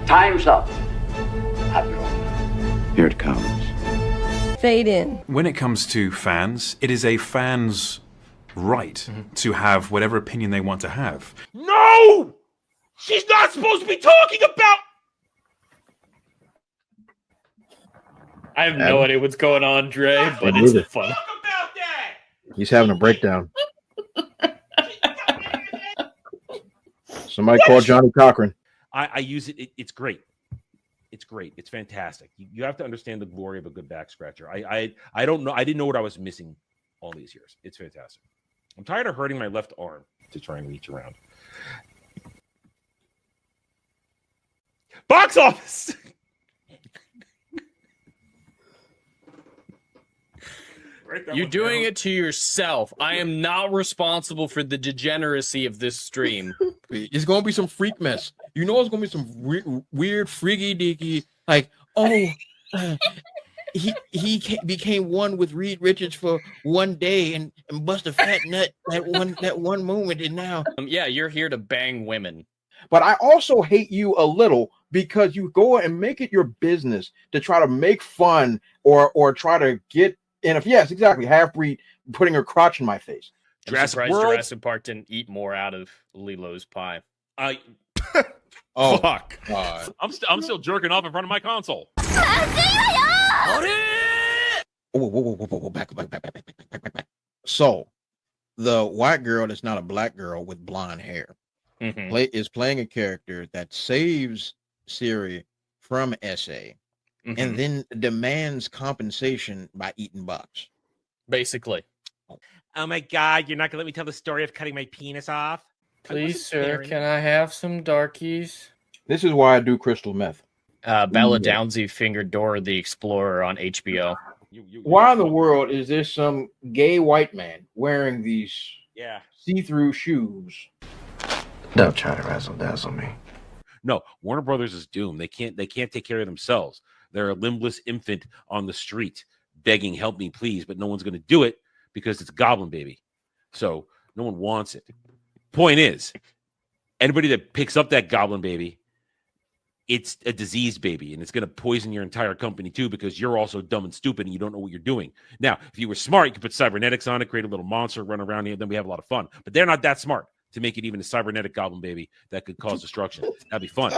Time's up. Abnormal. Here it comes. Fade in. When it comes to fans, it is a fan's right to have whatever opinion they want to have. No! She's not supposed to be talking about... I have no idea what's going on, Dre, but it's fun. Talk about that! He's having a breakdown. Somebody call Johnny Cochran. I use it. It's great. It's great. It's fantastic. You have to understand the glory of a good back scratcher. I don't know. I didn't know what I was missing all these years. It's fantastic. I'm tired of hurting my left arm to try and reach around. Box office. You're doing it to yourself. I am not responsible for the degeneracy of this stream. It's gonna be some freak mess. You know, it's gonna be some weird, freaky deaky. Like, he became one with Reed Richards for one day and bust a fat nut that one moment, and now. Yeah, you're here to bang women. But I also hate you a little because you go and make it your business to try to make fun or try to get. And if yes, exactly, half-breed putting her crotch in my face. Jurassic Park didn't eat more out of Lilo's pie. Fuck. I'm still jerking off in front of my console. Whoa, back. So, the white girl that's not a black girl with blonde hair is playing a character that saves Siri from SA. And then demands compensation by eating bugs. Basically. Oh my God, you're not going to let me tell the story of cutting my penis off? Please, sir, can I have some darkies? This is why I do crystal meth. Bella Downsy fingered Dora the Explorer on HBO. Why in the world is there some gay white man wearing these see-through shoes? Don't try to razzle-dazzle me. No, Warner Brothers is doomed. They can't take care of themselves. They're a limbless infant on the street begging, help me, please. But no one's going to do it because it's a goblin baby. So no one wants it. Point is, anybody that picks up that goblin baby, it's a diseased baby. And it's going to poison your entire company too because you're also dumb and stupid and you don't know what you're doing. Now, if you were smart, you could put cybernetics on it, create a little monster, run around here, then we have a lot of fun. But they're not that smart to make it even a cybernetic goblin baby that could cause destruction. That'd be fun.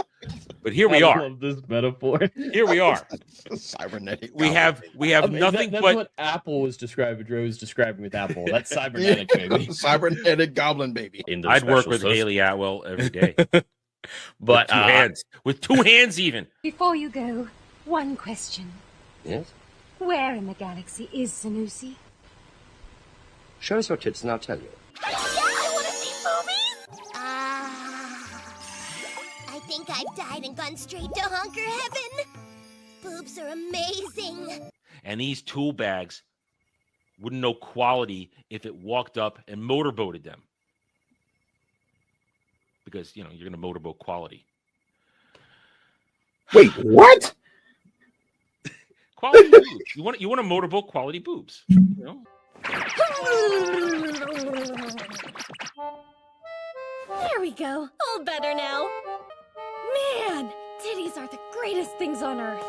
But here we are. I love this metaphor. Here we are. Cybernetic. We have nothing that's but what Apple was describing. Drew was describing with Apple. That's cybernetic, baby. Cybernetic goblin baby. I'd work with Haley Atwell every day. But with two hands even. Before you go, one question. Yes? Where in the galaxy is Sanusi? Show us your tits and I'll tell you. I think I've died and gone straight to honker heaven. Boobs are amazing. And these tool bags wouldn't know quality if it walked up and motorboated them. Because, you're going to motorboat quality. Wait, what? Quality boobs. You want to motorboat quality boobs. There we go. All better now. Man, titties are the greatest things on earth.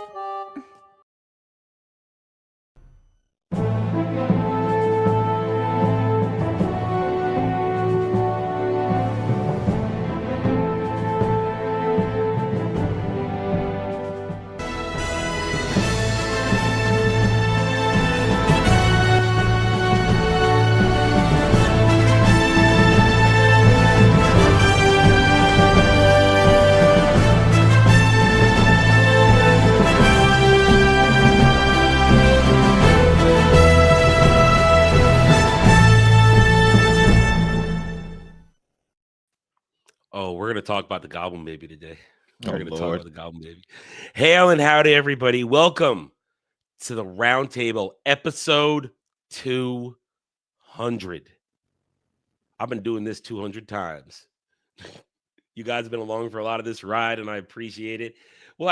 We're going to talk about the Goblin Baby today. We're going to talk about the Goblin Baby. Hail and howdy, everybody. Welcome to the Roundtable, episode 200. I've been doing this 200 times. You guys have been along for a lot of this ride, and I appreciate it. We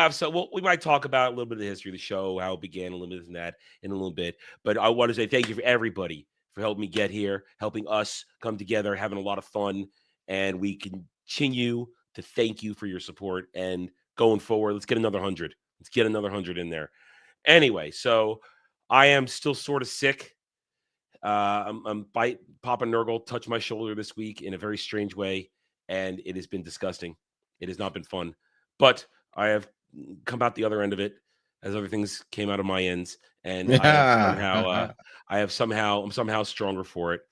might talk about a little bit of the history of the show, how it began, a little bit of that in a little bit. But I want to say thank you for everybody for helping me get here, helping us come together, having a lot of fun, and we continue to thank you for your support and going forward. Let's get another 100. Let's get another 100 in there. Anyway, so I am still sort of sick. Papa Nurgle touched my shoulder this week in a very strange way, and it has been disgusting. It has not been fun, but I have come out the other end of it as everything's came out of my ends, and I'm somehow stronger for it.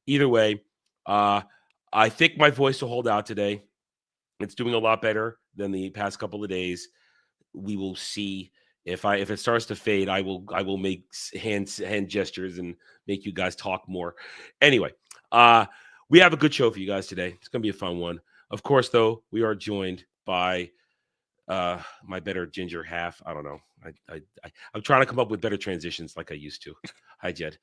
Either way, I think my voice will hold out today. It's doing a lot better than the past couple of days. We will see. If it starts to fade, I will make hand gestures and make you guys talk more. Anyway, we have a good show for you guys today. It's gonna be a fun one. Of course, though, we are joined by my better ginger half. I don't know. I'm trying to come up with better transitions like I used to. Hi, Jed.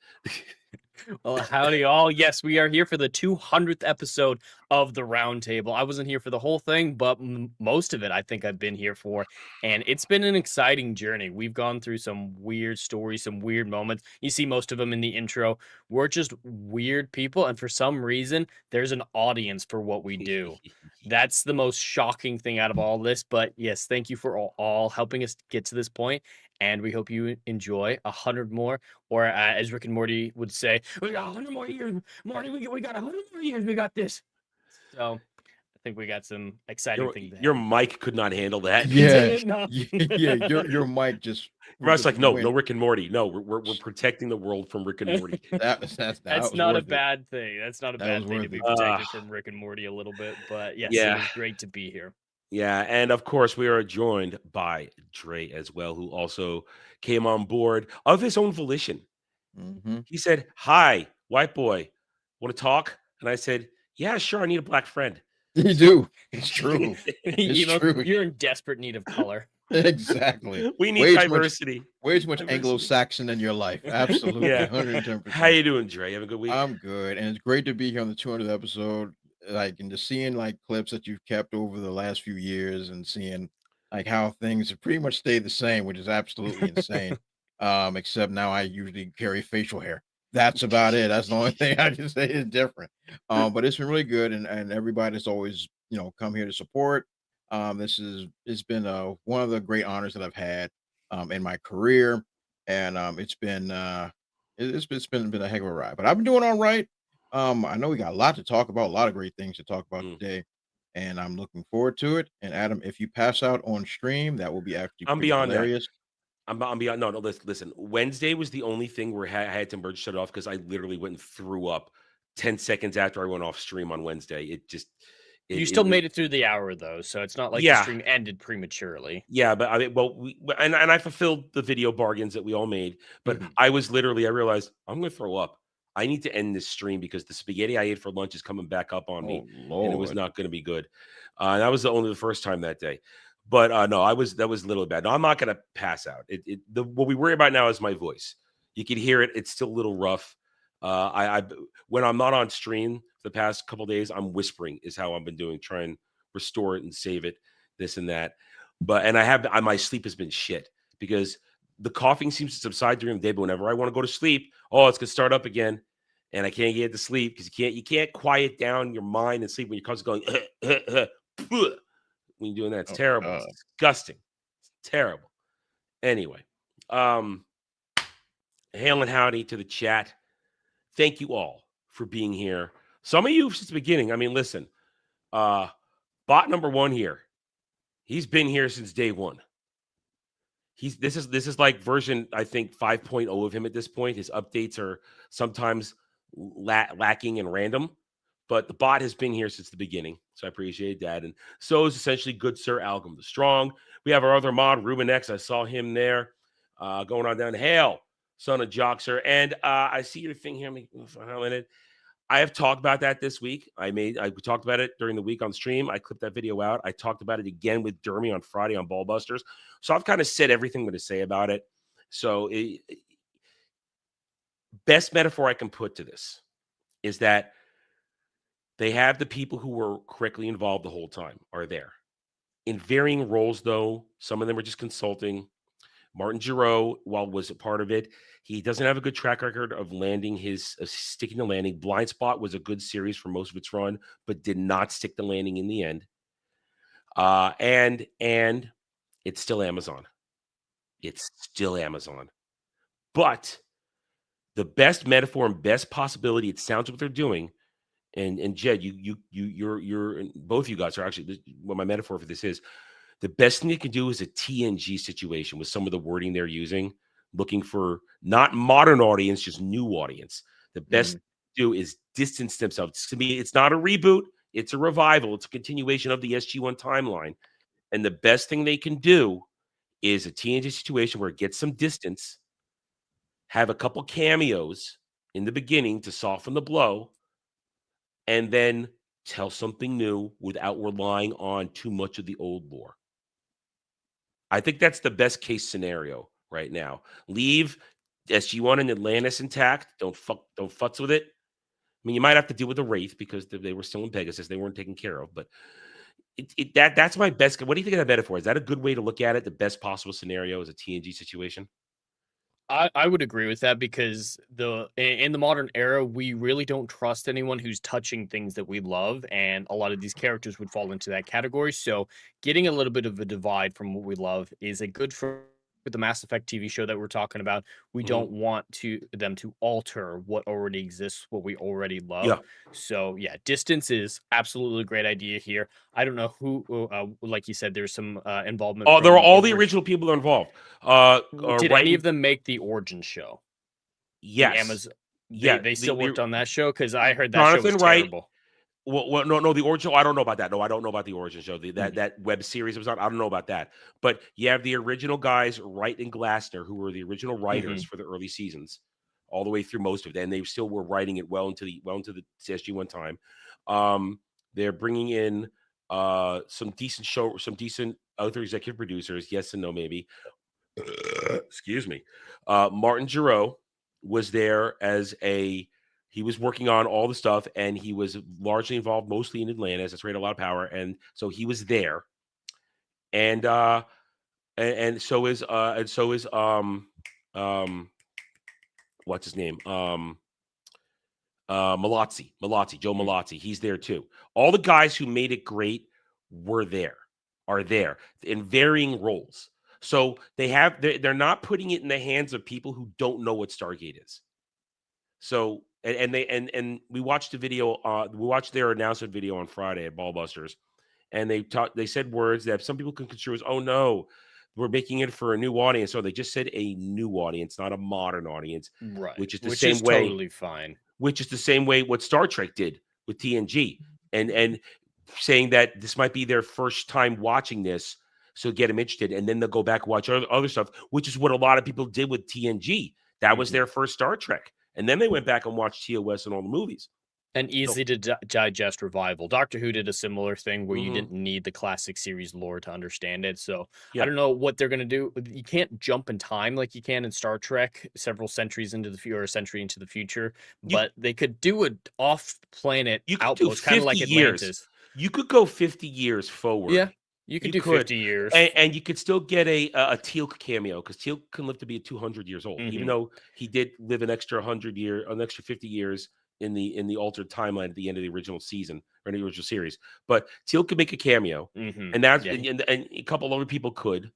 Well, howdy all. Yes, we are here for the 200th episode of the Roundtable. I wasn't here for the whole thing, but most of it I think I've been here for, and it's been an exciting journey. We've gone through some weird stories, some weird moments. You see most of them in the intro. We're just weird people, and for some reason, there's an audience for what we do. That's the most shocking thing out of all this, but yes, thank you for all helping us get to this point. And we hope you enjoy 100 more, or as Rick and Morty would say, we got 100 more years, Morty. We got 100 more years. We got this. So I think we got some exciting things. Your mic could not handle that. Yeah, your mic just. Russ like no Rick and Morty. No, we're protecting the world from Rick and Morty. That's not a bad thing. That's not a bad thing to be protected from Rick and Morty a little bit. But yes, it is great to be here. Yeah, and of course, we are joined by Dre as well, who also came on board of his own volition. Mm-hmm. He said, "Hi, white boy, want to talk?" And I said, "Yeah, sure. I need a black friend." You do. It's true. True. You're in desperate need of color. Exactly. We need diversity. Way too much Anglo-Saxon in your life. Absolutely. Yeah. 110%. How you doing, Dre? You have a good week? I'm good, and it's great to be here on the 200th episode. Like, and just seeing like clips that you've kept over the last few years, and seeing like how things have pretty much stayed the same, which is absolutely insane. Except now I usually carry facial hair. That's about it. That's the only thing I can say is different. But it's been really good, and everybody's always come here to support. It's been one of the great honors that I've had in my career, and it's been a heck of a ride. But I've been doing all right. I know we got a lot to talk about, a lot of great things to talk about today, and I'm looking forward to it. And Adam, if you pass out on stream, that will be actually hilarious. I'm beyond. No, listen. Wednesday was the only thing where I had to shut it off because I literally went and threw up 10 seconds after I went off stream on Wednesday. You still made it through the hour though, so it's not like the stream ended prematurely. Yeah, but I mean, and I fulfilled the video bargains that we all made. But I realized I'm going to throw up. I need to end this stream because the spaghetti I ate for lunch is coming back up on me, and it was not going to be good. That was only the first time that day. But no, that was a little bad. No, I'm not going to pass out. What we worry about now is my voice. You can hear it. It's still a little rough. When I'm not on stream the past couple of days, I'm whispering is how I've been doing, try and restore it and save it, this and that. But my sleep has been shit because the coughing seems to subside during the day, but whenever I want to go to sleep, it's gonna start up again, and I can't get to sleep because you can't quiet down your mind and sleep when your cough's going. When you're doing that, it's terrible. It's disgusting. It's terrible. Anyway, hail and howdy to the chat. Thank you all for being here. Some of you since the beginning. I mean, listen, bot number one here. He's been here since day one. This is like version, I think, 5.0 of him at this point. His updates are sometimes lacking and random, but the bot has been here since the beginning, so I appreciate that. And so is essentially Good Sir Algum the Strong. We have our other mod, Ruben X. I saw him there going on down. Hail, son of Joxer. And I see your thing here. I have talked about that this week. I talked about it during the week on stream. I clipped that video out. I talked about it again with Dermy on Friday on Ballbusters. So I've kind of said everything I'm going to say about it. So best metaphor I can put to this is that they have the people who were correctly involved the whole time are there. In varying roles, though, some of them are just consulting. Martin Giroux, while was a part of it, he doesn't have a good track record of sticking the landing. Blind Spot was a good series for most of its run, but did not stick the landing in the end. And It's still Amazon. It's still Amazon. But the best metaphor and best possibility, it sounds what they're doing. And Jed, you're both of you guys are actually, what my metaphor for this is, the best thing they can do is a TNG situation with some of the wording they're using, looking for not modern audience, just new audience. The best to do is distance themselves. To me, it's not a reboot, it's a revival, it's a continuation of the SG1 timeline. And the best thing they can do is a TNG situation where it gets some distance, have a couple cameos in the beginning to soften the blow, and then tell something new without relying on too much of the old lore. I think that's the best case scenario right now. Leave SG1 and Atlantis intact. Don't futz with it. I mean, you might have to deal with the Wraith because they were still in Pegasus. They weren't taken care of. But that's my best. What do you think of that metaphor? Is that a good way to look at it? The best possible scenario is a TNG situation? I would agree with that because in the modern era, we really don't trust anyone who's touching things that we love, and a lot of these characters would fall into that category. So getting a little bit of a divide from what we love is a good for the Mass Effect TV show that we're talking about. We don't want them to alter what already exists, what we already love. Yeah. So yeah, distance is absolutely a great idea here. I don't know who, like you said, there's some involvement. Oh, there are all the original people are involved. Did any of them make the Origin show? Yes. Amazon. Yeah, They still worked on that show because I heard that show was terrible. Well, no, the Origin. I don't know about that. No, I don't know about the Origin show. That web series was on. I don't know about that. But you have the original guys, Wright and Glassner, who were the original writers for the early seasons, all the way through most of it, and they still were writing it well into the SG1 time. They're bringing in some decent other executive producers. Yes and no, maybe. Excuse me. Martin Giroux was there as he was working on all the stuff, and he was largely involved mostly in Atlantis. That's right, a lot of power, and so he was there. And so is what's his name? Malazzi, Joe Malazzi. He's there too. All the guys who made it great are there in varying roles. So they're not putting it in the hands of people who don't know what Stargate is. So and we watched the video. We watched their announcement video on Friday at Ballbusters, and they said words that some people can construe as, "Oh no, we're making it for a new audience." So they just said a new audience, not a modern audience, right? Which is the same way. Totally fine. Which is the same way what Star Trek did with TNG, and saying that this might be their first time watching this, so get them interested, and then they'll go back and watch other stuff, which is what a lot of people did with TNG. That was their first Star Trek. And then they went back and watched TOS and all the movies. An easy to digest revival. Doctor Who did a similar thing where you didn't need the classic series lore to understand it. So I don't know what they're going to do. You can't jump in time like you can in Star Trek several centuries into the future, or a century into the future. But they could do an off-planet outpost, kind of like Atlantis. You could go 50 years forward. Yeah. You could do 50 years. And you could still get a Teal'c cameo, because Teal'c can live to be 200 years old, even though he did live an extra 50 years in the altered timeline at the end of the original season or the original series. But Teal'c could make a cameo, and that's and a couple other people could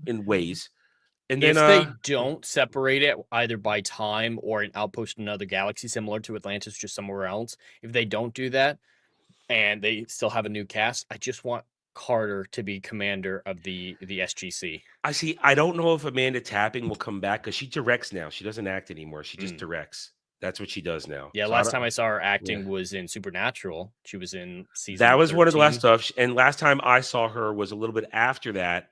in ways. And then if they don't separate it either by time or an outpost in another galaxy similar to Atlantis, just somewhere else, if they don't do that and they still have a new cast, I just want Carter to be commander of the SGC. I don't know if Amanda Tapping will come back, because she directs now. She doesn't act anymore. She just directs. That's what she does now. Yeah, so last time I saw her acting was in Supernatural. She was in season. That was 13. one of the last stuff. And last time I saw her was a little bit after that,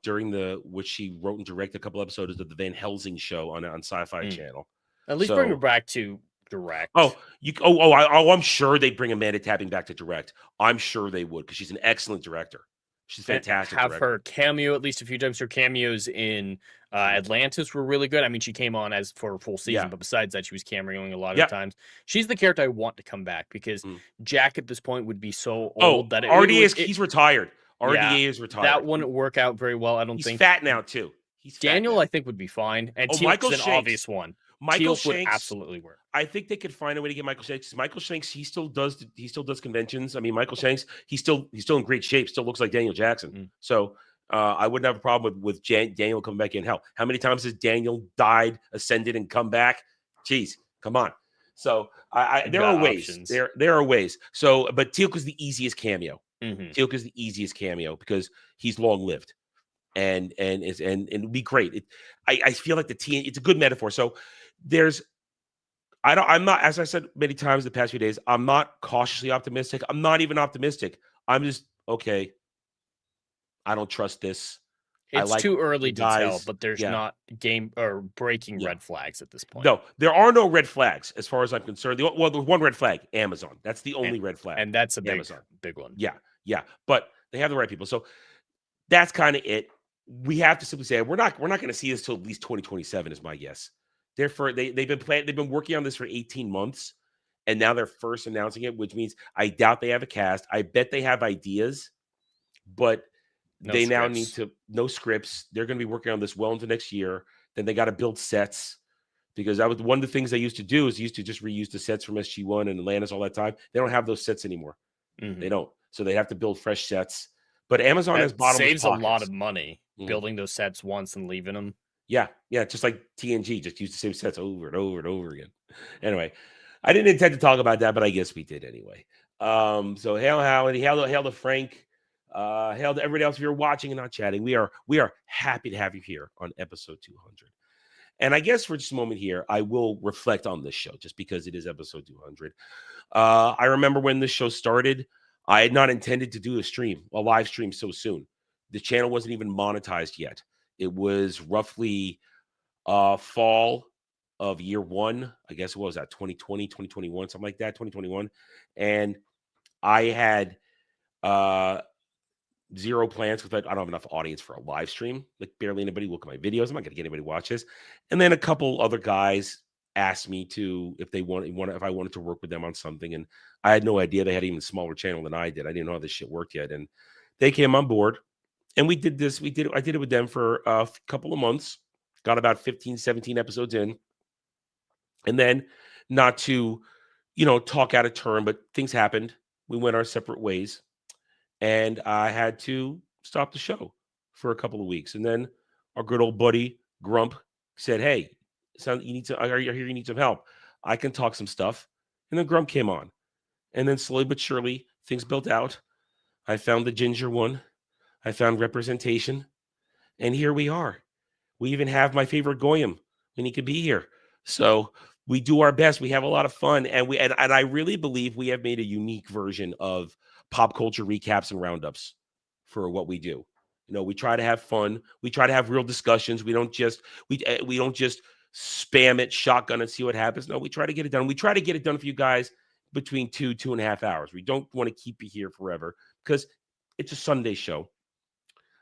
during which she wrote and directed a couple episodes of the Van Helsing show on Sci-Fi Channel. At least bring her back to direct. I'm sure they'd bring Amanda Tapping back to direct. I'm sure they would, because she's an excellent director. She's fantastic. Have her cameo at least a few times. Her cameos in Atlantis were really good. I mean, she came on as for a full season, but besides that, she was cameoing a lot of times. She's the character I want to come back, because Jack at this point would be so old that he's retired. RDA is retired. That wouldn't work out very well. I don't think. He's fat now too. Daniel, I think, would be fine, and Teal'c's an obvious one. Michael Teal'c Shanks would absolutely work. I think they could find a way to get Michael Shanks. Michael Shanks, he still does conventions. I mean, Michael Shanks, he's still in great shape. Still looks like Daniel Jackson. So I wouldn't have a problem with Daniel coming back in. Hell, how many times has Daniel died, ascended, and come back? Jeez, come on. So there are ways. There are ways. So, but Teal'c is the easiest cameo. Teal'c is the easiest cameo because he's long lived, and it'd be great. I feel like it's a good metaphor. So I'm not, as I said many times the past few days, I'm not cautiously optimistic. I'm not even optimistic. I'm just okay. I don't trust this. It's too early to tell, but there's not game or breaking red flags at this point. No, there are no red flags as far as I'm concerned. There's one red flag, Amazon. That's the only red flag. And that's a big one. Yeah. But they have the right people. So that's kind of it. We have to simply say we're not going to see this till at least 2027 is my guess. Therefore, they've been working on this for 18 months, and now they're first announcing it, which means I doubt they have a cast. I bet they have ideas, but now need to no scripts. They're going to be working on this well into next year. Then they got to build sets because that was one of the things they used to do is just reuse the sets from SG1 and Atlantis all that time. They don't have those sets anymore. They don't. So they have to build fresh sets. But Amazon has bottomless saves pockets. A lot of money building those sets once and leaving them. Yeah, just like TNG, just use the same sets over and over and over again. Anyway, I didn't intend to talk about that, but I guess we did anyway. So hail Howard, hail to Frank, hail to everybody else if you're watching and not chatting. We are happy to have you here on episode 200. And I guess for just a moment here, I will reflect on this show just because it is episode 200. I remember when this show started, I had not intended to do a live stream so soon. The channel wasn't even monetized yet. It was roughly fall of year one. I guess what was that, 2020, 2021, something like that, 2021. And I had zero plans because I don't have enough audience for a live stream. Like barely anybody look at my videos. I'm not going to get anybody to watch this. And then a couple other guys asked me if I wanted to work with them on something. And I had no idea they had an even smaller channel than I did. I didn't know how this shit worked yet. And they came on board. And we did this. I did it with them for a couple of months, got about 15, 17 episodes in. And then not to, talk out of turn, but things happened. We went our separate ways. And I had to stop the show for a couple of weeks. And then our good old buddy Grump said, hey, son, you need some help. I can talk some stuff. And then Grump came on. And then slowly but surely, things built out. I found the ginger one. I found representation, and here we are. We even have my favorite Goyim when he could be here. So we do our best. We have a lot of fun, and I really believe we have made a unique version of pop culture recaps and roundups for what we do. We try to have fun. We try to have real discussions. We don't just spam it, shotgun and see what happens. No, we try to get it done. We try to get it done for you guys between 2.5 hours. We don't want to keep you here forever because it's a Sunday show.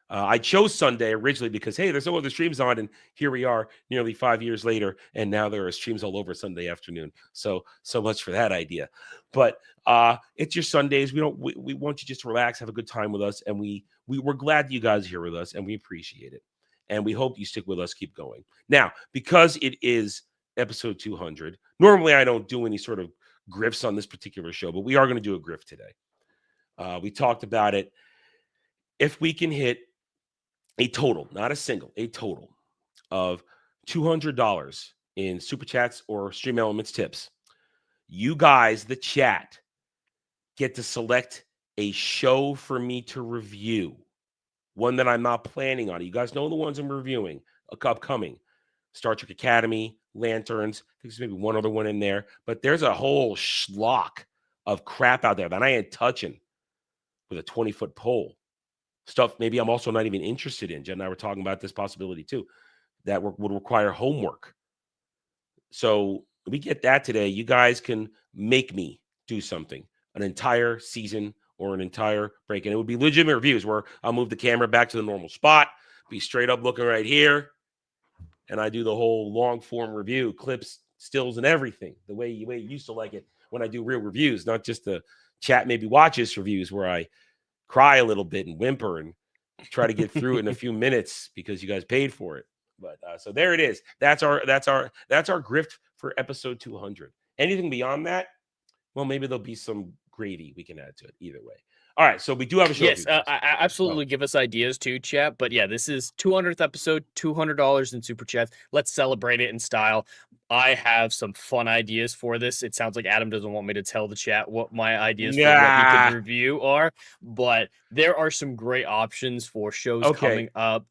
I chose Sunday originally because, hey, there's no other streams on, and here we are nearly 5 years later, and now there are streams all over Sunday afternoon. So much for that idea. But it's your Sundays. We want you just to relax, have a good time with us, and we're glad that you guys are here with us, and we appreciate it. And we hope you stick with us, keep going. Now, because it is episode 200, normally I don't do any sort of grifts on this particular show, but we are going to do a grift today. We talked about it. If we can hit a total, not a single, a total of $200 in super chats or Stream Elements tips, you guys, the chat, get to select a show for me to review. One that I'm not planning on. You guys know the ones I'm reviewing, upcoming. Star Trek Academy, Lanterns. I think there's maybe one other one in there. But there's a whole schlock of crap out there that I ain't touching with a 20-foot pole. Stuff maybe I'm also not even interested in. Jen and I were talking about this possibility too. That would require homework. So we get that today. You guys can make me do something. An entire season or an entire break. And it would be legitimate reviews where I'll move the camera back to the normal spot, be straight up looking right here. And I do the whole long form review, clips, stills, and everything. The way you used to like it when I do real reviews, not just the chat maybe watches reviews where I cry a little bit and whimper and try to get through it in a few minutes because you guys paid for it. But so there it is. That's our grift for episode 200. Anything beyond that, well, maybe there'll be some gravy we can add to it. Either way, All right, so we do have a show. Yes, absolutely. Give us ideas too, chat. But yeah, this is 200th episode, $200 in super chats. Let's celebrate it in style. I have some fun ideas for this. It sounds like Adam doesn't want me to tell the chat what my ideas for what he could review are, but there are some great options for shows coming up.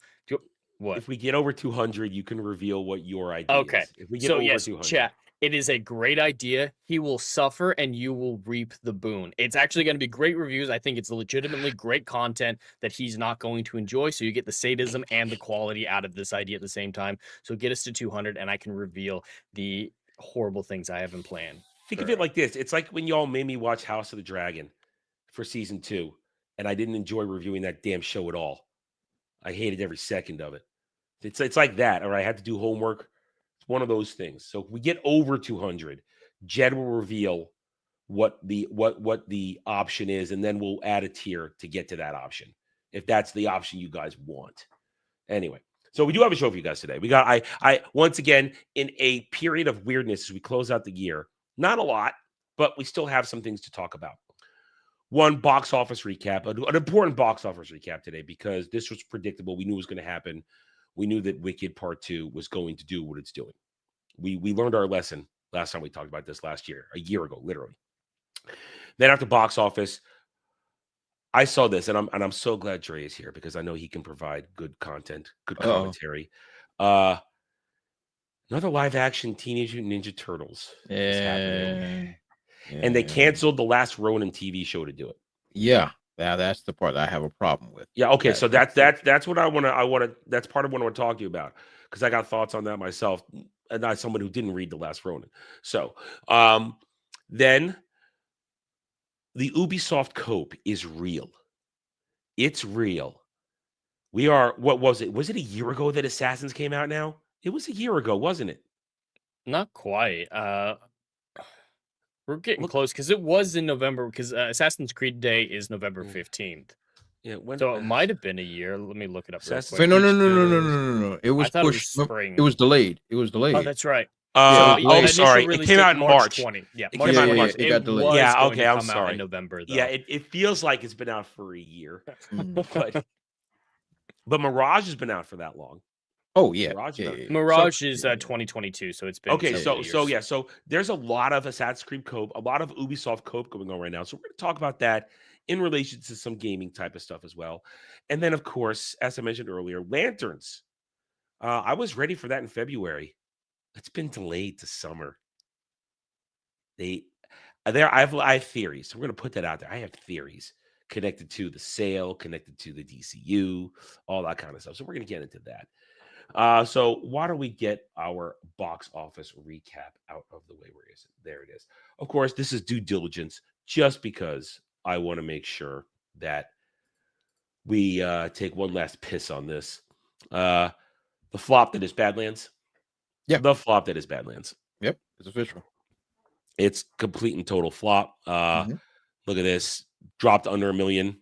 What? If we get over 200, you can reveal what your idea is. If we get so over yes, 200. chat. It is a great idea. He will suffer and you will reap the boon. It's actually going to be great reviews. I think it's legitimately great content that he's not going to enjoy. So you get the sadism and the quality out of this idea at the same time. So get us to 200 and I can reveal the horrible things I have in plan. Think of it like this. It's like when y'all made me watch House of the Dragon for season 2, and I didn't enjoy reviewing that damn show at all. I hated every second of it. It's like that, or I had to do homework. It's one of those things. So if we get over 200, Jed will reveal what the option is, and then we'll add a tier to get to that option, if that's the option you guys want. Anyway, so we do have a show for you guys today. We got I once again in a period of weirdness as we close out the year. Not a lot, but we still have some things to talk about. One box office recap, an important box office recap today, because this was predictable. We knew it was going to happen. We knew that Wicked Part 2 was going to do what it's doing. We learned our lesson last time we talked about this a year ago, literally. Then after box office, I saw this, and I'm so glad Dre is here because I know he can provide good content, good commentary. Another live action Teenage Mutant Ninja Turtles is happening. And they canceled the last Ronin TV show to do it. Yeah. Now that's the part that I have a problem with. Yeah, okay. So that's what I want to that's part of what I want to talk to you about, because I got thoughts on that myself, and not someone who didn't read The Last Ronin. So then the Ubisoft cope is real. It's real. We are, what was it? Was it a year ago that Assassins came out now? It was a year ago, wasn't it? Not quite. We're getting close because it was in November, because Assassin's Creed Day is November 15th. Yeah, so it might have been a year. Let me look it up. Wait, no. It was pushed. It was delayed. Oh, that's right. Sorry. It came out in March. 20. Yeah, it came out in March. It got delayed. Yeah, okay. I'm sorry. In November, though. Yeah, it feels like it's been out for a year, but Mirage has been out for that long. Oh yeah, Mirage is 2022, so it's been okay. So years. So there's a lot of Assassin's Creed cope, a lot of Ubisoft cope going on right now. So we're going to talk about that in relation to some gaming type of stuff as well. And then, of course, as I mentioned earlier, Lanterns. I was ready for that in February. It's been delayed to summer. I have theories. So we're going to put that out there. I have theories connected to the sale, connected to the DCU, all that kind of stuff. So we're going to get into that. So why don't we get our box office recap out of the way? Where is it? There it is. Of course, this is due diligence, just because I want to make sure that we take one last piss on this. The flop that is Badlands. Yeah. The flop that is Badlands. Yep. It's official. It's complete and total flop. Look at this. Dropped under $1 million.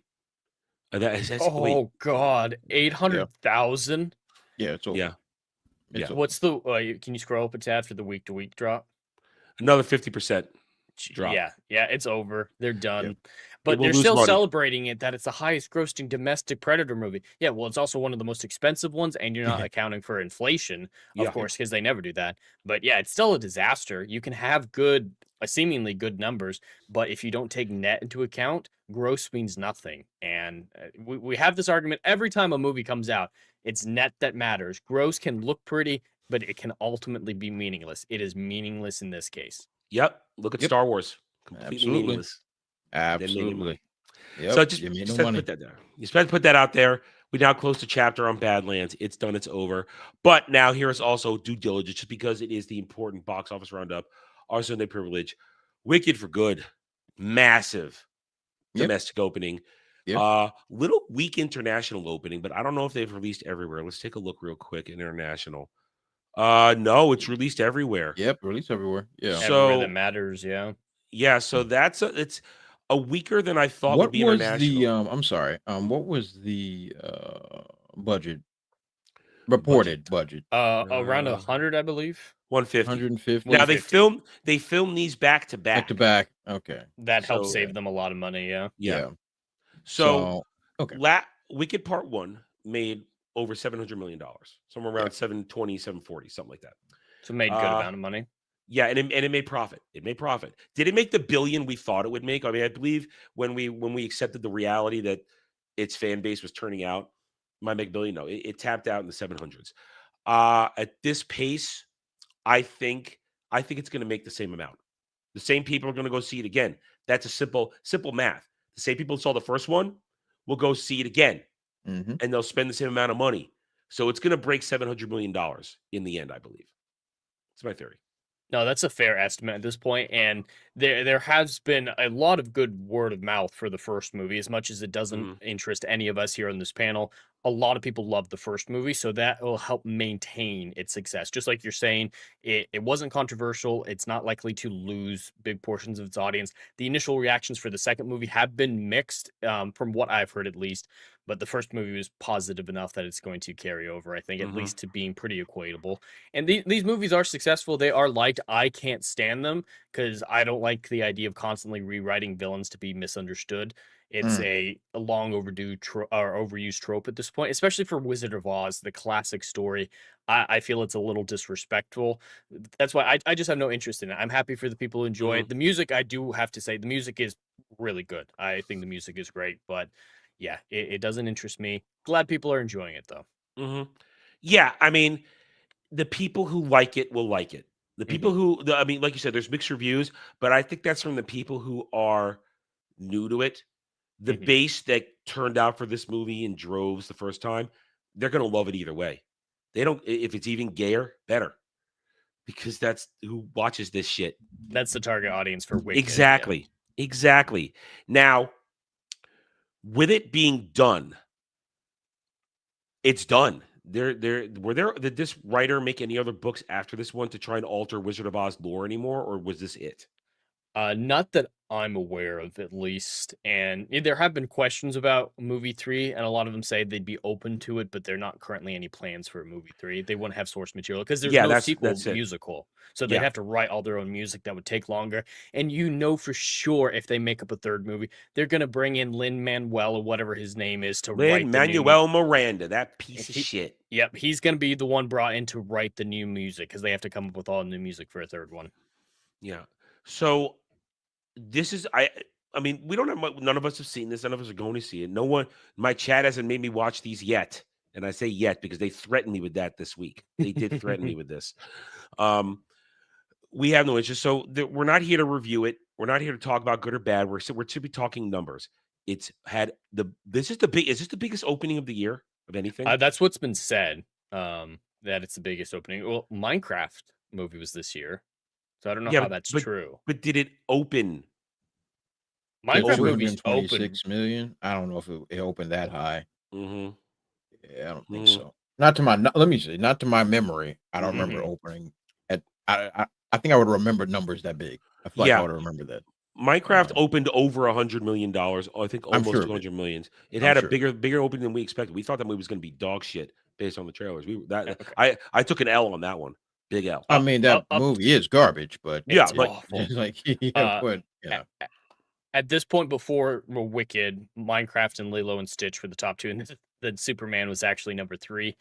God. 800,000. Yeah, it's over. Yeah. What's the? Can you scroll up a tad for the week-to-week drop? Another 50% drop. Yeah, it's over. They're done. Yep. But they're still celebrating it that it's the highest-grossing domestic Predator movie. Yeah, well, it's also one of the most expensive ones, and you're not accounting for inflation, of course, because they never do that. But yeah, it's still a disaster. You can have seemingly good numbers, but if you don't take net into account, gross means nothing. And we have this argument every time a movie comes out. It's net that matters. Gross can look pretty, but it can ultimately be meaningless. It is meaningless in this case. Yep. Look at Star Wars. Completely meaningless. Absolutely. Yep. So just put that there. You just put that out there. We now close the chapter on Badlands. It's done. It's over. But now here is also due diligence, just because it is the important box office roundup. Our Sunday privilege. Wicked for Good. Massive domestic opening. Little weak international opening, but I don't know if they've released everywhere. Let's take a look real quick. International. No, it's released everywhere. Yep, released everywhere. Yeah. So everywhere that matters, Yeah, so it's a weaker than I thought would be international. I'm sorry. What was the budget? Reported budget? Around 100, I believe. 150. Now they film these back to back. Back to back. Okay. That helps save them a lot of money, Yeah. So okay. Wicked Part 1 made over $700 million, somewhere around 720, 740, something like that. So made good amount of money. Yeah, and it made profit. It made profit. Did it make the billion we thought it would make? I mean, I believe when we accepted the reality that its fan base was turning out, might make billion. No, it tapped out in the 700s. At this pace, I think it's going to make the same amount. The same people are going to go see it again. That's a simple math. The same people who saw the first one will go see it again, and they'll spend the same amount of money. So it's going to break $700 million in the end, I believe. That's my theory. No, that's a fair estimate at this point, and there has been a lot of good word of mouth for the first movie. As much as it doesn't interest any of us here on this panel, a lot of people love the first movie, so that will help maintain its success. Just like you're saying, it wasn't controversial. It's not likely to lose big portions of its audience. The initial reactions for the second movie have been mixed, from what I've heard at least, but the first movie was positive enough that it's going to carry over, I think, at least to being pretty equatable. And these movies are successful. They are liked. I can't stand them because I don't like the idea of constantly rewriting villains to be misunderstood. It's a long overdue or overused trope at this point, especially for Wizard of Oz, the classic story. I feel it's a little disrespectful. That's why I just have no interest in it. I'm happy for the people who enjoy it. The music, I do have to say, the music is really good. I think the music is great, but yeah, it doesn't interest me. Glad people are enjoying it, though. Yeah, I mean, the people who like it will like it. The people I mean, like you said, there's mixed reviews, but I think that's from the people who are new to it. The base that turned out for this movie in droves the first time, they're going to love it either way. They don't, if it's even gayer, better. Because that's who watches this shit. That's the target audience for Wicked. Exactly. Yeah. Exactly. Now, with it being done, it's done. Did this writer make any other books after this one to try and alter Wizard of Oz lore anymore, or was this it? Not that I'm aware of, at least. And there have been questions about movie 3, and a lot of them say they'd be open to it, but there are not currently any plans for a movie 3. They wouldn't have source material because there's no sequel musical. So they'd have to write all their own music. That would take longer. And you know for sure if they make up a third movie, they're going to bring in Lin-Manuel or whatever his name is to write Lin-Manuel Miranda, that piece of shit. Yep, he's going to be the one brought in to write the new music because they have to come up with all new music for a third one. Yeah. So this is I mean, we don't have none of us have seen this. None of us are going to see it. No one, my chat hasn't made me watch these yet, and I say yet because they threatened me with that this week. They did threaten me with this. We have no interest, so we're not here to review it. We're not here to talk about good or bad. We're to be talking numbers. It's had Is this the biggest opening of the year of anything? That's what's been said. That it's the biggest opening. Well, Minecraft movie was this year. So I don't know how that's true. But did it open? Minecraft movie's open 6 million. I don't know if it opened that high. Yeah, I don't think so. Not to my memory. I don't remember opening at. I think I would remember numbers that big. I feel like I would remember that. Minecraft opened over $100 million. I think almost 200 million. It had a bigger opening than we expected. We thought that movie was going to be dog shit based on the trailers. I took an L on that one. Big L. I mean, that movie is garbage, but yeah, it's like at this point before Wicked, Minecraft and Lilo and Stitch were the top 2, and then Superman was actually number 3.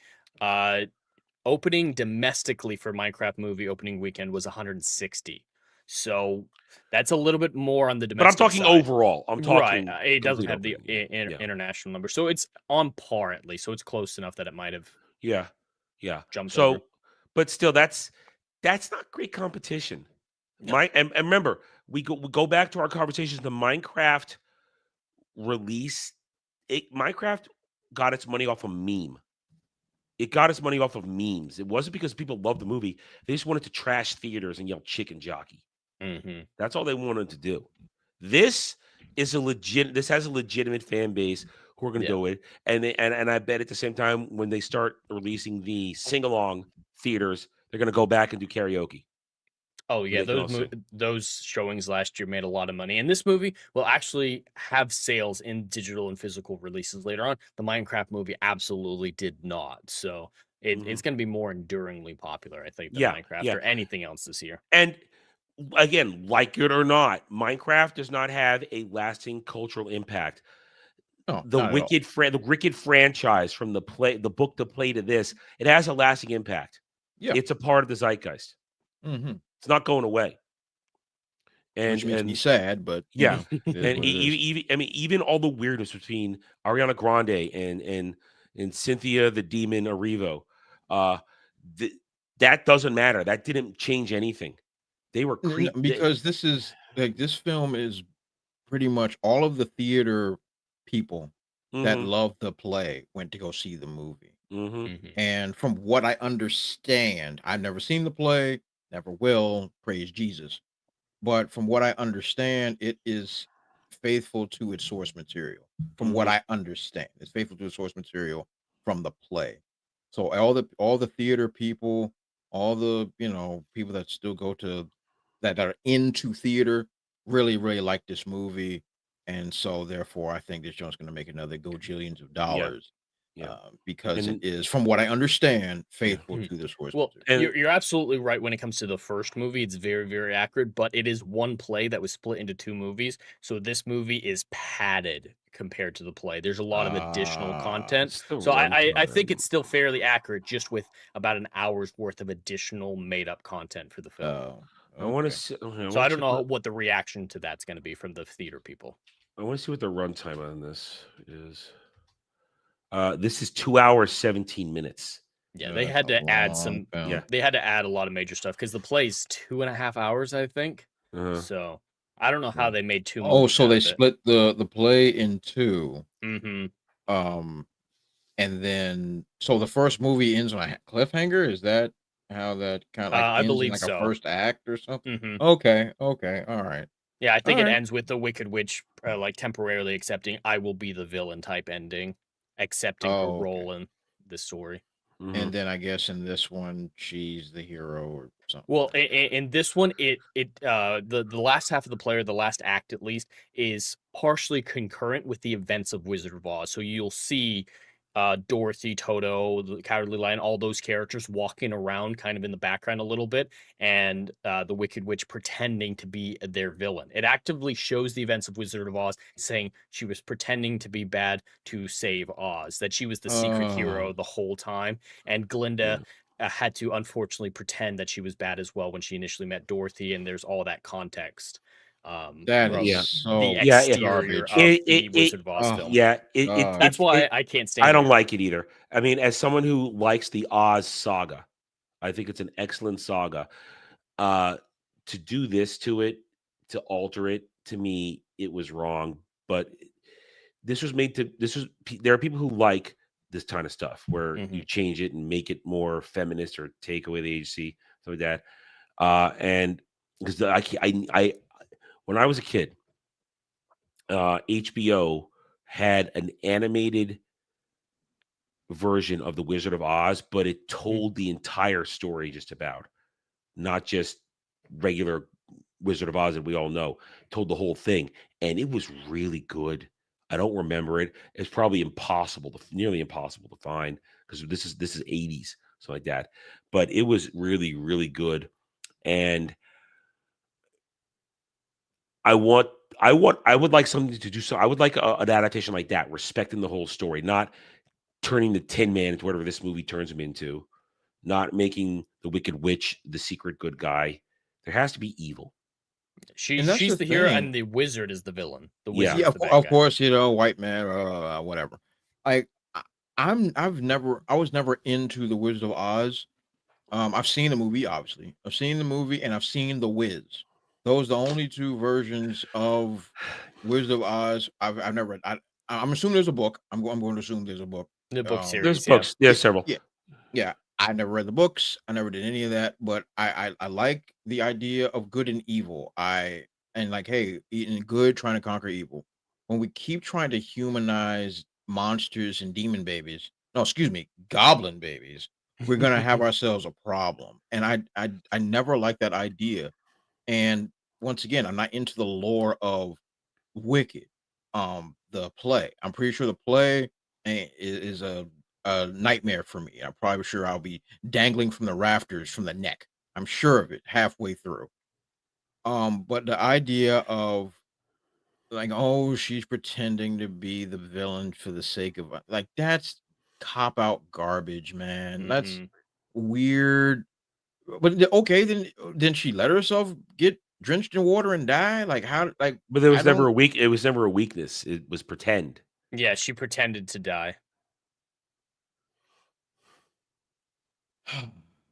Opening domestically for Minecraft movie opening weekend was 160. So that's a little bit more on the domestic. But I'm talking side. Overall. I'm talking right. It doesn't have the international number, so it's on par at least. So it's close enough that it might have. Yeah. Jumped so. Over. But still, that's not great competition. No. And remember, we go back to our conversations. The Minecraft release, Minecraft got its money off a meme. It got its money off of memes. It wasn't because people loved the movie. They just wanted to trash theaters and yell chicken jockey. That's all they wanted to do. This has a legitimate fan base who are going to do it. And I bet at the same time, when they start releasing the sing-along theaters, they're going to go back and do karaoke. Oh yeah, those showings last year made a lot of money, and this movie will actually have sales in digital and physical releases later on. The Minecraft movie absolutely did not, so it's going to be more enduringly popular, I think, than Minecraft or anything else this year. And again, like it or not, Minecraft does not have a lasting cultural impact. No, the not at all. Wicked franchise from the book to play to this, it has a lasting impact. Yeah. It's a part of the zeitgeist. Mm-hmm. It's not going away. Which makes me sad, but yeah, and even all the weirdness between Ariana Grande and Cynthia the Demon Erivo, that doesn't matter. That didn't change anything. They were because this is like this film is pretty much all of the theater people that love the play went to go see the movie. And from what I understand, I've never seen the play, never will, praise Jesus. But from what I understand, it is faithful to its source material. From what I understand, it's faithful to the source material from the play. So all the theater people, all the people that still go to that are into theater really like this movie, and so therefore I think this joint's going to make another gajillions of dollars. Because it is, from what I understand, faithful to the source. Well, you're absolutely right when it comes to the first movie. It's very, very accurate, but it is one play that was split into two movies. So this movie is padded compared to the play. There's a lot of additional content. So I think it's still fairly accurate, just with about an hour's worth of additional made-up content for the film. I want to. So I don't know what the reaction to that's going to be from the theater people. I want to see what the runtime on this is. This is 2 hours 17 minutes. Yeah, they had to add some. Yeah, they had to add a lot of major stuff because the play's 2.5 hours, I think. So I don't know how they made two. Oh, so they split the play in two. Mm-hmm. And then so the first movie ends on a cliffhanger. Is that how that kind of? I believe like so. A first act or something. Okay, all right. Yeah, I think it ends with the Wicked Witch like temporarily accepting "I will be the villain" type ending, accepting her role in the story. And then I guess in this one she's the hero or something. Well, in this one, the last half of the play, or the last act at least, is partially concurrent with the events of Wizard of Oz. So you'll see Dorothy, Toto, the Cowardly Lion, all those characters walking around kind of in the background a little bit, and the Wicked Witch pretending to be their villain. It actively shows the events of Wizard of Oz, saying she was pretending to be bad to save Oz, that she was the secret hero the whole time, and Glinda had to unfortunately pretend that she was bad as well when she initially met Dorothy, and there's all that context. That is so the exterior of the Wizard of Oz film. That's why I can't stand it. I don't like it either. I mean, as someone who likes the Oz saga, I think it's an excellent saga. To do this to it, to alter it, to me, it was wrong. But there are people who like this kind of stuff where you change it and make it more feminist or take away the agency, stuff like that. And because I when I was a kid, HBO had an animated version of The Wizard of Oz, but it told the entire story just about, not just regular Wizard of Oz that we all know. It told the whole thing, and it was really good. I don't remember it. It's probably nearly impossible to find because this is 80s, something like that. But it was really, really good, and I would like something to do so. I would like an adaptation like that, respecting the whole story, not turning the Tin Man into whatever this movie turns him into, not making the Wicked Witch the secret good guy. There has to be evil. She's the hero, and the wizard is the villain. The wizard, of course, white man, whatever. I was never into the Wizard of Oz. I've seen the movie, obviously. I've seen the movie, and I've seen The Wiz. Those are the only two versions of Wizard of Oz I've never read. I'm assuming there's a book. I'm going to assume there's a book. The book series. There's books. There's several. Yeah. I never read the books. I never did any of that. But I like the idea of good and evil. Hey, eating good, trying to conquer evil. When we keep trying to humanize monsters and goblin babies, we're gonna have ourselves a problem. And I never liked that idea. And once again, I'm not into the lore of Wicked, the play. I'm pretty sure the play is a nightmare for me. I'm probably sure I'll be dangling from the rafters from the neck. I'm sure of it halfway through. But the idea of like, oh, she's pretending to be the villain for the sake of like that's cop out garbage, man. That's weird. But okay, then she let herself get drenched in water and die. Like how? Like, But there I was never don't. a weak. It was never a weakness. It was pretend. Yeah, she pretended to die.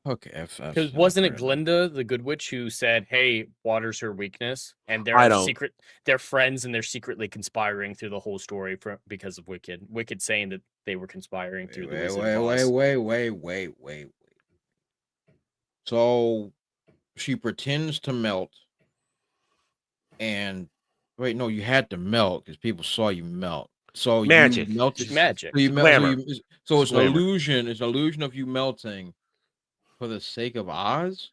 Okay, Because wasn't it Glinda, the good witch, who said, "Hey, water's her weakness," and I they're don't. they're friends, and they're secretly conspiring through the whole story because of Wicked. Wicked saying that they were conspiring through the Wizard of Oz. Wait. So she pretends to melt, and wait, no, you had to melt because people saw you melt. So Magic. you melted. It's magic. So you It's melt. glamour. So it's an glamour. illusion. It's an illusion of you melting for the sake of Oz.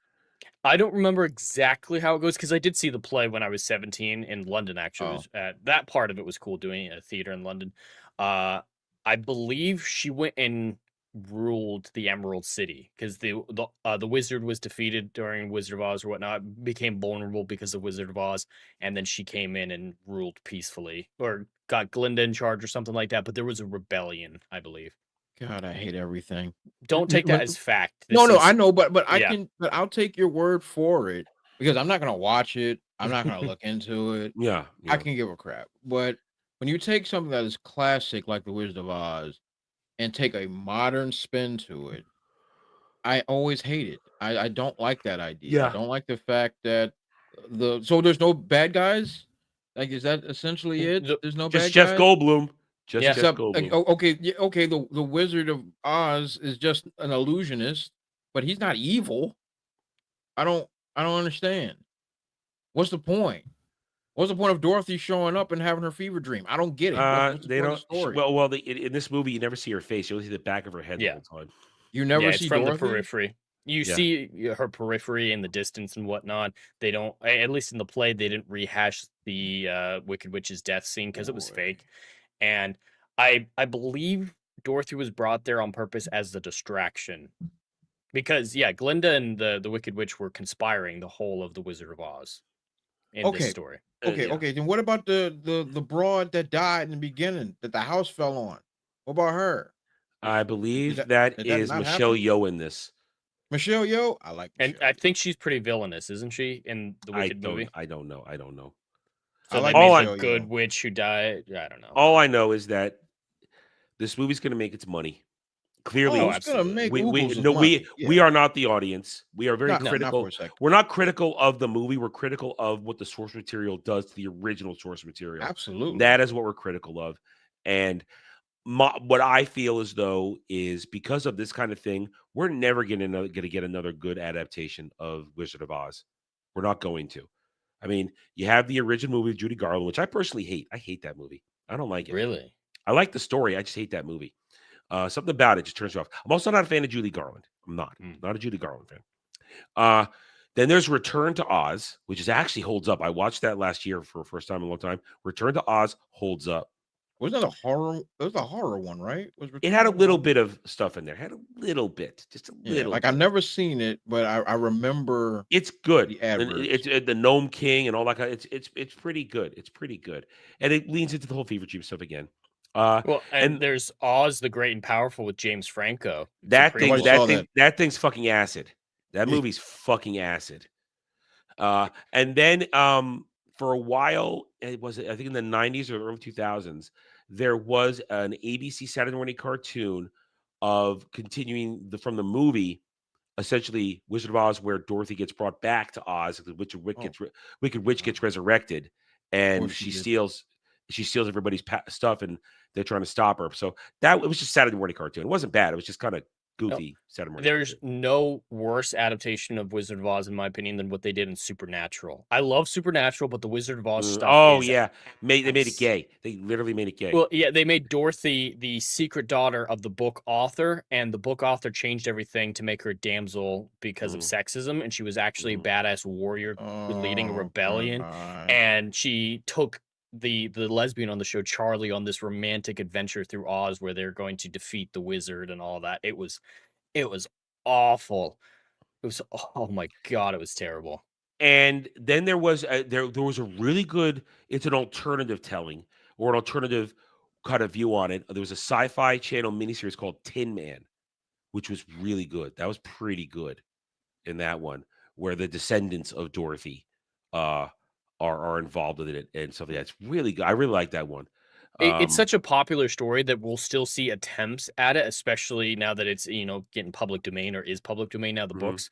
I don't remember exactly how it goes because I did see the play when I was 17 in London. Actually, it was, that part of it was cool doing it at a theater in London. I believe she went and ruled the Emerald City because the wizard was defeated during Wizard of Oz or whatnot, became vulnerable because of Wizard of Oz, and then she came in and ruled peacefully or got Glinda in charge or something like that. But there was a rebellion, I believe. God, I hate everything. Don't take that as fact. No, I know, but I yeah. can, but I'll take your word for it because I'm not gonna watch it. I'm not gonna look into it. Yeah, I can give a crap. But when you take something that is classic like The Wizard of Oz and take a modern spin to it, I always hate it. I don't like that idea. Yeah. I don't like the fact that so there's no bad guys. Like, is that essentially it? There's no bad Just Jeff guys? Goldblum. Just Yeah. Jeff Except, Goldblum. okay. The Wizard of Oz is just an illusionist, but he's not evil. I don't understand. What's the point? What's the point of Dorothy showing up and having her fever dream? I don't get it. What's the They point of don't. the story? In this movie, you never see her face. You only see the back of her head the Yeah. whole time. You never it's see from Dorothy? the periphery. You see her periphery in the distance and whatnot. They don't, at least in the play, they didn't rehash the Wicked Witch's death scene because it was fake. And I believe Dorothy was brought there on purpose as the distraction. Because Glinda and the Wicked Witch were conspiring the whole of the Wizard of Oz in this story. Okay. Then what about the broad that died in the beginning that the house fell on? What about her? I believe did that that is not Michelle happen? Yeoh in this. Michelle Yeoh? I like And Michelle. I think she's pretty villainous, isn't she, in the Wicked movie? I don't know. So I like they made Michelle the good Yeoh. witch who died. I don't know. All I know is that this movie's going to make its money. Clearly, it's gonna make we money. we are not the audience. We are very Not critical. for a second. We're not critical of the movie. We're critical of what the source material does to the original source material. Absolutely. That is what we're critical of. And what I feel as though is because of this kind of thing, we're never going to get another good adaptation of Wizard of Oz. We're not going to. I mean, you have the original movie of Judy Garland, which I personally hate. I hate that movie. I don't like it. Really? I like the story. I just hate that movie. Something about it just turns me off. I'm also not a fan of Judy Garland. I'm not a Judy Garland fan. Then there's Return to Oz, which is actually holds up. I watched that last year for the first time in a long time. Return to Oz holds up. Wasn't that a horror? It was a horror one, right? It had a little bit of stuff in there. Had a little bit, just a little. Like I've never seen it, but I remember. It's good. The And adverts. it's the Gnome King and all that kind. It's pretty good. It's pretty good, and it leans into the whole fever dream stuff again. Well, and there's Oz the Great and Powerful with James Franco. That thing's fucking acid. That Yeah. movie's fucking acid. And then for a while, it was I think in the 90s or early 2000s, there was an ABC Saturday morning cartoon of continuing from the movie, essentially Wizard of Oz, where Dorothy gets brought back to Oz, the Wicked Witch gets resurrected, and she steals everybody's stuff, and they're trying to stop her. So it was just Saturday morning cartoon. It wasn't bad. It was just kind of goofy Saturday morning. There's no worse adaptation of Wizard of Oz, in my opinion, than what they did in Supernatural. I love Supernatural, but the Wizard of Oz stuff. Oh yeah, they made it gay. They literally made it gay. Well, yeah, they made Dorothy the secret daughter of the book author, and the book author changed everything to make her a damsel because of sexism, and she was actually a badass warrior leading a rebellion, and she took the lesbian on the show, Charlie, on this romantic adventure through Oz where they're going to defeat the wizard and all that. It was awful. It was, oh my God, it was terrible. And then there was there was a really good. It's an alternative telling or an alternative kind of view on it. There was a Sci-Fi Channel miniseries called Tin Man, which was really good. That was pretty good in that one, where the descendants of Dorothy are involved with it and stuff like that. It's really good. I really like that one. It's such a popular story that we'll still see attempts at it, especially now that it's, getting public domain or is public domain now, the books,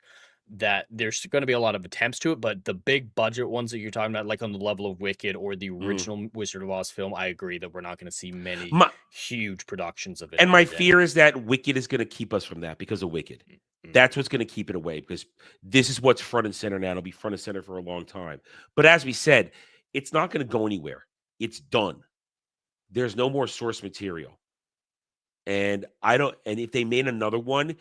that there's going to be a lot of attempts to it. But the big budget ones that you're talking about, like on the level of Wicked or the original Wizard of Oz film, I agree that we're not going to see many huge productions of it. And my fear is that Wicked is going to keep us from that because of Wicked. That's what's going to keep it away, because this is what's front and center now. It'll be front and center for a long time. But as we said, it's not going to go anywhere. It's done. There's no more source material. And if they made another one,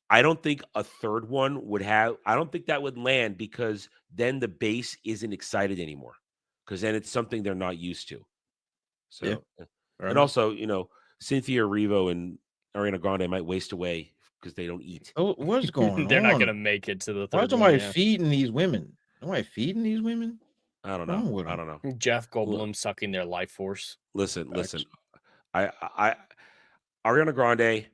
I don't think a third one would have, I don't think that would land, because then the base isn't excited anymore, because then it's something they're not used to. So, and also, Cynthia Erivo and Ariana Grande might waste away because they don't eat. Oh, what's going on? They're not going to make it to the third one. Why is somebody feeding these women? Somebody feeding these women? I don't know. I don't know. Jeff Goldblum sucking their life force. Listen. I Ariana Grande,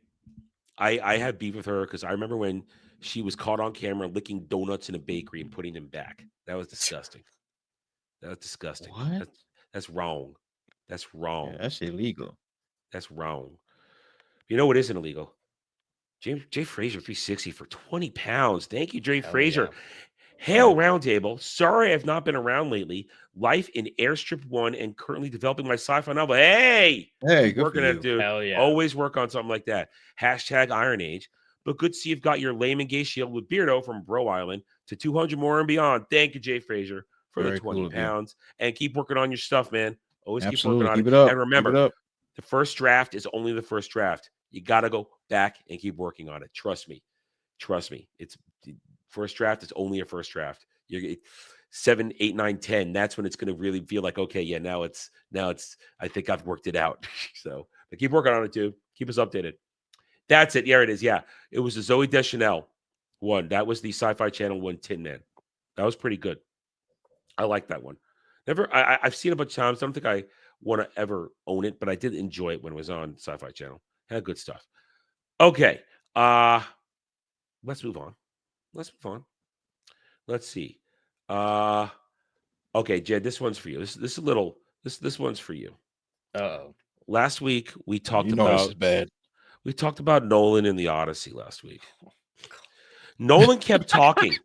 I have beef with her because I remember when she was caught on camera licking donuts in a bakery and putting them back. That was disgusting. What? That's wrong. That's wrong. Yeah, that's illegal. That's wrong. You know what isn't illegal? Jay Fraser 360 for 20 pounds. Thank you, Jay Fraser. Yeah. Hail Roundtable. Sorry I've not been around lately. Life in Airstrip 1 and currently developing my sci-fi novel. Hey, good working for at you. dude. Hell yeah. Always work on something like that. Hashtag Iron Age. But good to see you've got your lame and gay shield with Beardo from Bro Island to 200 more and beyond. Thank you, Jay Fraser, for Very the 20 cool pounds. And keep working on your stuff, man. Always Absolutely. keep working on Keep it. it up. And remember, Keep it up. the first draft is only the first draft. You got to go back and keep working on it. Trust me. It's first draft is only a first draft. You're 7, 8, 9, 10. That's when it's going to really feel like, okay, yeah, now it's, I think I've worked it out. So but keep working on it too. Keep us updated. That's it. Yeah, it is. Yeah. It was the Zoe Deschanel one. That was the Sci-Fi Channel one, Tin Man. That was pretty good. I like that one. I've seen it a bunch of times. I don't think I want to ever own it, but I did enjoy it when it was on Sci-Fi Channel. Had good stuff. Okay. Let's move on. Let's see. Okay, Jed, this one's for you. This one's for you. Uh-oh. Last week we talked this is bad. We talked about Nolan in the Odyssey last week. Nolan kept talking.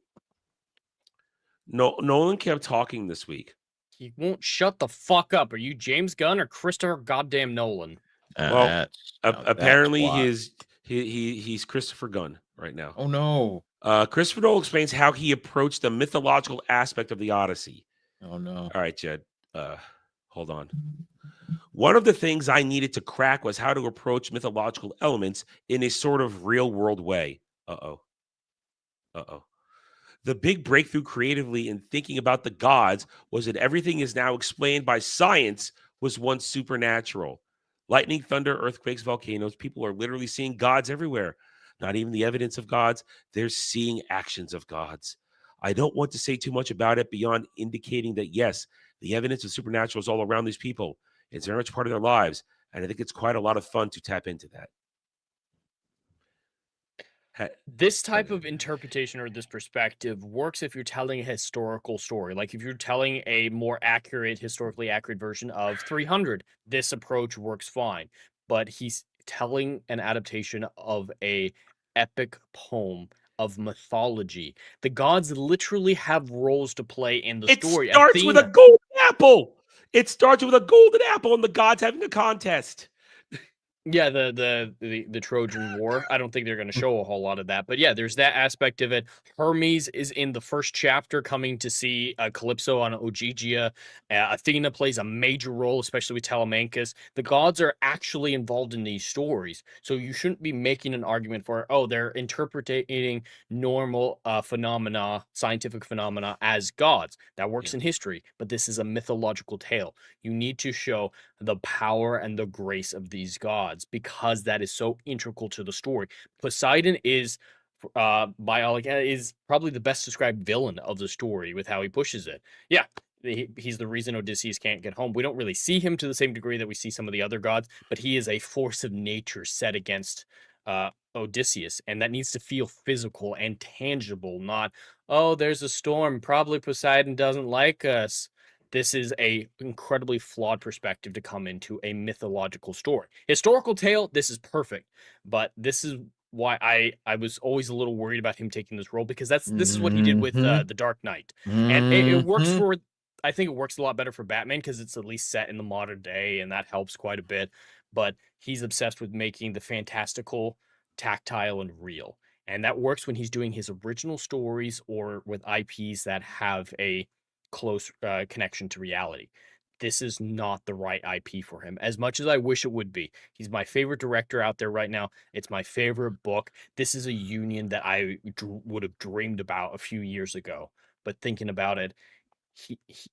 Nolan kept talking this week. He won't shut the fuck up. Are you James Gunn or Christopher goddamn Nolan? Well, apparently he's Christopher Gunn right now. Oh no. Christopher Nolan explains how he approached the mythological aspect of the Odyssey. Oh no. All right, Jed. Hold on. One of the things I needed to crack was how to approach mythological elements in a sort of real-world way. Uh-oh. The big breakthrough creatively in thinking about the gods was that everything is now explained by science was once supernatural. Lightning, thunder, earthquakes, volcanoes. People are literally seeing gods everywhere. Not even the evidence of gods. They're seeing actions of gods. I don't want to say too much about it beyond indicating that, yes, the evidence of supernatural is all around these people. It's very much part of their lives. And I think it's quite a lot of fun to tap into that. This type of interpretation or this perspective works if you're telling a historical story. Like if you're telling a more accurate, historically accurate version of 300, this approach works fine. But he's telling an adaptation of a epic poem of mythology. The gods literally have roles to play in the story. It starts with a golden apple. It starts with a golden apple and the gods having a contest. Yeah, the Trojan War. I don't think they're going to show a whole lot of that, but yeah, there's that aspect of it. Hermes is in the first chapter, coming to see Calypso on Ogygia. Athena plays a major role, especially with Telemachus. The gods are actually involved in these stories, so you shouldn't be making an argument for they're interpreting normal phenomena, scientific phenomena as gods. That works in history, but this is a mythological tale. You need to show the power and the grace of these gods, because that is so integral to the story. Poseidon is is probably the best described villain of the story with how he pushes it. Yeah, he's the reason Odysseus can't get home. We don't really see him to the same degree that we see some of the other gods, but he is a force of nature set against Odysseus, and that needs to feel physical and tangible, not, oh, there's a storm, probably Poseidon doesn't like us. This is a incredibly flawed perspective to come into a mythological story. Historical tale, this is perfect, but this is why I was always a little worried about him taking this role, because this is what he did with the Dark Knight, and it works for. I think it works a lot better for Batman because it's at least set in the modern day, and that helps quite a bit. But he's obsessed with making the fantastical tactile and real, and that works when he's doing his original stories or with IPs that have a close connection to reality. This is not the right IP for him, as much as I wish it would be. He's my favorite director out there right now. It's my favorite book. This is a union that I would have dreamed about a few years ago. But thinking about it,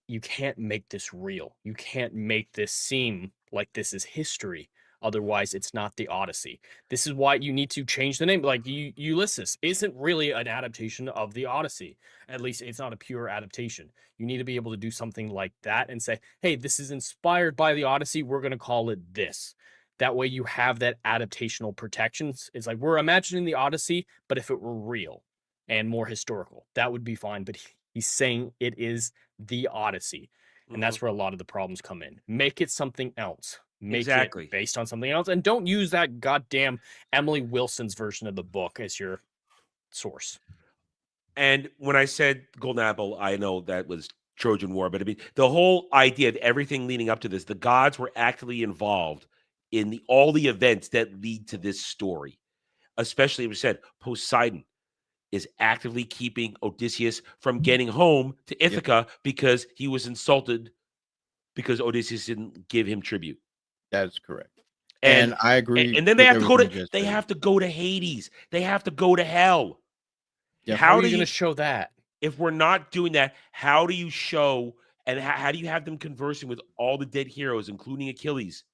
you can't make this real. You can't make this seem like this is history. Otherwise, it's not the Odyssey. This is why you need to change the name. Like Ulysses isn't really an adaptation of the Odyssey. At least it's not a pure adaptation. You need to be able to do something like that and say, hey, this is inspired by the Odyssey. We're going to call it this. That way you have that adaptational protections. It's like we're imagining the Odyssey, but if it were real and more historical, that would be fine. But he's saying it is the Odyssey. And that's where a lot of the problems come in. Make it something else. Make it based on something else, and don't use that goddamn Emily Wilson's version of the book as your source. And when I said Golden Apple, I know that was Trojan War, but I mean the whole idea of everything leading up to this, the gods were actively involved in all the events that lead to this story. Especially, as we said, Poseidon is actively keeping Odysseus from getting home to Ithaca because he was insulted because Odysseus didn't give him tribute. That's correct. And I agree. And then they have to go to have to go to Hades. They have to go to hell. Yeah, how are you going to show that? If we're not doing that, how do you show and how do you have them conversing with all the dead heroes, including Achilles,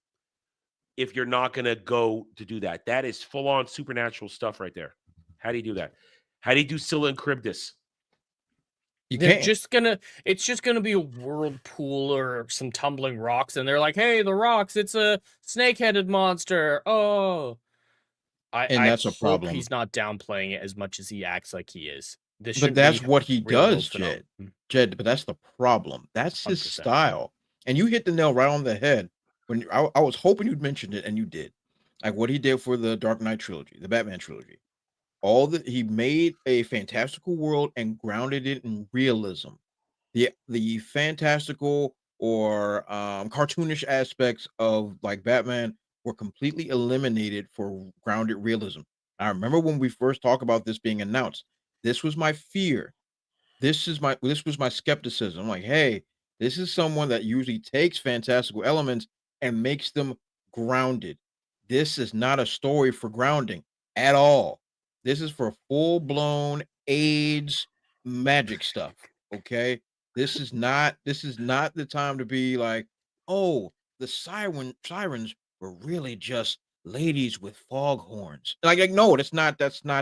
if you're not going to go to do that? That is full-on supernatural stuff right there. How do you do that? How do you do Scylla and Charybdis? It's just gonna be a whirlpool or some tumbling rocks, and they're like, "Hey, the rocks! It's a snake-headed monster!" Oh, that's a problem. He's not downplaying it as much as he acts like he is. But that's what he does, Jed. But that's the problem. That's his 100%. Style. And you hit the nail right on the head. When I was hoping you'd mentioned it, and you did. Like what he did for the Dark Knight trilogy, the Batman trilogy. He made a fantastical world and grounded it in realism. The fantastical or cartoonish aspects of like Batman were completely eliminated for grounded realism. I remember when we first talked about this being announced. This was my fear. This was my skepticism. I'm like, hey, this is someone that usually takes fantastical elements and makes them grounded. This is not a story for grounding at all. This is for full-blown AIDS magic stuff. Okay. This is not the time to be like, oh, the sirens were really just ladies with foghorns. Like no, that's not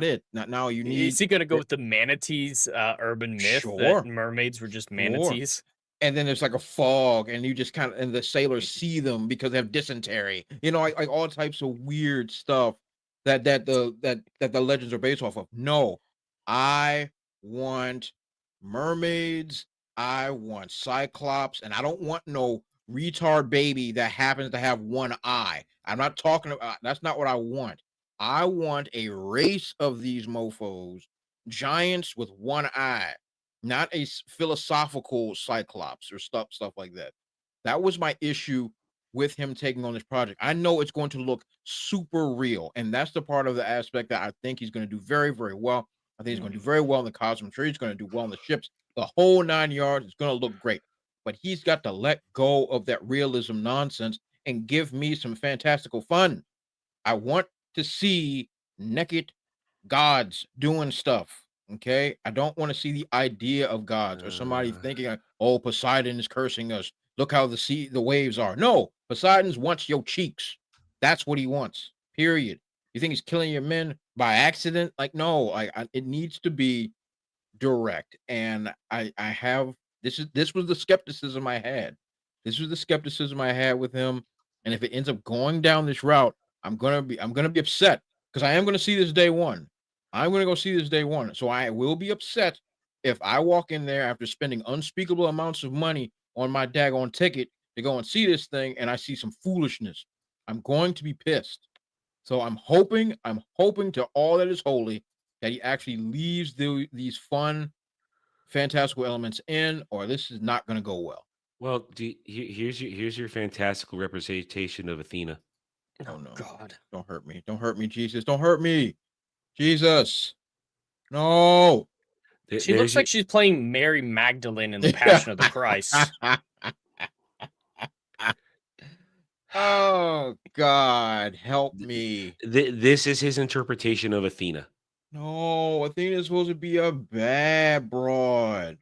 it. Not now. You need. Is he gonna go with the manatees urban myth that mermaids were just manatees? And then there's like a fog, and you just kind of, and the sailors see them because they have dysentery. Like all types of weird stuff that the legends are based off of. No, I want mermaids. I want Cyclops, and I don't want no retard baby that happens to have one eye. I'm not talking about. That's not what I want. I want a race of these mofos, giants with one eye, not a philosophical Cyclops or stuff like that. That was my issue with him taking on this project. I know it's going to look super real, and that's the part of the aspect that I think he's going to do very, very well. I think he's going to do very well in the costume. I'm sure he's going to do well in the ships. The whole 9 yards is going to look great, but he's got to let go of that realism nonsense and give me some fantastical fun. I want to see naked gods doing stuff. Okay, I don't want to see the idea of gods or somebody thinking, "Oh, Poseidon is cursing us. Look how the waves are." No, Poseidon wants your cheeks. That's what he wants. Period. You think he's killing your men? by accident. Like, no, it needs to be direct. And I have this was the skepticism I had. This was the skepticism I had with him. And if it ends up going down this route, I'm gonna be upset because I am gonna see this day one. I'm gonna go see this day one. So I will be upset if I walk in there after spending unspeakable amounts of money on my daggone ticket to go and see this thing and I see some foolishness. I'm going to be pissed. So I'm hoping to all that is holy that he actually leaves these fun, fantastical elements in, or this is not going to go well. Well, here's your fantastical representation of Athena. Oh no, God! Don't hurt me! Don't hurt me, Jesus! Don't hurt me, Jesus! No. She looks like she's playing Mary Magdalene in the Passion of the Christ. Oh God, help me! This is his interpretation of Athena. No, Athena's supposed to be a bad broad.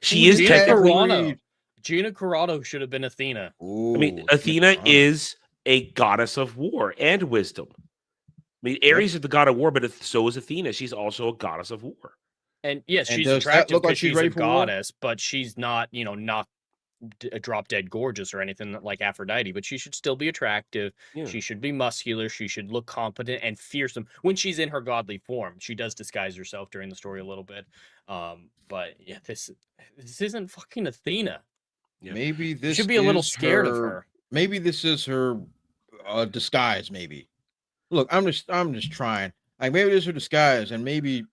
She is Gina Carano. Gina Carano should have been Athena. Ooh, I mean, Athena is a goddess of war and wisdom. I mean, Ares is the god of war, but so is Athena. She's also a goddess of war. And yes, she's attractive because she's a goddess, but she's not, not drop dead gorgeous or anything like Aphrodite, but she should still be attractive. Yeah. She should be muscular. She should look competent and fearsome when she's in her godly form. She does disguise herself during the story a little bit. But yeah, this isn't fucking Athena. Yeah. Maybe this should be a little scared of her. Maybe this is her disguise. Maybe. Look, I'm just trying. Like maybe this is her disguise, and maybe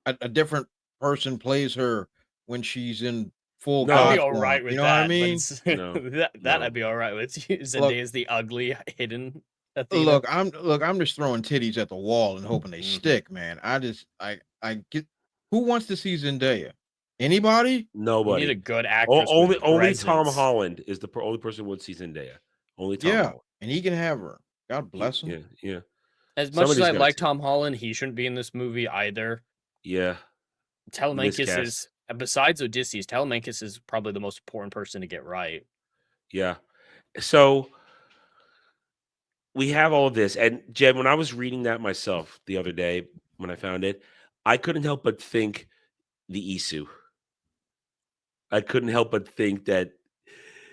a different person plays her when she's in full. No, I'd be all right with you know that. What I mean? That I'd be all right with. Zendaya is the ugly hidden Athena. Look, I'm just throwing titties at the wall and hoping they stick, man. I get. Who wants to see Zendaya? Anybody? Nobody. You need a good actress. Only Tom Holland is the only person who would see Zendaya. Only Tom Holland. And he can have her. God bless him. Yeah. As much as I like Tom Holland, he shouldn't be in this movie either. Yeah. Telemachus is, besides Odysseus, Telemachus is probably the most important person to get right. Yeah. So we have all of this. And Jed, when I was reading that myself the other day, when I found it, I couldn't help but think the Isu. I couldn't help but think that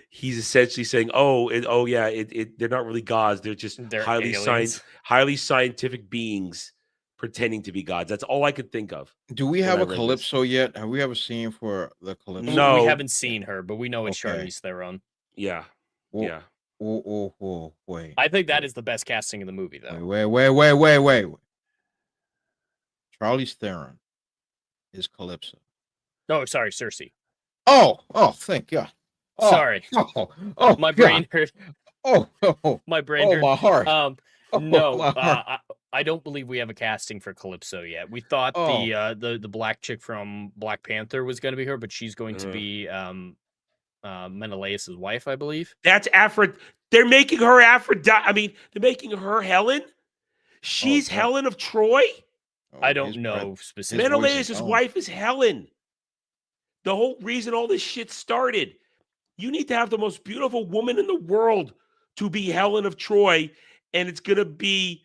he's essentially saying, they're not really gods. They're just highly scientific beings pretending to be gods. That's all I could think of. Do we have a Calypso yet? Have we ever seen for the Calypso? No, we haven't seen her, but we know it's Charlize Theron. Yeah. Yeah. Wait. I think that is the best casting in the movie, though. Wait. Charlize Theron is Calypso. Oh, sorry, Cersei. Oh, thank God. Oh, sorry. Oh, my brain hurt. My brain hurt. My heart. I don't believe we have a casting for Calypso yet. We thought the black chick from Black Panther was going to be her, but she's going to be Menelaus' wife, I believe. That's They're making her Aphrodite. I mean, they're making her Helen. She's Helen of Troy. I don't know specifically. Menelaus' wife is Helen. The whole reason all this shit started. You need to have the most beautiful woman in the world to be Helen of Troy, and it's going to be...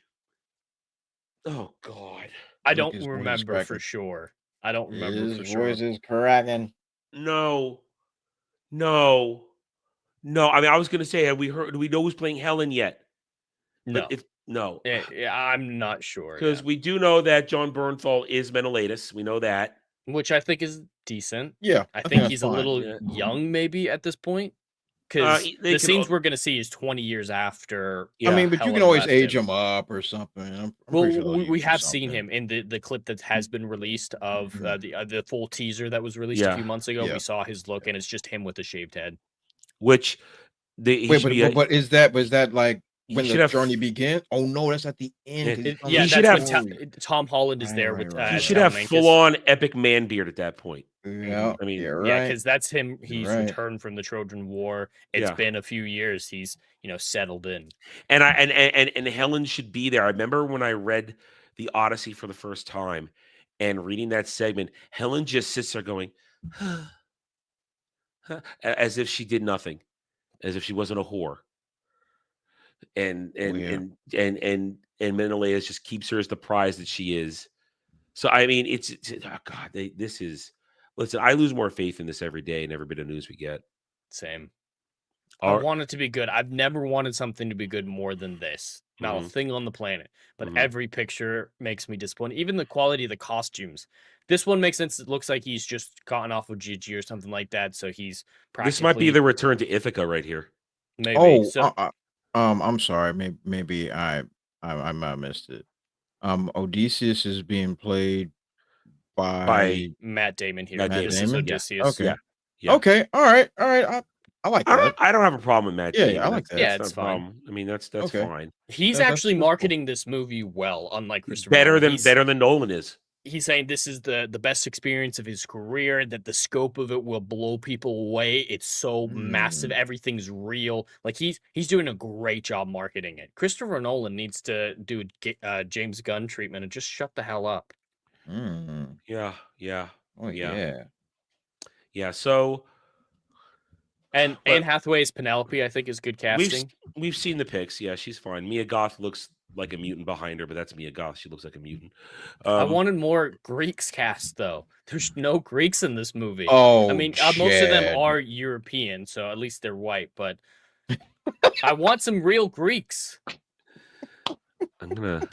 Oh, God. I don't remember for sure. I don't remember for sure. His voice is cracking. No. I mean, I was going to say, do we know who's playing Helen yet? No. No. Yeah, I'm not sure. Because we do know that John Bernthal is Menelaus. We know that. Which I think is decent. Yeah. I think he's a little young maybe at this point. Because the scenes we're going to see is 20 years after. I mean, but Helen, you can always age him up or something. We have seen him in the clip that has been released of the full teaser that was released a few months ago. We saw his look, and it's just him with a shaved head. Which but is that like when the journey begins? Oh no, that's at the end. He should have Tom Holland is there with. He should have full-on epic man beard at that point. Yeah, I mean, because that's him. He's returned from the Trojan War. It's been a few years. He's settled in. And Helen should be there. I remember when I read the Odyssey for the first time and reading that segment, Helen just sits there going, as if she did nothing, as if she wasn't a whore. And and Menelaus just keeps her as the prize that she is. So I mean, it's oh God, this is. Listen, I lose more faith in this every day and every bit of news we get. Same. I want it to be good. I've never wanted something to be good more than this. Not a thing on the planet. But every picture makes me disappointed. Even the quality of the costumes. This one makes sense. It looks like he's just gotten off of GG or something like that. So he's practically... This might be the return to Ithaca right here. Maybe. I'm sorry. Maybe I missed it. Odysseus is being played by Matt Damon here. Matt This Damon? is Odysseus. Okay. Yeah. Okay. All right. I like that. I don't have a problem with Matt Damon. I like that. Yeah, it's fine. I mean, that's Okay. fine. He's actually marketing this movie well, unlike Christopher Better Nolan. than Nolan is. He's saying this is the best experience of his career, that the scope of it will blow people away. It's so massive. Everything's real. Like he's doing a great job marketing it. Christopher Nolan needs to do James Gunn treatment and just shut the hell up. Yeah. Oh, yeah. Yeah. So, and Anne Hathaway's Penelope, I think, is good casting. We've seen the pics. Yeah, she's fine. Mia Goth looks like a mutant behind her, but that's Mia Goth. She looks like a mutant. I wanted more Greeks cast, though. There's no Greeks in this movie. Oh, I mean, most of them are European, so at least they're white. But I want some real Greeks. I'm gonna.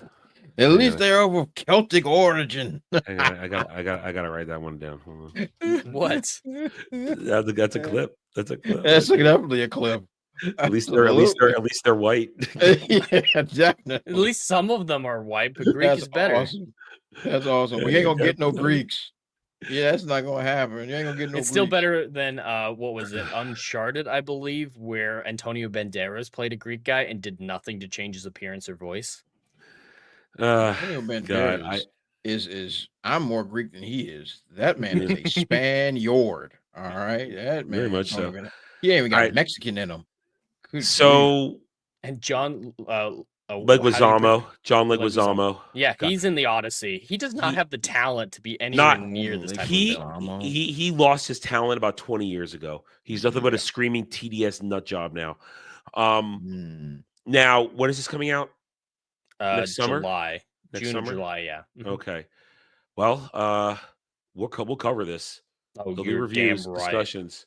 At least they're of Celtic origin. I gotta write that one down. Hold on. What? That's a clip. That's a clip. That's definitely a clip. At least they're white. Yeah, definitely. At least some of them are white, but Greek is better. Awesome. That's awesome. We ain't gonna get no Greeks. Yeah, that's not gonna happen. You ain't gonna get no. It's still better than what was it? Uncharted, I believe, where Antonio Banderas played a Greek guy and did nothing to change his appearance or voice. Antonio Banderas is I'm more Greek than he is. That man is a Spaniard. All right, that man very much so. He ain't even got Mexican in him. And John Leguizamo. Yeah, he's in the Odyssey. He does not have the talent to be anywhere near this type of film. He lost his talent about 20 years ago. He's nothing but a screaming TDS nut job now. Now, when is this coming out? Next summer? July. Next summer? July, yeah. Okay. Well, we'll cover this. There'll be reviews, discussions.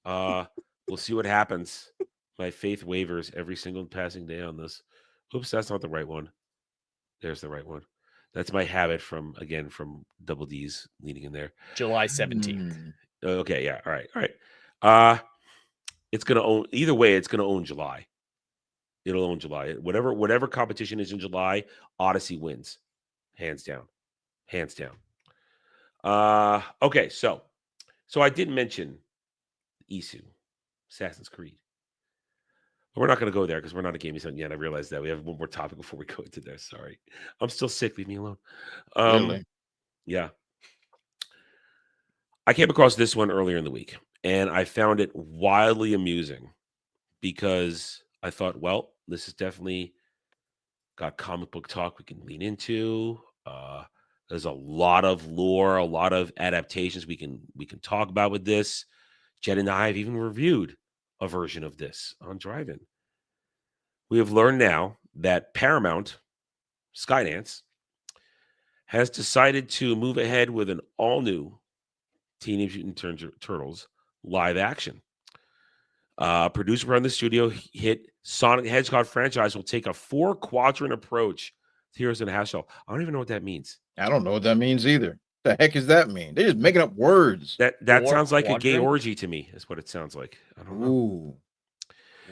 We'll see what happens. My faith wavers every single passing day on this. Oops, that's not the right one. There's the right one. That's my habit from Double D's leading in there. July 17th. Okay, yeah. All right. It's gonna own either way, it's gonna own July. It'll own July. Whatever competition is in July, Odyssey wins. Hands down. Okay, so I did mention Isu, Assassin's Creed. But we're not going to go there because we're not a gaming zone yet. I realize that we have one more topic before we go into there. Sorry, I'm still sick. Leave me alone. Really? Yeah. I came across this one earlier in the week, and I found it wildly amusing because I thought, well, this is definitely got comic book talk we can lean into. There's a lot of lore, a lot of adaptations we can talk about with this. Jed and I have even reviewed a version of this on Drive-In. We have learned now that Paramount, Skydance, has decided to move ahead with an all-new Teenage Mutant Turtles live action. Producer behind the studio hit Sonic the Hedgehog franchise will take a 4-quadrant approach to Heroes in the Half Shell. I don't even know what that means. I don't know what that means either. The heck does that mean? They're just making up words. That sounds like a gay orgy to me, is what it sounds like. I don't know.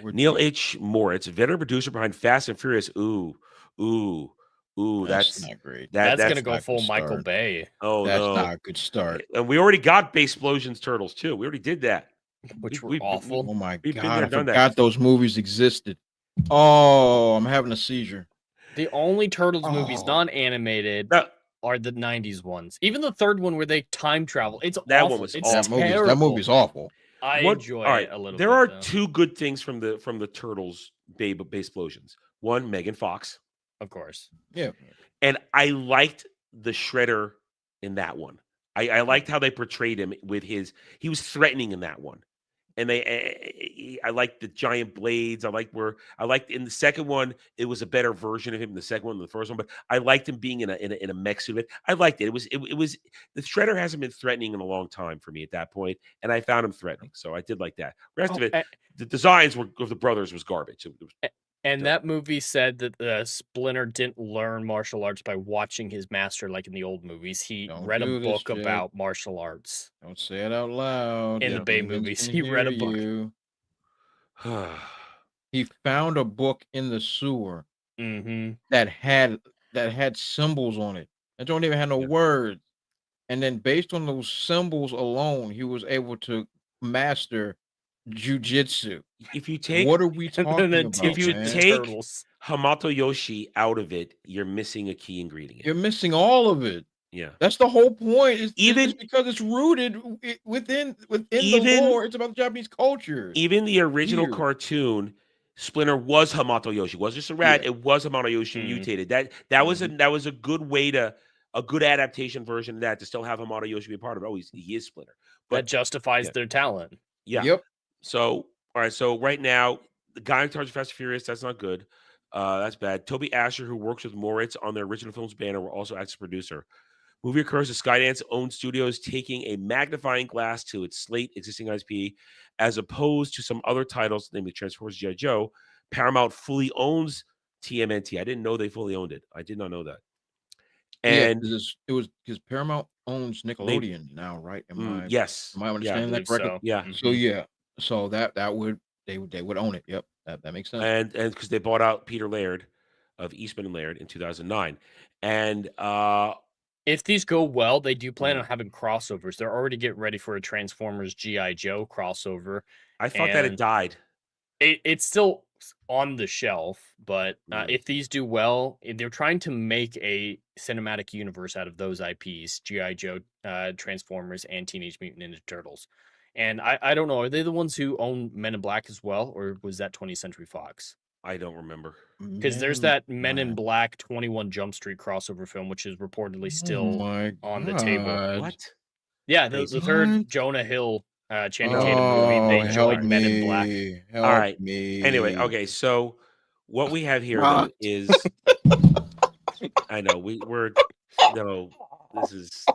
Neil H. Moritz, veteran producer behind Fast and Furious. Ooh, that's not great. That's gonna go full Michael Bay. Oh, that's not a good start. And we already got Explosions Turtles too. We already did that, which were awful. Oh my god, I forgot those movies existed. Oh, I'm having a seizure. The only Turtles movies non-animated are the 90s ones. Even the third one where they time travel. It's that awful. One was it's awful. Terrible. That movie's awful. I enjoy it a little there bit. Are though. two good things from the Turtles Explosions. One, Megan Fox. Of course. Yeah. And I liked the Shredder in that one. I liked how they portrayed him with he was threatening in that one. and I like the giant blades. I liked in the second one, it was a better version of him in the second one than the first one, but I liked him being in a mech suit. I liked it. It was the Shredder hasn't been threatening in a long time for me at that point, and I found him threatening, so I did like that. The rest of it, the designs of the brothers was garbage. And that movie said that Splinter didn't learn martial arts by watching his master like in the old movies. He read a book about martial arts. Don't say it out loud. In the Bay movies, he read a book. He found a book in the sewer Mm-hmm. that had symbols on it. That don't even have no words. And then based on those symbols alone, he was able to master jujitsu. If you take what are we talking about? If you man? take Hamato Yoshi out of it, you're missing a key ingredient. You're missing all of it. Yeah, that's the whole point. It's even because it's rooted within the lore. It's about the Japanese culture. Even the original cartoon, Splinter was Hamato Yoshi. It wasn't just a rat. It was Hamato Yoshi mutated. That was a good way to a good adaptation version of that to still have Hamato Yoshi be a part of it. Oh, he is Splinter. But that justifies their talent. Yeah. Yep. So all right. So right now, the guy in charge of Fast and Furious, that's not good. That's bad. Toby Asher, who works with Moritz on their original film's banner, will also act as producer. Movie occurs as Skydance owned studios taking a magnifying glass to its slate existing IP, as opposed to some other titles, namely Transformers, G.I. Joe. Paramount fully owns TMNT. I didn't know they fully owned it. I did not know that. And it was because Paramount owns Nickelodeon now, right? Yes. Am I understanding that correctly? So. Yeah. So that would they would own it. Yep. That makes sense. And because they bought out Peter Laird of Eastman and Laird in 2009. And if these go well, they do plan on having crossovers. They're already getting ready for a Transformers G.I. Joe crossover. I thought that it died. It's still on the shelf, but if these do well, they're trying to make a cinematic universe out of those IPs, G.I. Joe, Transformers, and Teenage Mutant Ninja Turtles. And I don't know, are they the ones who own Men in Black as well, or was that 20th Century Fox? I don't remember. Because there's that Men in Black 21 Jump Street crossover film, which is reportedly still on the table. What? Yeah, the third Jonah Hill Channing Tatum movie. They showed Men in Black. All right. Anyway, okay. So what we have here though, is, I know we're no. This is.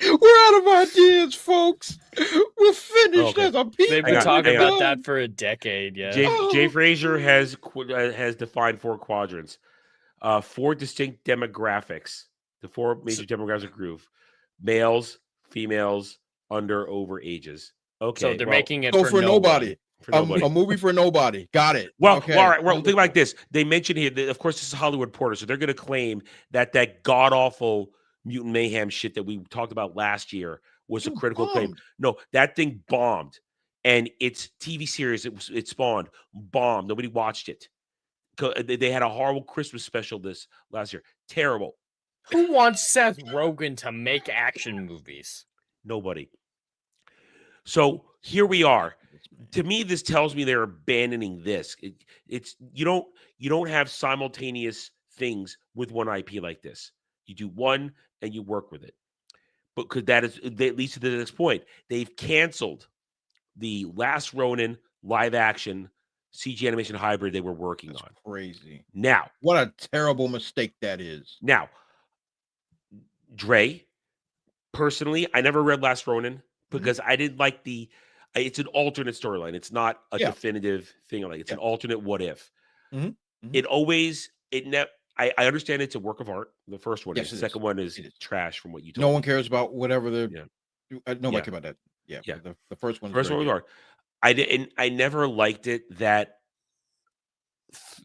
We're out of ideas, folks. We're finished as a people. They've been talking about that for a decade. Yeah. Jay Frazier has defined 4 quadrants, 4 distinct demographics. The 4 major demographic group: males, females, under, over ages. Okay. So they're making it for nobody. A movie for nobody. Got it. Well, all right. Well, think like this. They mentioned here that, of course, this is Hollywood Reporter, so they're going to claim that god awful Mutant Mayhem shit that we talked about last year was a critical claim. No, that thing bombed, and its TV series it spawned bombed. Nobody watched it. They had a horrible Christmas special this last year. Terrible. Who wants Seth Rogen to make action movies? Nobody. So here we are. To me, this tells me they're abandoning this. It's you don't have simultaneous things with one IP like this. You do one and you work with it. But that leads to the next point. They've canceled the Last Ronin live action CG animation hybrid they were working on. Crazy. Now, what a terrible mistake that is. Now, Dre, personally, I never read Last Ronin because I didn't like it's an alternate storyline. It's not a definitive thing. It's an alternate what if. It always, I understand it's a work of art. The first one is. The second one is trash from what you told me. No one cares about whatever nobody cares about that. Yeah. The first one. First one was art. I never liked it that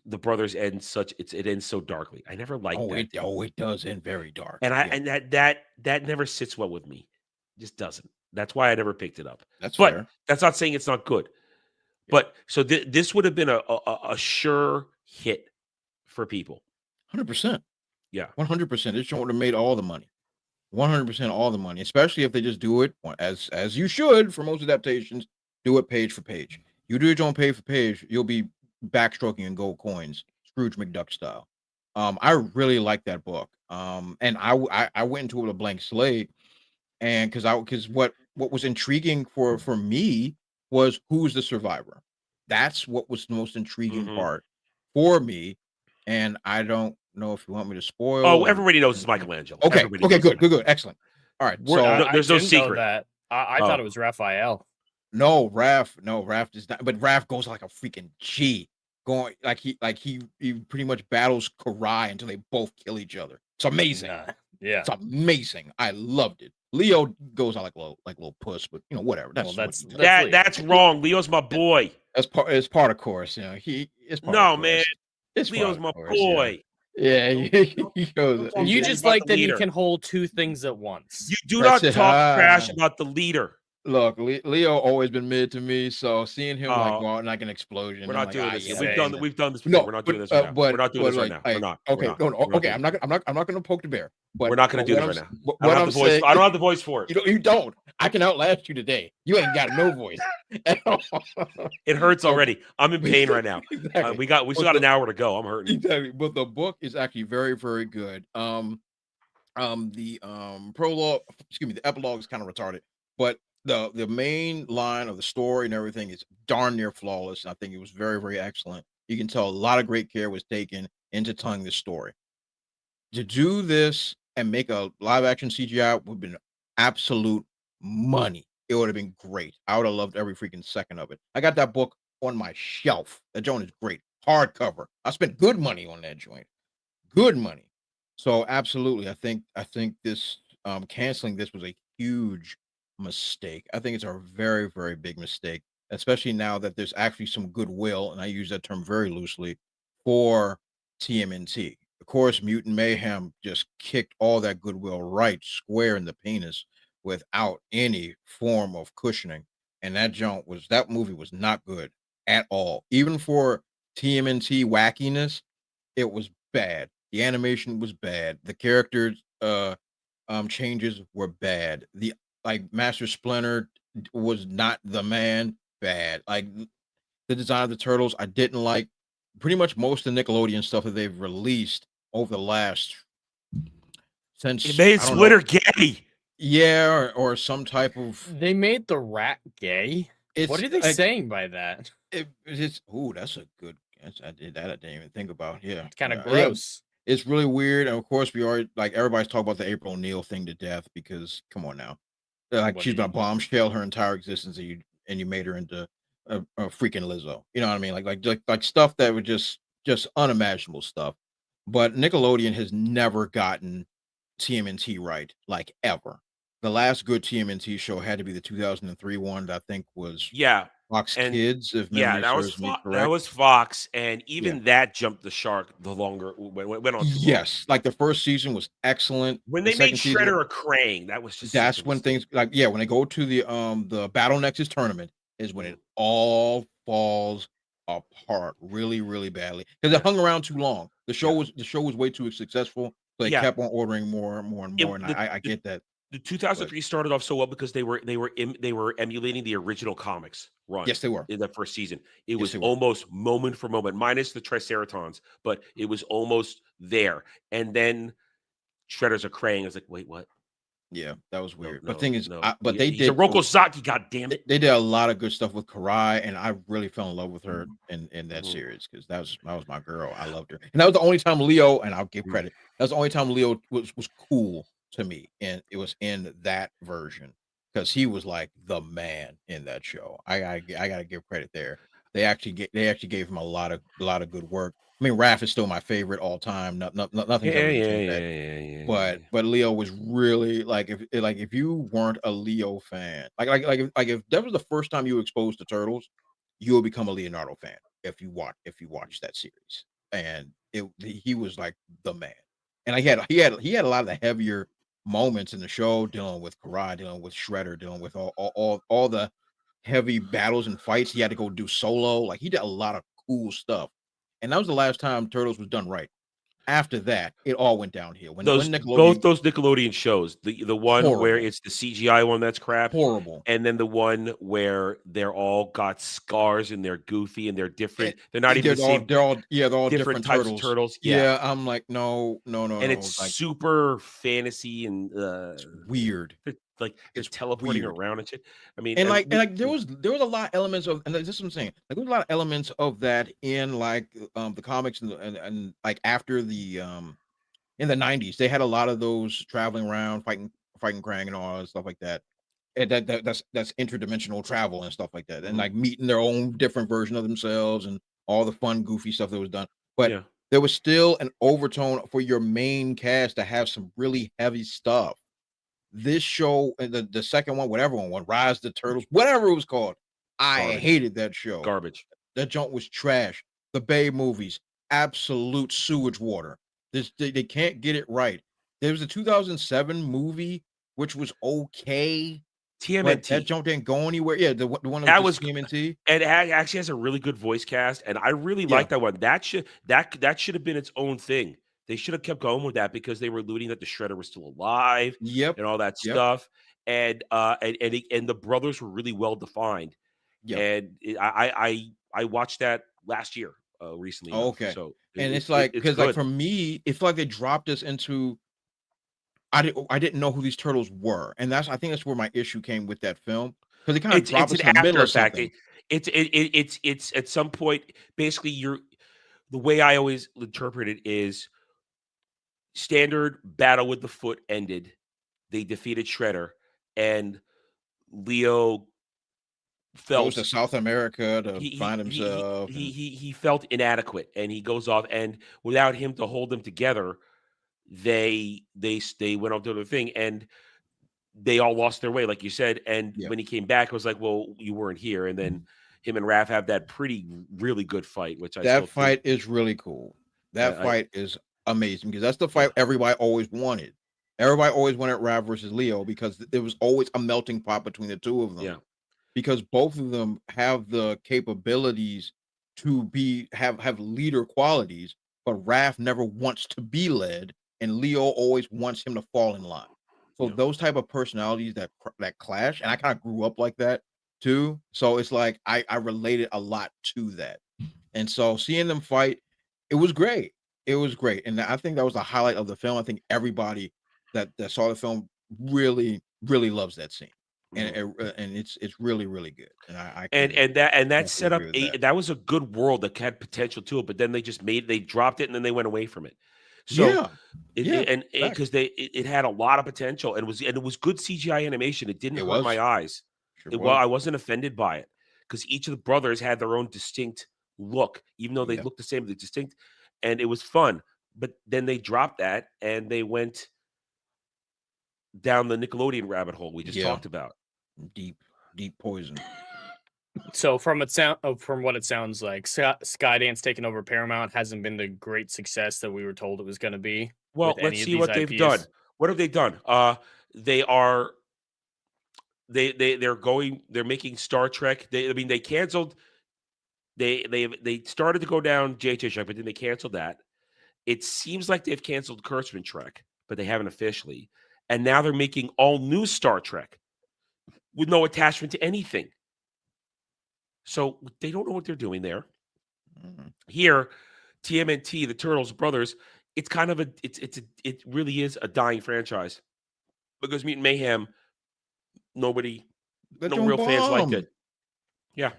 the brothers end it ends so darkly. I never liked that. It does end very dark. And that never sits well with me. It just doesn't. That's why I never picked it up. That's fair. That's not saying it's not good. Yeah. But so this would have been a sure hit for people. 100%. Yeah. 100%. This would have made all the money. 100% all the money, especially if they just do it as you should for most adaptations. Do it page for page. You do it on page for page, you'll be backstroking in gold coins, Scrooge McDuck style. I really like that book. And I went into it with a blank slate, and because what was intriguing for me was who's the survivor. That's what was the most intriguing Mhm. part for me, and I don't know if you want me to spoil. Oh, everybody knows it's Michelangelo. Okay, Everybody okay, knows good, it's good, good, excellent. All right, We're- so no, there's no didn't know secret. that. I Oh. thought it was Raphael. no, Raph does not, but Raph goes like a freaking G, going like he pretty much battles Karai until they both kill each other. It's amazing. Yeah. It's amazing. I loved it. Leo goes out like little puss, but you know, whatever. That's Well, what he does. Leo. That's wrong. Leo's my boy. That's part of course. You know, it's part No, of man. course. It's part Leo's of my course, yeah. boy. Yeah, he goes. Don't You talk just about like the that he leader. can hold two things at once. You do That's not it. talk trash about the leader. Look, Leo always been mid to me, so seeing him like Oh. go out like an explosion, We're I'm not like, doing ah, this. yeah, We've done this before. no, We're not doing but, this right now. but We're not doing this right like, now. We're not. Okay, We're not. okay. I'm not going to poke the bear. But We're not going to do this right now. What I don't have I'm the voice. saying, I don't have the voice for it. you don't. I can outlast you today. You ain't got no voice. It hurts already. I'm in pain right now. Exactly. We still got an hour to go. I'm hurting. Exactly. But the book is actually very, very good. The prologue, the epilogue is kind of retarded, but the main line of the story and everything is darn near flawless. I think it was very, very excellent. You can tell a lot of great care was taken into telling the story. To do this and make a live action CGI would have been absolute money. It would have been great. I would have loved every freaking second of it. I got that book on my shelf. That joint is great. Hardcover. I spent good money on that joint. Good money. So absolutely, I think this canceling this was a huge mistake. I think it's a very, very big mistake, especially now that there's actually some goodwill, and I use that term very loosely, for TMNT. Of course, Mutant Mayhem just kicked all that goodwill right square in the penis without any form of cushioning. And that movie was not good at all. Even for TMNT wackiness, it was bad. The animation was bad. The characters changes were bad. The Master Splinter was not the man. Bad. Like the design of the turtles, I didn't like. Pretty much most of the Nickelodeon stuff that they've released over the last since It made Splinter gay. Yeah, or some type of. They made the rat gay. What are they saying by that? It's that's a good. I didn't even think about. Yeah, It's kind of gross. Yeah, it's really weird, and of course we are everybody's talking about the April O'Neil thing to death because come on now, she's been a bombshell her entire existence, and you made her into a freaking Lizzo. You know what I mean? Like stuff that was just unimaginable stuff. But Nickelodeon has never gotten TMNT right, like ever. The last good TMNT show had to be the 2003 one that I think was Fox Kids. If memory serves me correct. That was Fox, and even that jumped the shark the longer went on. Yes, like the first season was excellent. When they made Shredder a Krang, that was just that's when things when they go to the Battle Nexus tournament is when it all falls apart really, really badly because it hung around too long. The show was way too successful, so they kept on ordering more and more and more. I get that. The 2003 started off so well because they were emulating the original comics run. Yes, they were in that first season. It was almost moment for moment, minus the Triceratons, but it was almost there. And then Shredder's a Krang. I was like, wait, what? Yeah, that was weird. But the thing is, they did Rokosaki. God damn it! They did a lot of good stuff with Karai, and I really fell in love with her in that series because that was my girl. I loved her, and that was the only time Leo, and I'll give credit. That was the only time Leo was cool to me, and it was in that version because he was like the man in that show. I gotta give credit there. They actually gave him a lot of good work. I mean, Raph is still my favorite all time. Nothing. But Leo was really if you weren't a Leo fan, if that was the first time you were exposed to Turtles, you will become a Leonardo fan if you watch that series. And he was like the man. And he had a lot of the heavier moments in the show, dealing with Karai, dealing with Shredder, dealing with all the heavy battles and fights he had to go do solo. Like he did a lot of cool stuff. And that was the last time Turtles was done right. After that, it all went downhill. When both Nickelodeon, those Nickelodeon shows, the one where Horrible. it's the CGI one that's crap, horrible. and then the one where they're all got scars and they're goofy and they're different. They're not even They're the all same. they're all yeah, they're all different different types turtles. of turtles. Yeah, I'm like, no. And it's Like, super fantasy and it's weird. Like they're It's teleporting weird. around and shit. I mean, And like there was a lot of elements of, and this is what I'm saying. Like there was a lot of elements of that in like the comics and like after the in the 90s, they had a lot of those traveling around, fighting Krang and all that stuff like that. And that's interdimensional travel and stuff like that, and like meeting their own different version of themselves and all the fun, goofy stuff that was done. But Yeah. there was still an overtone for your main cast to have some really heavy stuff. This show, the second one, whatever one, Rise of the Turtles, whatever it was called, I Garbage. hated that show. Garbage. That junk was trash. The Bay movies, absolute sewage water. They can't get it right. There was a 2007 movie which was okay. But that TMNT. junk didn't go anywhere. Yeah, the one That that was was TMNT. and it actually has a really good voice cast, and I really Yeah. like that one. That should have been its own thing. They should have kept going with that because they were alluding that the Shredder was still alive Yep. and all that Yep. stuff. And the brothers were really well defined. Yep. And I watched that last year recently. enough. Okay. So And it's like it's because like good. for me, it's like they dropped us into. I didn't know who these turtles were, and I think that's where my issue came with that film because they kind of dropped us It's in an the middle after of effect. something. It's at some point basically the way I always interpret it is standard battle with the foot ended. They defeated Shredder, and Leo Goes to felt South America to he find he he himself. he, he, he felt inadequate, and he goes off, and without him to hold them together, they went on to the thing, and they all lost their way, like you said. And Yeah. when he came back, it was like, well, you weren't here. And then him and Raph have that really good fight, which I still That fight is really cool. That Yeah, fight is amazing because that's the fight everybody always wanted. Everybody always wanted Raph versus Leo because there was always a melting pot between the two of them. Yeah. Because both of them have the capabilities to have leader qualities, but Raph never wants to be led, and Leo always wants him to fall in line. So Yeah. those type of personalities that clash, and I kind of grew up like that too. So it's like I related a lot to that, and so seeing them fight, it was great. It was great, and I think that was the highlight of the film. I think everybody that saw the film really loves that scene. And it's really good, and I and can that definitely set up agree with that. that was a good world that had potential to it, but then they dropped it, and then they went away from it. So Yeah, yeah, and facts. because it had a lot of potential, and it was good CGI animation. It didn't It hurt was. my eyes. Sure Well, was. I wasn't offended by it because each of the brothers had their own distinct look, even though they Yep. looked the same, they distinct, and it was fun. But then they dropped that, and they went down the Nickelodeon rabbit hole we just Yeah. talked about. Deep poison. So from what it sounds like, Skydance taking over Paramount hasn't been the great success that we were told it was going to be. Well, with let's any of see these what they've IPs. done. What have they done? They are they're making Star Trek. They canceled. They started to go down JJ Trek, but then they canceled that. It seems like they've canceled Kurtzman Trek, but they haven't officially. And now they're making all new Star Trek with no attachment to anything. So they don't know what they're doing there. Mhm. Here, TMNT, the Turtles brothers, it's kind of it really is a dying franchise because Mutant Mayhem, no That real junk fans liked bombed. it. Yeah,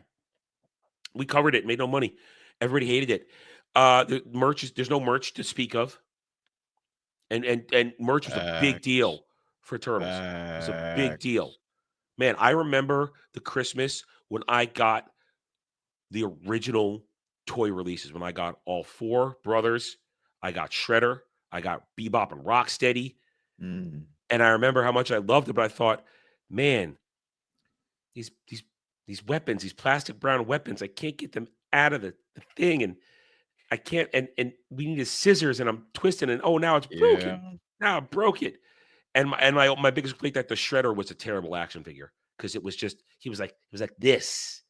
we covered it, made no money. Everybody hated it. There's no merch to speak of, and merch was a big Facts. deal for Turtles. It was a big Facts. deal. Man, I remember the Christmas when I got the original toy releases, when I got all four brothers, I got Shredder, I got Bebop and Rocksteady, Mm. and I remember how much I loved it, but I thought, man, these weapons, these plastic brown weapons, I can't get them out of the thing, and I can't, and we needed scissors, and I'm twisting, and oh, now it's broken. Yeah. Now I broke it. And my biggest complaint that the Shredder was a terrible action figure because it was just he was like this,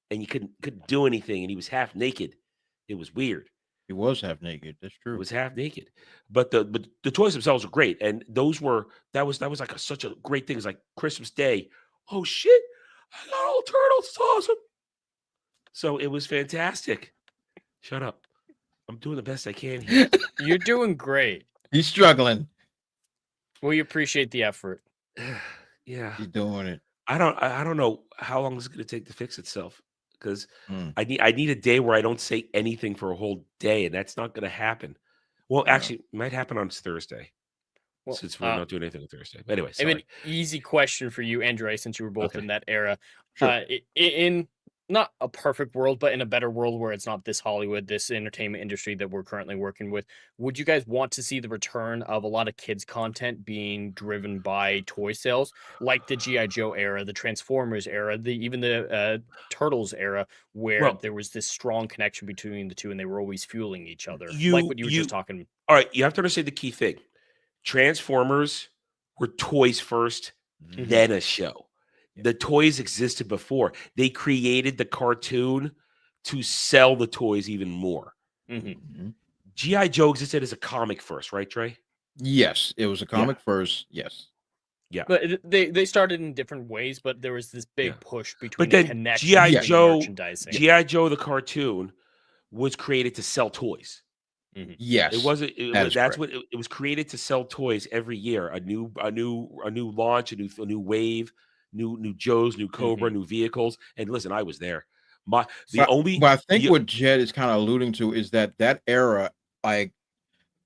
and you couldn't do anything, and he was half naked. It was weird. He was half naked. That's It true. was half naked, but the toys themselves were great, and that was like such a great thing. It's like Christmas Day. Oh shit! I got all turtles. It's awesome. So it was fantastic. Shut up. I'm doing the best I can here. You're doing great. He's struggling. We appreciate the effort. Yeah, He's doing it. I don't know how long it's going to take to fix itself, because I need a day where I don't say anything for a whole day, and that's not going to happen. Well, actually, it might happen on Thursday, since we're not doing anything on Thursday. But anyway, I have sorry. an easy question for you, Andre, since you were both in that era. Sure. In not a perfect world, but in a better world where it's not this Hollywood, this entertainment industry that we're currently working with, would you guys want to see the return of a lot of kids' content being driven by toy sales, like the G.I. Joe era, the Transformers era, even the Turtles era, where there was this strong connection between the two and they were always fueling each other, like what you were just talking? All right, you have to understand the key thing. Transformers were toys first, then a show. The toys existed before. They created the cartoon to sell the toys even more. G.I. Joe existed as a comic first, right, Trey? Yes, it was a comic first. Yes. Yeah. But they started in different ways, but there was this big push between But then connection G.I. between Joe, merchandising. G.I. Joe, the cartoon, was created to sell toys. Yes, It wasn't. that is That's correct. what it was created to sell toys every year. A new launch, a new wave, new Joes, new Cobra, new vehicles. And listen, I was there. But I think what Jed is kind of alluding to is that era, like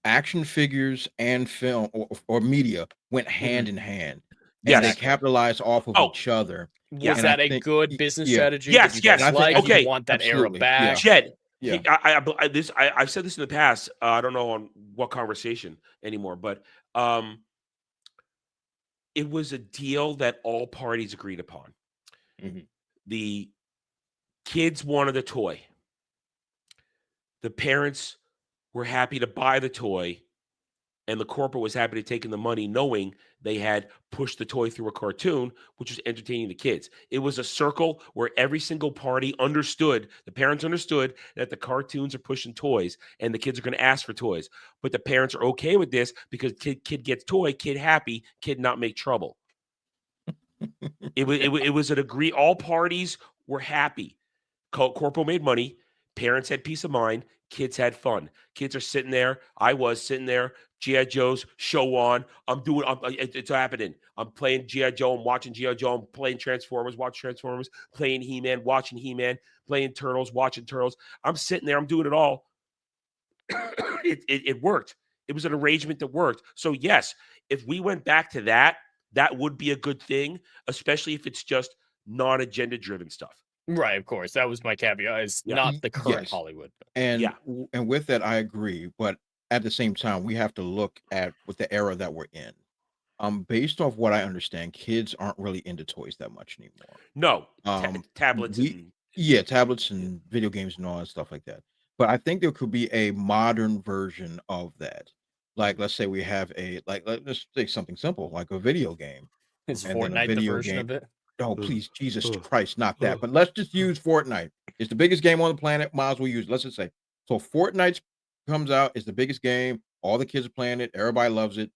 action figures and film or media, went hand in hand. And they capitalized off of each other. Was that a good business strategy? Yes, that you guys like? Okay, You want that era back? Jed, Yeah. I've said this in the past. I don't know on what conversation anymore, but it was a deal that all parties agreed upon. The kids wanted a toy. The parents were happy to buy the toy, and the corporate was happy to take in the money, knowing they had pushed the toy through a cartoon, which was entertaining the kids. It was a circle where every single party understood, the parents understood that the cartoons are pushing toys and the kids are going to ask for toys. But the parents are okay with this because kid gets toy, kid happy, kid not make trouble. It was an agree. All parties were happy. Corpo made money. Parents had peace of mind. Kids had fun. Kids are sitting there. I was sitting there. G.I. Joe's show on. It's happening. I'm playing G.I. Joe. I'm watching G.I. Joe. I'm playing Transformers, watching Transformers, playing He-Man, watching He-Man, playing Turtles, watching Turtles. I'm sitting there. I'm doing it all. It worked. It was an arrangement that worked. So yes, if we went back to that, that would be a good thing, especially if it's just non-agenda driven stuff. Right, of course. That was my caveat. It's not the current Hollywood. And with that, I agree. But at the same time, we have to look at with the era that we're in. Based off what I understand, kids aren't really into toys that much anymore. No, tablets. Tablets and video games and all that stuff like that. But I think there could be a modern version of that. Like, let's say we have let's take something simple, like a video game. Is Fortnite the version of it? Oh, please, Jesus Christ, not that. But let's just use Fortnite. It's the biggest game on the planet. Might as well use it. Let's just say. So Fortnite comes out. It's the biggest game. All the kids are playing it. Everybody loves it.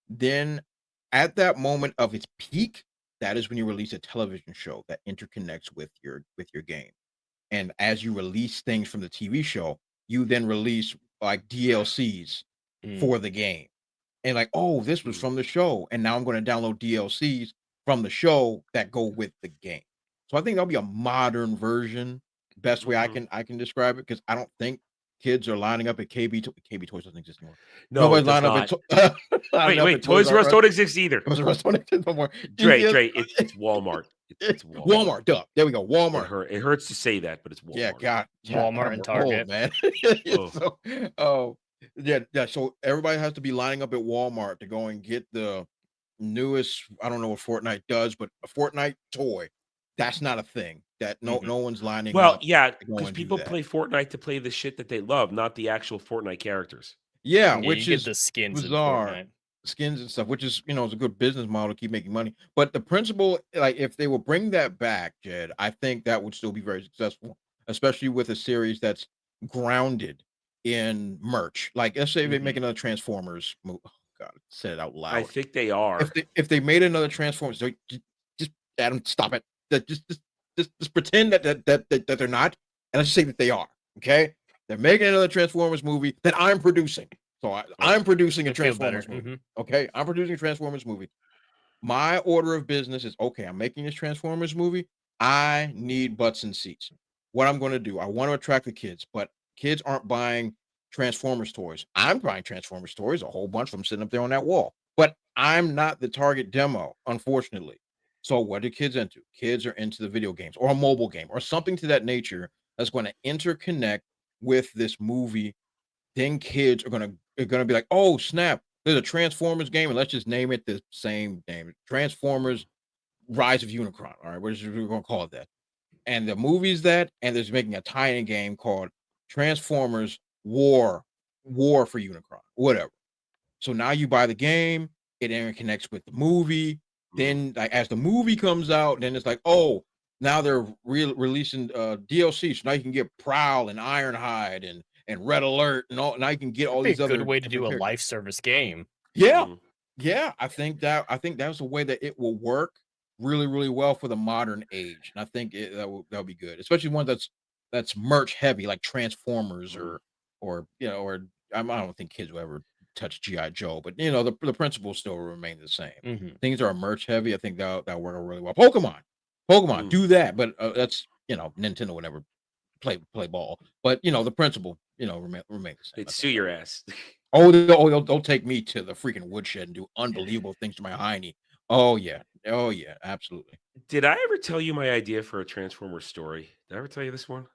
Then at that moment of its peak, that is when you release a television show that interconnects with your game. And as you release things from the TV show, you then release like DLCs for the game. And like, oh, this was from the show. And now I'm going to download DLCs from the show that go with the game. So I think that'll be a modern version, best way I can describe it, because I don't think kids are lining up at KB Toys doesn't exist anymore. No, nobody's lining up at wait, Toys R Us don't exist either. Toys R Us don't exist no more. Dre, it's Walmart. It's Walmart. Walmart, duh. There we go. Walmart. It hurts to say that, but it's Walmart. Yeah, God. Walmart and Target, man. So everybody has to be lining up at Walmart to go and get the newest. I don't know what Fortnite does, but a Fortnite toy. That's not a thing. That no one's lining up. Well, yeah, because people play Fortnite to play the shit that they love, not the actual Fortnite characters. Yeah, which is the skins bizarre. Skins and stuff, which is is a good business model to keep making money. But the principle, like if they will bring that back, Jed, I think that would still be very successful, especially with a series that's grounded in merch. Like, let's say they make another Transformers movie. Oh God, I said it out loud. I think they are. If they made another Transformers, just Adam, stop it. Just pretend that they're not, and let's just say that they are. Okay, they're making another Transformers movie that I'm producing. So I'm producing a Transformers movie. Okay, I'm producing a Transformers movie. My order of business is, okay, I'm making this Transformers movie. I need butts and seats. What I'm going to do, I want to attract the kids, but kids aren't buying Transformers toys. I'm buying Transformers toys, a whole bunch of them sitting up there on that wall. But I'm not the target demo, unfortunately. So what are kids into? Kids are into the video games or a mobile game or something to that nature that's going to interconnect with this movie. Then kids are going to be like, oh, snap. There's a Transformers game, and let's just name it the same name. Transformers Rise of Unicron. All right, we're going to call it that. And the movie's that, and there's making a tie-in game called Transformers War for Unicron, whatever. So now you buy the game, it interconnects with the movie. Then, like, as the movie comes out, then it's like, oh, now they're releasing DLC, so now you can get Prowl and Ironhide and Red Alert and all. Now you can get all these other. Good way to do a life service game. Yeah, yeah. I think that's a way that it will work really, really well for the modern age, and I think that'll be good, especially one that's merch heavy, like Transformers or I don't think kids will ever touch G.I. Joe, but the principles still remain the same. Things that are merch heavy, I think that'll work really well. Pokemon, do that, but that's Nintendo would never play ball, but the principle remain the same. They'd sue your ass. They'll take me to the freaking woodshed and do unbelievable things to my hiney. Oh yeah, absolutely. Did I ever tell you my idea for a Transformers story? Did I ever tell you this one?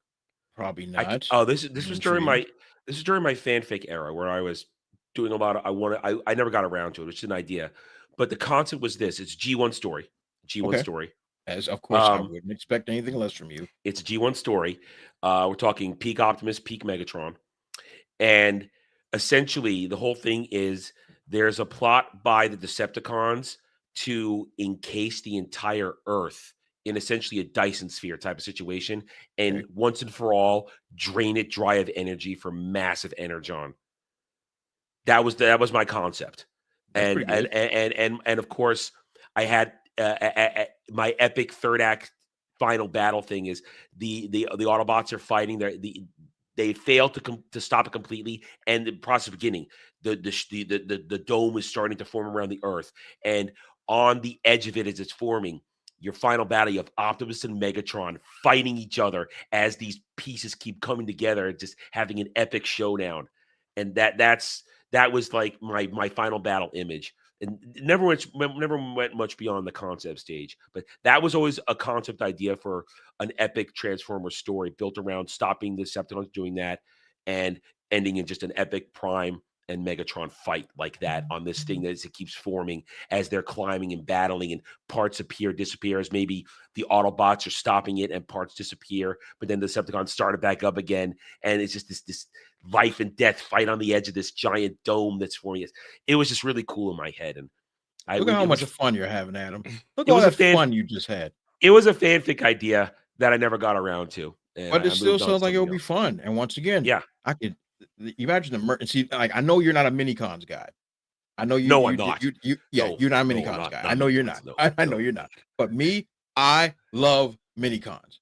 Probably not. This was during my fanfic era where I was doing a lot of I never got around to it. It's just an idea, but the concept was this: it's G1 story. Story. As of course I wouldn't expect anything less from you. It's a G1 story. We're talking peak Optimus, peak Megatron, and essentially the whole thing is there's a plot by the Decepticons to encase the entire Earth in essentially a Dyson sphere type of situation, and once and for all drain it dry of energy for massive energon. That was my concept, and of course I had my epic third act final battle thing is the Autobots are fighting they fail to stop it completely, and the process beginning the dome is starting to form around the Earth, and on the edge of it as it's forming, your final battle, you have Optimus and Megatron fighting each other as these pieces keep coming together and just having an epic showdown. And that was like my final battle image. And never went much beyond the concept stage. But that was always a concept idea for an epic Transformers story built around stopping the Decepticons doing that and ending in just an epic Prime and Megatron fight like that on this thing that it keeps forming as they're climbing and battling, and parts disappear as maybe the Autobots are stopping it and parts disappear, but then the Decepticons start it back up again, and it's just this life and death fight on the edge of this giant dome that's forming. It was just really cool in my head, and look at how much fun you're having, Adam. Look at all that fun you just had. It was a fanfic idea that I never got around to, but it still sounds like it'll be fun. And once again, I could imagine the merch. See, like, I know you're not a minicons guy. I know you. No, I'm not. You're not a minicons guy. I know you're not. I know you're not. But me, I love minicons.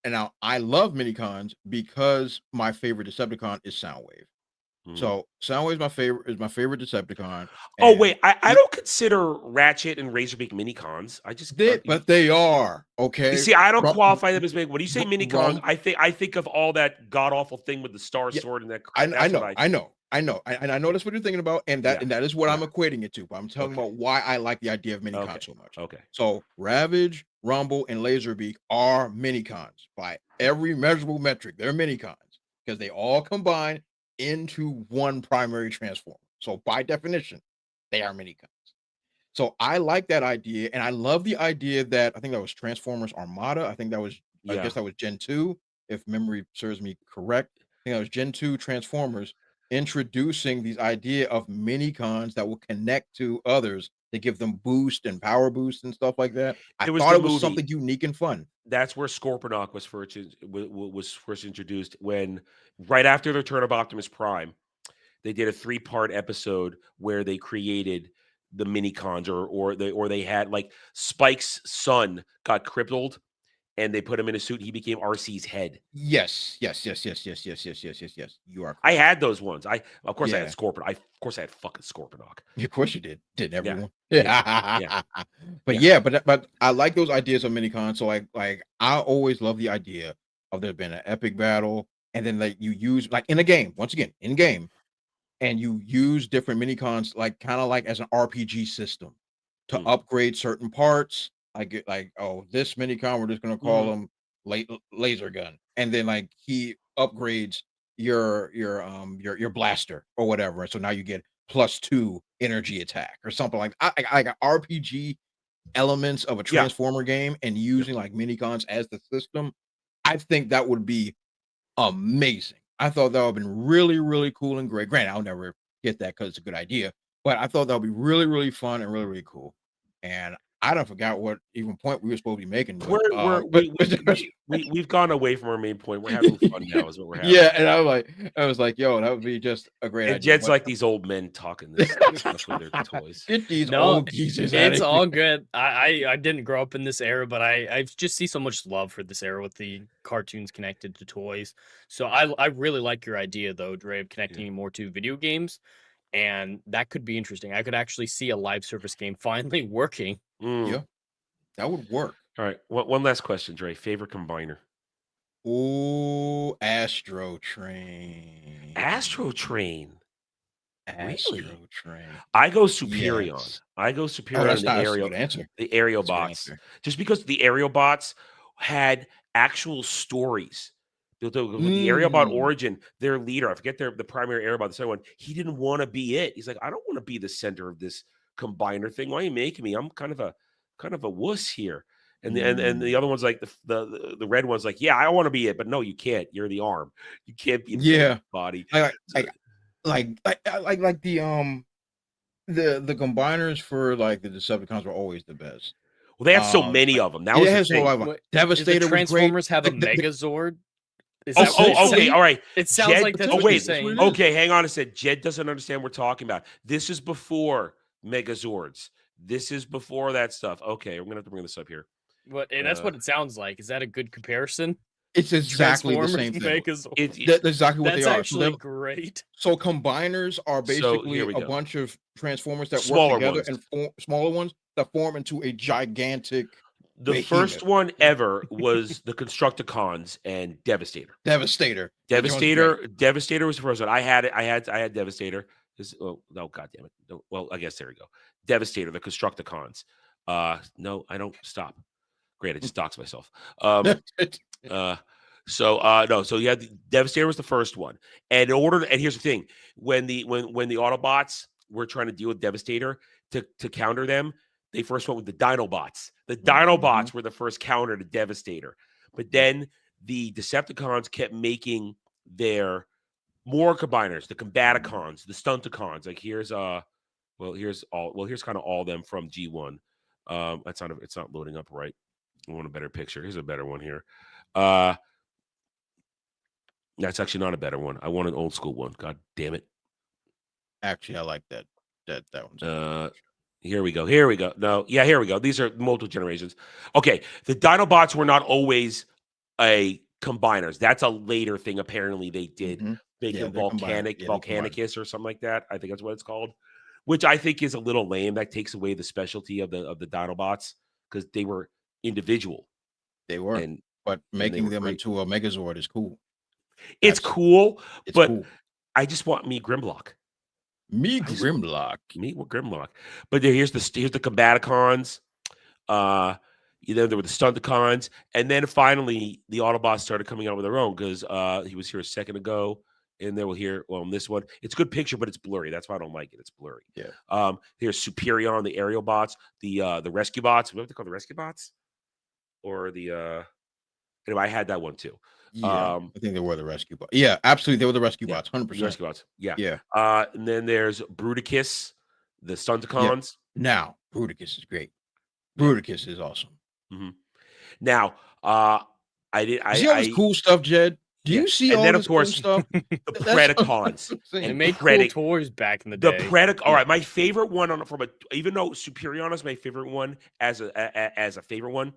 And now I love minicons because my favorite Decepticon is Soundwave. So Soundwave is my favorite Decepticon. Oh wait, I don't consider Ratchet and Razorbeak minicons. I just but they are okay. You see, I don't qualify them as big. When you say minicons, I think of all that god awful thing with the star sword and that. I know, and I know that's what you're thinking about, and that is what I'm equating it to. But I'm talking about why I like the idea of minicons so much. Okay. So Ravage, Rumble, and Laserbeak are minicons by every measurable metric. They're minicons because they all combine into one primary transformer. So by definition, they are minicons. So I like that idea, and I love the idea that I think that was Transformers Armada. I think that was I guess that was Gen 2, if memory serves me correct. I think that was Gen 2 Transformers introducing these idea of minicons that will connect to others to give them boost and power boost and stuff like that. I It was thought the it was movie. something unique and fun. That's where Scorponok was first introduced when right after the return of Optimus Prime, they did a 3-part episode where they created the mini cons or they had like Spike's son got crippled and they put him in a suit. He became RC's head. Yes. You are correct. I had those ones. Of course I Yeah. had Scorpion. Of course I had fucking Scorponok. Of course you did. Did everyone? Yeah. But I like those ideas of mini cons. So like I always love the idea of there being an epic battle, and then like you use like in a game, once again, in game, and you use different mini cons like kind of like as an RPG system to upgrade certain parts. Like this mini con, we're just gonna call him laser gun, and then like he upgrades your blaster or whatever. So now you get +2 energy attack or something like RPG elements of a Transformer game, and using like mini cons as the system. I think that would be amazing. I thought that would have been really, really cool and great. Granted, I'll never get that because it's a good idea, but I thought that would be really, really fun and really, really cool. And I don't forgot what even point we were supposed to be making. We've gone away from our main point. We're having fun now, is what we're having. Yeah, and I was like, yo, that would be just a great idea. Jed's like these old men talking this stuff with their toys. Get these old geezers out It's of all here. good. I didn't grow up in this era, but I just see so much love for this era with the cartoons connected to toys. So I really like your idea though, Dre, of connecting more to video games. And that could be interesting. I could actually see a live service game finally working. Yeah, that would work. All right. One last question, Dre. Favorite combiner? Oh, Astro Train. Astro Train. Astro Really? Train. I go Superion. Yes. I go Superion that's in not the a aerial. good answer. The aerial That's a good bots. answer. Just because the aerial bots had actual stories. The aerial bot origin, their leader, I forget the primary aerial bot, the second one, he didn't want to be it. He's like, I don't want to be the center of this combiner thing. Why are you making me? I'm kind of a wuss here. And the other one's like the red one's like, yeah, I want to be it, but no, you can't. You're the arm. You can't be the body. Like the combiners for like the Decepticons were always the best. Well, they had so many of them. That was the thing. Devastator. The Transformers was have a Megazord. Okay, all right. It sounds like that's what you're saying. Okay, hang on a sec. Jed doesn't understand what we're talking about. This is before Megazords. This is before that stuff. Okay, we're gonna have to bring this up here. That's what it sounds like. Is that a good comparison? It's exactly the same thing. That's exactly what they are. That's actually great. So combiners are basically a bunch of Transformers that Smaller work together ones. and smaller ones that form into a gigantic. The first one ever was the Constructicons and Devastator. Devastator was the first one. I had it. I had Devastator. God damn it. No, well, I guess there we go. Devastator, the Constructicons. No, I don't stop. Great, I just doxed myself. So you had Devastator was the first one. And and here's the thing: when the Autobots were trying to deal with Devastator to counter them, they first went with the Dinobots. The Dinobots were the first counter to Devastator. But then the Decepticons kept making their more combiners, the Combaticons, the Stunticons. Like here's kind of all them from G1. It's not loading up right. I want a better picture. Here's a better one here. That's actually not a better one. I want an old school one. God damn it. Actually, I like that one. Here we go. No, yeah, here we go. These are multiple generations. Okay, the Dinobots were not always a combiners. That's a later thing. Apparently, they did make them Volcanicus or something like that. I think that's what it's called. Which I think is a little lame. That takes away the specialty of the Dinobots because they were individual. They were, but making them into a Megazord is cool. It's cool, but I just want me Grimlock. Meet Grimlock. But here's the Combaticons. There were the Stunticons, and then finally the Autobots started coming out with their own because he was here a second ago, and then in this one, it's a good picture, but it's blurry. That's why I don't like it. It's blurry. Yeah. Here's Superion, the aerial bots, the rescue bots. What do they call the rescue bots? Or the anyway, I had that one too. Yeah, I think they were the rescue bots. Yeah, absolutely, they were the rescue bots. 100%. Rescue bots. Yeah. Yeah. And then there's Bruticus, the Stunticons. Now, Bruticus is great. Bruticus is awesome. Now, I did. You see all this cool stuff, Jed? Do you see and all then, this of course, cool stuff? the Predacons. And it made cool tours back in the day. All right, my favorite one even though Superion is my favorite one as a favorite one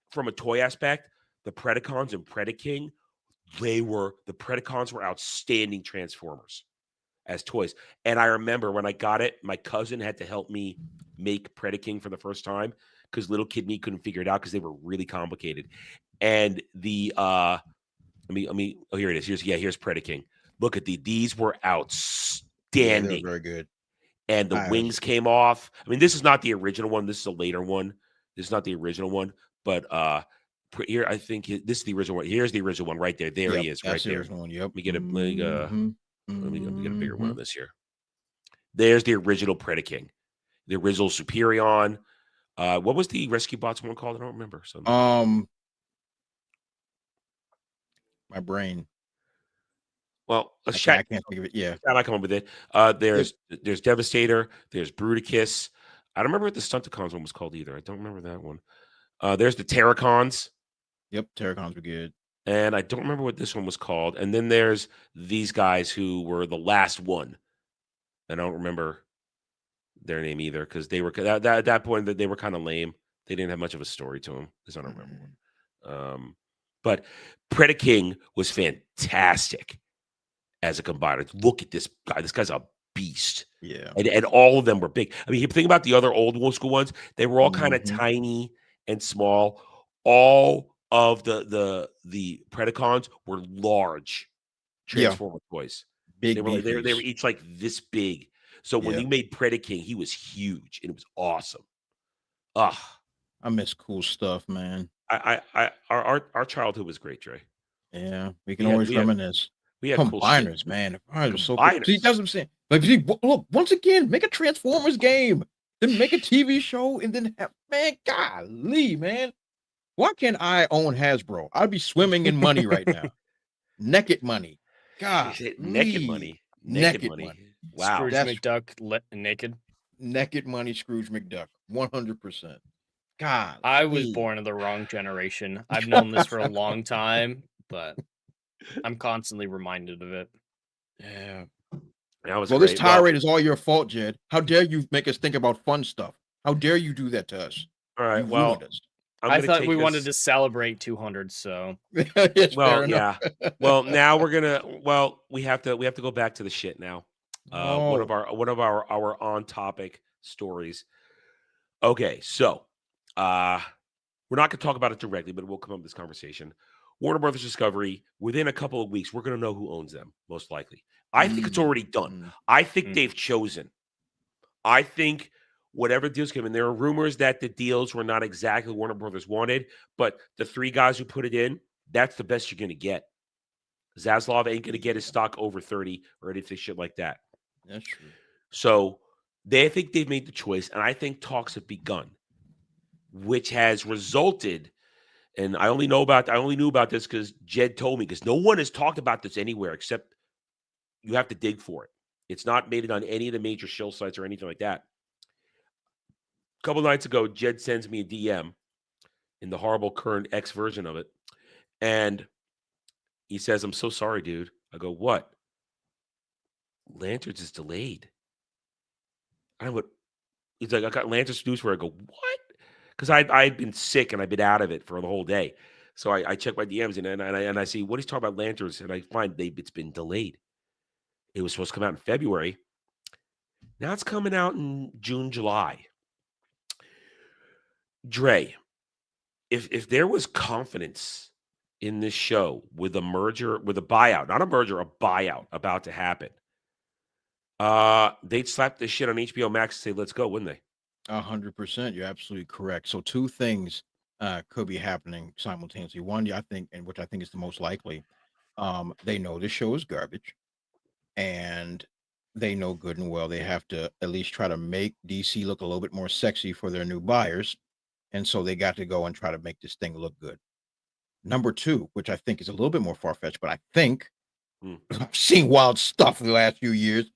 from a toy aspect, the Predacons and Predaking, the Predacons were outstanding Transformers as toys. And I remember when I got it, my cousin had to help me make Predaking for the first time because little kid me couldn't figure it out because they were really complicated. And the oh, here it is. Here's Predaking. Look at these were outstanding. Very good. And the wings came off. I mean, this is not the original one. This is a later one. This is not the original one, but here I think this is the original one. Here's the original one right there. There he is, right there. One, yep. Let me get a let me get a bigger one of this here. There's the original Predaking, the original Superion. What was the Rescue Bots one called? I don't remember. My brain. Well, I can't think of it. Yeah, I come up with it. There's Devastator. There's Bruticus. I don't remember what the Stunticons one was called either. I don't remember that one. There's the Terracons. Yep, Terracons were good. And I don't remember what this one was called. And then there's these guys who were the last one. I don't remember their name either because they were at that point they were kind of lame. They didn't have much of a story to them because I don't remember one. But Predaking was fantastic as a combiner. Look at this guy. This guy's a beast. Yeah. And all of them were big. I mean, think about the other old school ones. They were all kind of tiny and small. All of the Predacons were large Transformer toys. Big. They were each like this big. So when you made Predaking, he was huge and it was awesome. I miss cool stuff, man. Our childhood was great, Trey. Yeah, we can always reminisce. We had combiners, cool man. Combiners were so cool. See, that's what I'm saying. Like, see, look, once again, make a Transformers game, then make a TV show, and then golly, man. Why can't I own Hasbro? I'd be swimming in money right now. Naked money. God. Naked money. Naked money. Wow. Scrooge McDuck naked. Naked money, Scrooge McDuck. 100%. God. I was born in the wrong generation. I've known this for a long time, but I'm constantly reminded of it. Yeah. Well, this tirade is all your fault, Jed. How dare you make us think about fun stuff? How dare you do that to us? All right. Well, I thought we wanted to celebrate 200, so. Well, yeah. Well, now we're gonna. Well, we have to go back to the shit now. One of our on topic stories. Okay, so we're not gonna talk about it directly, but we'll come up with this conversation. Warner Brothers Discovery. Within a couple of weeks, we're gonna know who owns them. Most likely, I think it's already done. I think they've chosen. I think. Whatever deals came in, there are rumors that the deals were not exactly Warner Brothers wanted, but the three guys who put it in, that's the best you're going to get. Zaslav ain't going to get his stock over 30 or anything shit like that. That's true. So I think they've made the choice, and I think talks have begun, which has resulted. And I only knew about this because Jed told me, because no one has talked about this anywhere except you have to dig for it. It's not made it on any of the major shill sites or anything like that. A couple nights ago, Jed sends me a DM in the horrible current X version of it. And he says, "I'm so sorry, dude." I go, "What?" "Lanterns is delayed." He's like, "I got Lanterns news for." I go, "What?" Because I'd been sick and I'd been out of it for the whole day. So I check my DMs and I see what he's talking about Lanterns, and I find it's been delayed. It was supposed to come out in February. Now it's coming out in June, July. Dre, if there was confidence in this show with a merger, with a buyout, not a merger, a buyout about to happen, they'd slap this shit on HBO Max and say, "Let's go," wouldn't they? 100%. You're absolutely correct. So two things could be happening simultaneously. One, I think, and which I think is the most likely, they know this show is garbage, and they know good and well they have to at least try to make DC look a little bit more sexy for their new buyers. And so they got to go and try to make this thing look good. Number two, which I think is a little bit more far-fetched, but I think I've seen wild stuff in the last few years.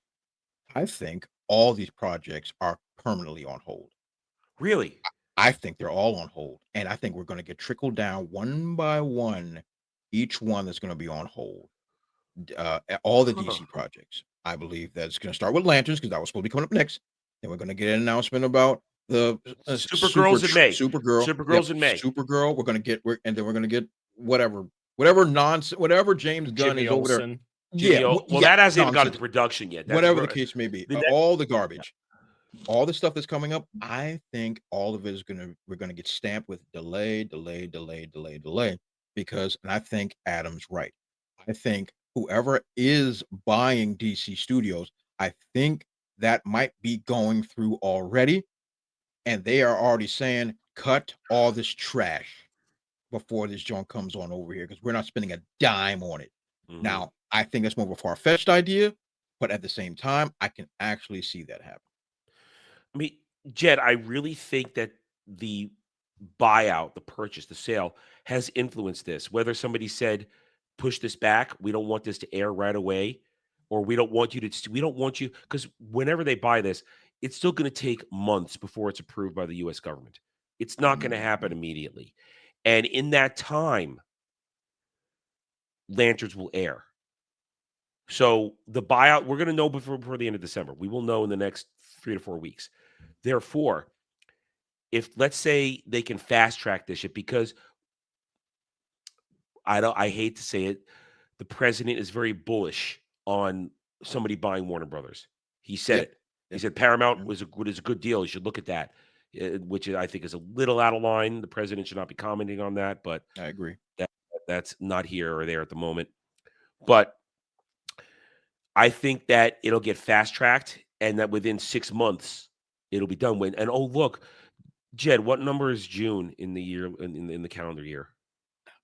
I think all these projects are permanently on hold. Really? I think they're all on hold, and I think we're going to get trickled down one by one, each one that's going to be on hold. All the DC projects. I believe that's going to start with Lanterns because that was supposed to be coming up next. Then we're going to get an announcement about the Supergirl's in May. Supergirl. Supergirl's in May. Supergirl. We're going to get, and then we're going to get whatever nonsense, whatever James Gunn Jimmy is over there. Olsen. Well, that hasn't even got into production yet. That's whatever the case may be, all the garbage, all the stuff that's coming up. I think all of it is we're gonna get stamped with delay, because, and I think Adam's right. I think whoever is buying DC Studios, I think that might be going through already, and they are already saying, cut all this trash before this joint comes on over here, because we're not spending a dime on it. Now, I think that's more of a far-fetched idea, but at the same time, I can actually see that happen. I mean, Jed, I really think that the buyout, the purchase, the sale has influenced this. Whether somebody said, push this back, we don't want this to air right away, or we don't want you, because whenever they buy this, it's still going to take months before it's approved by the U.S. government. It's not going to happen immediately. And in that time, Lanterns will air. So the buyout, we're going to know before the end of December. We will know in the next 3 to 4 weeks. Therefore, if let's say they can fast track this shit, because I hate to say it, the president is very bullish on somebody buying Warner Brothers. He said it. He said Paramount is a good deal. You should look at that, which I think is a little out of line. The president should not be commenting on that, but I agree. That's not here or there at the moment. But I think that it'll get fast tracked, and that within 6 months it'll be done. And oh look, Jed, what number is June in the year in the calendar year?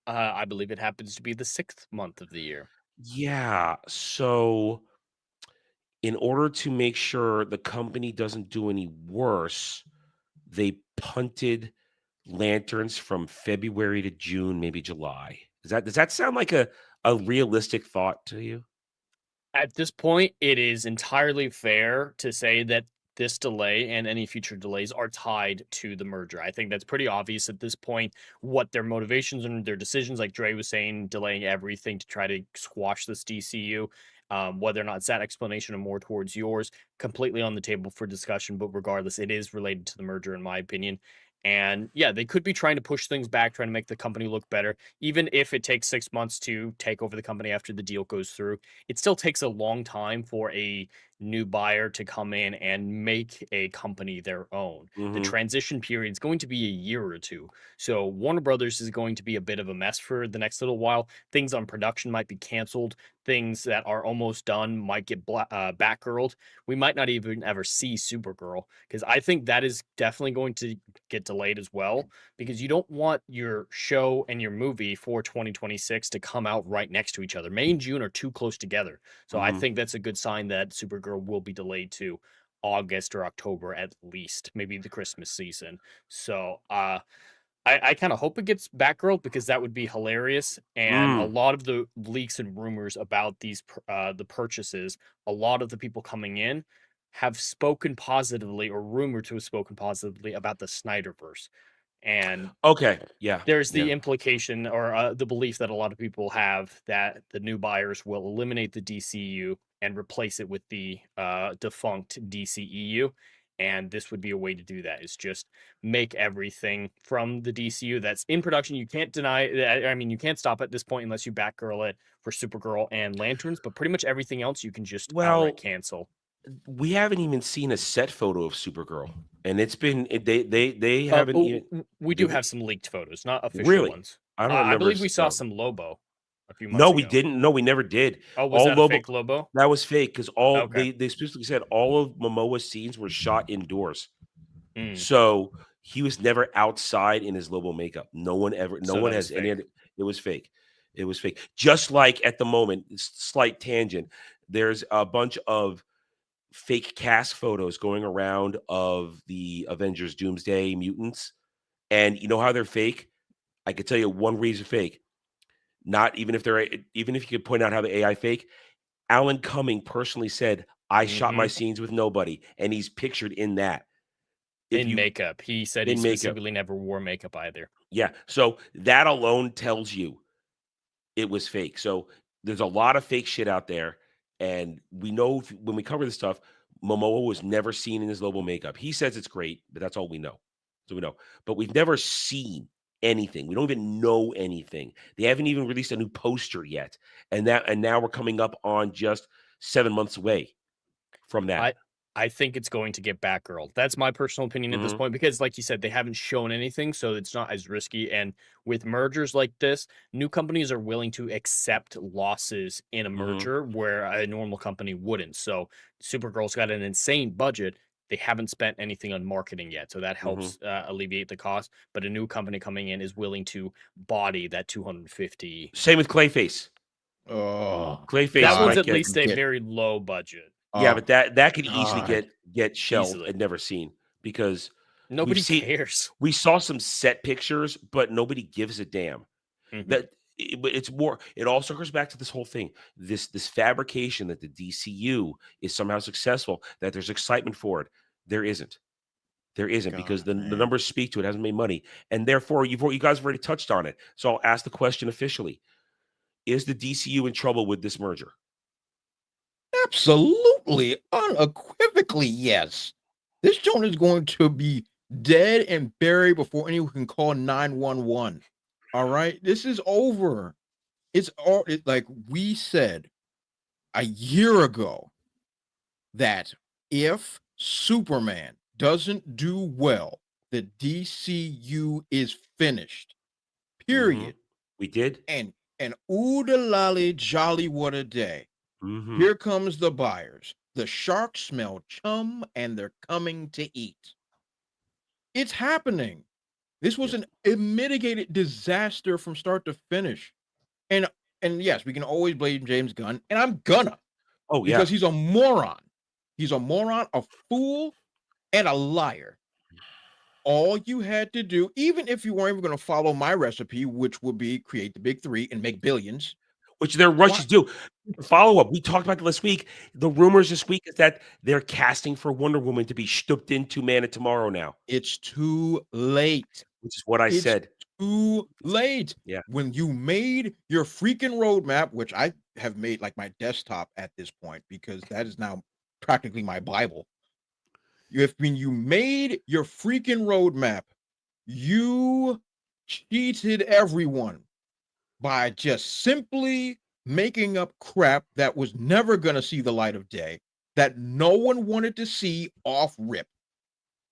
I believe it happens to be the 6th month of the year. Yeah. So in order to make sure the company doesn't do any worse, they punted Lanterns from February to June, maybe July. Does that sound like a realistic thought to you? At this point, it is entirely fair to say that this delay and any future delays are tied to the merger. I think that's pretty obvious at this point what their motivations and their decisions, like Dre was saying, delaying everything to try to squash this DCU. Whether or not it's that explanation or more towards yours, completely on the table for discussion. But regardless, it is related to the merger, in my opinion. And yeah, they could be trying to push things back, trying to make the company look better. Even if it takes 6 months to take over the company after the deal goes through, it still takes a long time for a new buyer to come in and make a company their own. The transition period is going to be a year or two. So Warner Brothers is going to be a bit of a mess for the next little while. Things on production might be canceled. Things that are almost done might get backgirled. We might not even ever see Supergirl, because I think that is definitely going to get delayed as well, because you don't want your show and your movie for 2026 to come out right next to each other. May and June are too close together. So I think that's a good sign that Supergirl will be delayed to August or October at least, maybe the Christmas season. So I kind of hope it gets Batgirl, because that would be hilarious. And a lot of the leaks and rumors about these the purchases, a lot of the people coming in have spoken positively, or rumored to have spoken positively, about the Snyderverse. And there's the implication, or the belief that a lot of people have, that the new buyers will eliminate the DCU and replace it with the defunct DCEU. And this would be a way to do that, is just make everything from the DCU that's in production. You can't deny that. I mean, you can't stop at this point unless you Batgirl it for Supergirl and Lanterns, but pretty much everything else you can just outright cancel. We haven't even seen a set photo of Supergirl, and it's been they haven't even. We do have some leaked photos, not official ones. I don't remember. I believe we saw some Lobo a few months ago. No, we didn't. No, we never did. Oh, was that a fake Lobo? That was fake, because they specifically said all of Momoa's scenes were shot indoors. So he was never outside in his Lobo makeup. No one has any. It was fake. It was fake. Just like at the moment, slight tangent, there's a bunch of fake cast photos going around of the Avengers Doomsday mutants. And you know how they're fake? I could tell you one reason fake. Not even if you could point out how the AI fake. Alan Cumming personally said, I shot my scenes with nobody, and he's pictured in that. makeup. He said he specifically never wore makeup either. Yeah. So that alone tells you it was fake. So there's a lot of fake shit out there. And we know when we cover this stuff, Momoa was never seen in his Lobo makeup. He says it's great, but that's all we know. So we know. But we've never seen anything. We don't even know anything. They haven't even released a new poster yet. And now we're coming up on just 7 months away from that. I think it's going to get Batgirl. That's my personal opinion at this point, because like you said, they haven't shown anything, so it's not as risky. And with mergers like this, new companies are willing to accept losses in a merger where a normal company wouldn't. So Supergirl's got an insane budget. They haven't spent anything on marketing yet, so that helps alleviate the cost. But a new company coming in is willing to body that 250. Same with Clayface. Oh, Clayface. That one's at least a very low budget. Yeah, but that could easily get shelved and never seen, because nobody cares. We saw some set pictures, but nobody gives a damn. It's more. It all circles back to this whole thing. This fabrication that the DCU is somehow successful, that there's excitement for it. There isn't. Because the numbers speak to it. Hasn't made money, and therefore you guys have already touched on it. So I'll ask the question officially: is the DCU in trouble with this merger? Absolutely, unequivocally, yes. This joint is going to be dead and buried before anyone can call 911. All right, this is over. It's all like we said a year ago that if Superman doesn't do well, the DCU is finished. Period. We did. And oodalali jolly what a day. Here comes the buyers. The sharks smell chum and they're coming to eat. It's happening. This was a mitigated disaster from start to finish. And yes, we can always blame James Gunn, and I'm gonna. Oh, yeah. Because he's a moron. He's a moron, a fool, and a liar. All you had to do, even if you weren't even going to follow my recipe, which would be create the big three and make billions, which they're rushed to do. Follow up. We talked about it last week. The rumors this week is that they're casting for Wonder Woman to be stooped into Man of Tomorrow now. It's too late. Which is what I said. Too late. Yeah. When you made your freaking roadmap, which I have made like my desktop at this point, because that is now practically my Bible. When you made your freaking roadmap, you cheated everyone by just simply making up crap that was never going to see the light of day, that no one wanted to see off rip.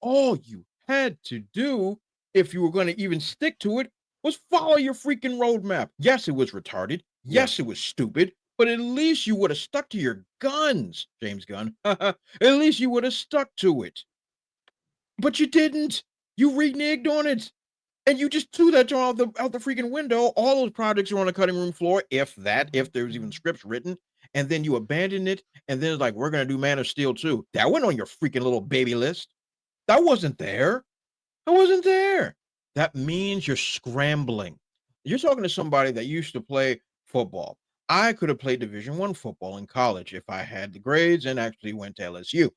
All you had to do, if you were going to even stick to it, was follow your freaking roadmap. Yes, it was retarded. Yes, it was stupid. But at least you would have stuck to your guns, James Gunn. At least you would have stuck to it. But you didn't. You reneged on it. And you just threw that out the freaking window. All those projects are on the cutting room floor, if there's even scripts written. And then you abandon it. And then it's like, we're going to do Man of Steel 2. That went on your freaking little baby list. That wasn't there. That wasn't there. That means you're scrambling. You're talking to somebody that used to play football. I could have played Division I football in college if I had the grades and actually went to LSU.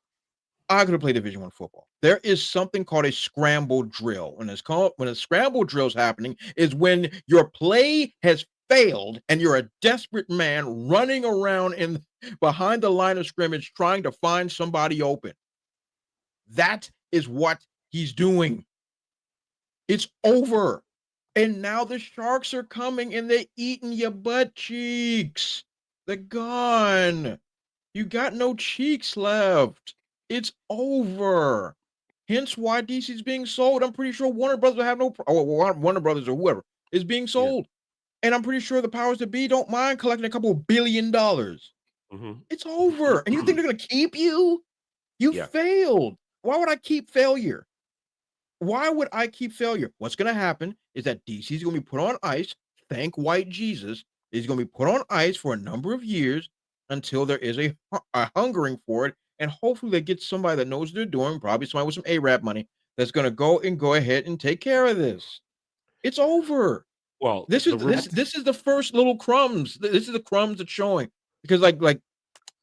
I could have played Division I football. There is something called a scramble drill. When a scramble drill is happening is when your play has failed and you're a desperate man running around behind the line of scrimmage trying to find somebody open. That is what he's doing. It's over. And now the sharks are coming and they're eating your butt cheeks. They're gone. You got no cheeks left. It's over. Hence why DC's being sold. I'm pretty sure Warner Brothers will have Warner Brothers or whoever is being sold. Yeah. And I'm pretty sure the powers that be don't mind collecting a couple $1 billion. It's over. And you think they're going to keep you? You failed. Why would I keep failure? Why would I keep failure? What's going to happen is that DC is going to be put on ice. Thank white Jesus. Is going to be put on ice for a number of years until there is a hungering for it. And hopefully they get somebody that knows what they're doing, probably somebody with some Arab money, that's going to go ahead and take care of this. It's over. Well, this is the first little crumbs. This is the crumbs that's showing. Because like,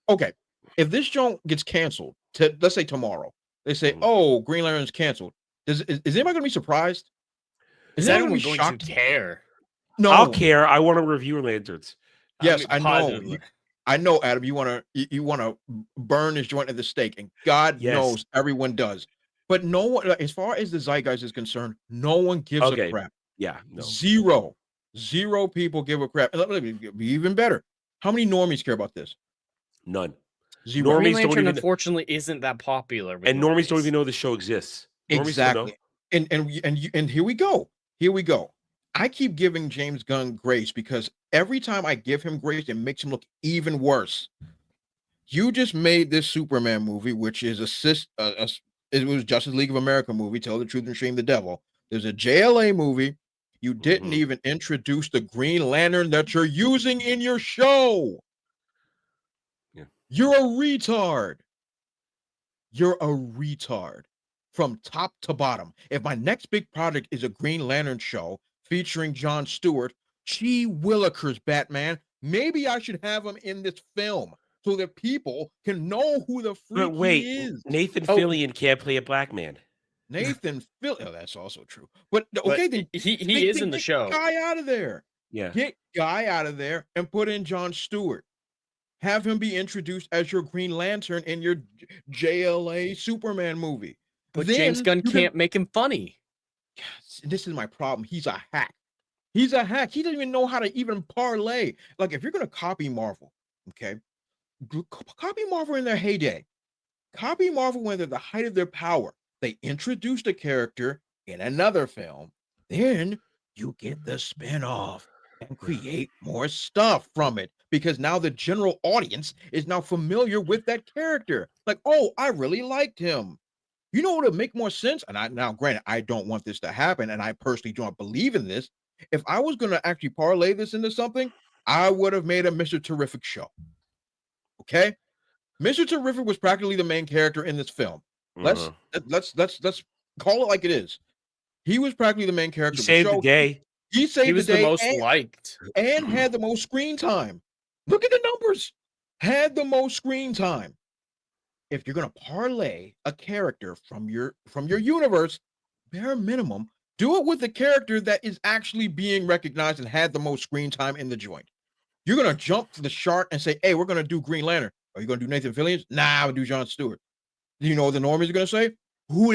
okay, if this joint gets canceled, let's say tomorrow, they say, "Oh, Green Lantern's canceled." Is anybody going to be surprised? Is anyone going to care? No, I'll care. I want to review Lanterns. Yes, I mean, I know. positively. I know, Adam. You want to burn this joint at the stake, and God knows everyone does. But no one, as far as the zeitgeist is concerned, no one gives a crap. Yeah, no. Zero people give a crap. Let me be even better. How many normies care about this? None. Zero. Green Lantern, unfortunately, isn't that popular. And normies don't even know the show exists. Exactly. And here we go. I keep giving James Gunn grace because every time I give him grace, it makes him look even worse. You just made this Superman movie, which is it was Justice League of America movie, Tell the Truth and Shame the Devil. There's a JLA movie. You didn't even introduce the Green Lantern that you're using in your show. Yeah. You're a retard. From top to bottom. If my next big project is a Green Lantern show featuring Jon Stewart, Gee Willikers Batman, maybe I should have him in this film so that people can know who the freak he is. Nathan Fillion can't play a black man. Nathan Fillion, that's also true. But okay, then he is in the show. Get Guy out of there. Yeah. Get Guy out of there and put in Jon Stewart. Have him be introduced as your Green Lantern in your JLA Superman movie. But then James Gunn can't make him funny. Yes, this is my problem. He's a hack. He doesn't even know how to even parlay. Like, if you're going to copy Marvel, okay, copy Marvel in their heyday. Copy Marvel when they're at the height of their power. They introduced a character in another film. Then you get the spin-off and create more stuff from it because now the general audience is now familiar with that character. Like, oh, I really liked him. You know what would make more sense? And now, granted, I don't want this to happen, and I personally don't believe in this. If I was going to actually parlay this into something, I would have made a Mr. Terrific show. Okay? Mr. Terrific was practically the main character in this film. Let's call it like it is. He was practically the main character. He saved the day. He was the most liked and had the most screen time. Look at the numbers. Had the most screen time. If you're going to parlay a character from your universe, bare minimum, do it with the character that is actually being recognized and had the most screen time in the joint. You're going to jump to the shark and say, hey, we're going to do Green Lantern. Are you going to do Nathan Fillion? Nah, we'll do Jon Stewart. Do you know what the normies are going to say? Who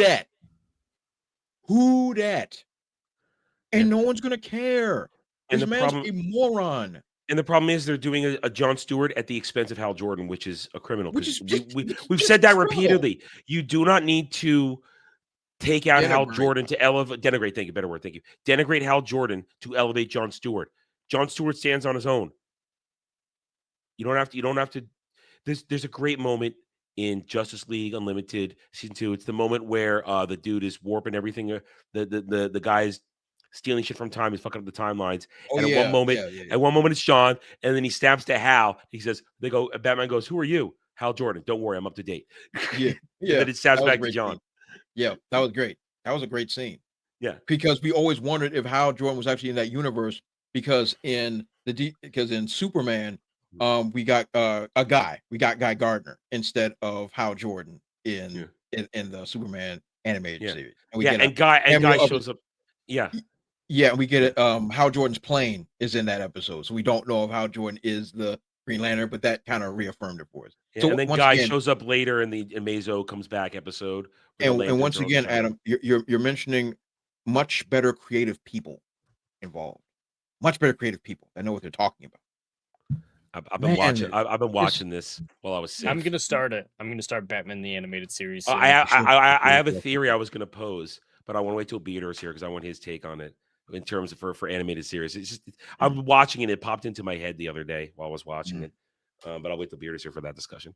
that? And no one's going to care. And this man's a moron. And the problem is they're doing a Jon Stewart at the expense of Hal Jordan, which is a criminal. We've said that repeatedly. You do not need to take out Hal Jordan to denigrate. Thank you. Better word. Thank you. Denigrate Hal Jordan to elevate Jon Stewart. Jon Stewart stands on his own. You don't have to. There's a great moment in Justice League Unlimited season 2. It's the moment where the dude is warping everything. The guy's stealing shit from time. He's fucking up the timelines. And at one moment it's John, and then he stabs to Hal. He says, Batman goes, "Who are you?" Hal Jordan. Don't worry, I'm up to date. Yeah. Then it stabs back to John. Scene. Yeah, that was great. That was a great scene. Yeah. Because we always wondered if Hal Jordan was actually in that universe, because in Superman, we got Guy Gardner instead of Hal Jordan in the Superman animated series. And Guy shows up. Yeah. Yeah, and we get it. Hal Jordan's plane is in that episode, so we don't know if Hal Jordan is the Green Lantern, but that kind of reaffirmed it for us. Yeah, so and then Guy shows up later in the Mazo comes back episode. And once again, Adam, you're mentioning much better creative people involved. Much better creative people that know what they're talking about. I've been watching this while I was sick. I'm gonna start it. I'm gonna start Batman the Animated Series. I have a theory I was gonna pose, but I want to wait till Beater's here because I want his take on it in terms of for animated series. It's just I'm watching it. It popped into my head the other day while I was watching it, but I'll wait till Beater's here for that discussion.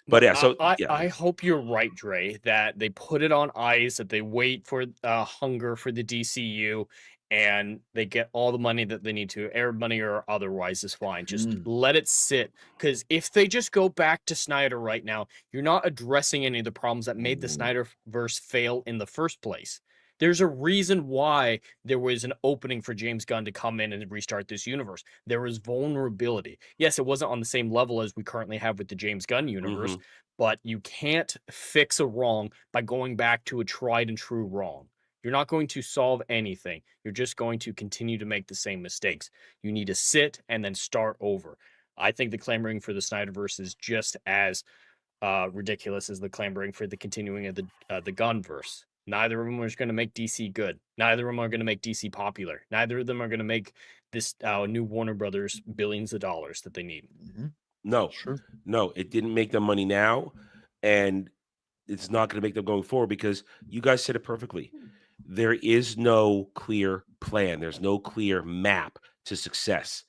But yeah, so I hope you're right, Dre, that they put it on ice, that they wait for hunger for the DCU, and they get all the money that they need to. Air money or otherwise is fine. Just let it sit. Because if they just go back to Snyder right now, you're not addressing any of the problems that made the Snyderverse fail in the first place. There's a reason why there was an opening for James Gunn to come in and restart this universe. There was vulnerability. Yes, it wasn't on the same level as we currently have with the James Gunn universe, but you can't fix a wrong by going back to a tried and true wrong. You're not going to solve anything. You're just going to continue to make the same mistakes. You need to sit and then start over. I think the clamoring for the Snyderverse is just as ridiculous as the clamoring for the continuing of the Gunverse. Neither of them are going to make DC good. Neither of them are going to make DC popular. Neither of them are going to make this new Warner Brothers billions of dollars that they need. No, no, it didn't make them money now, and it's not going to make them going forward because you guys said it perfectly. There is no clear plan. There's no clear map to success.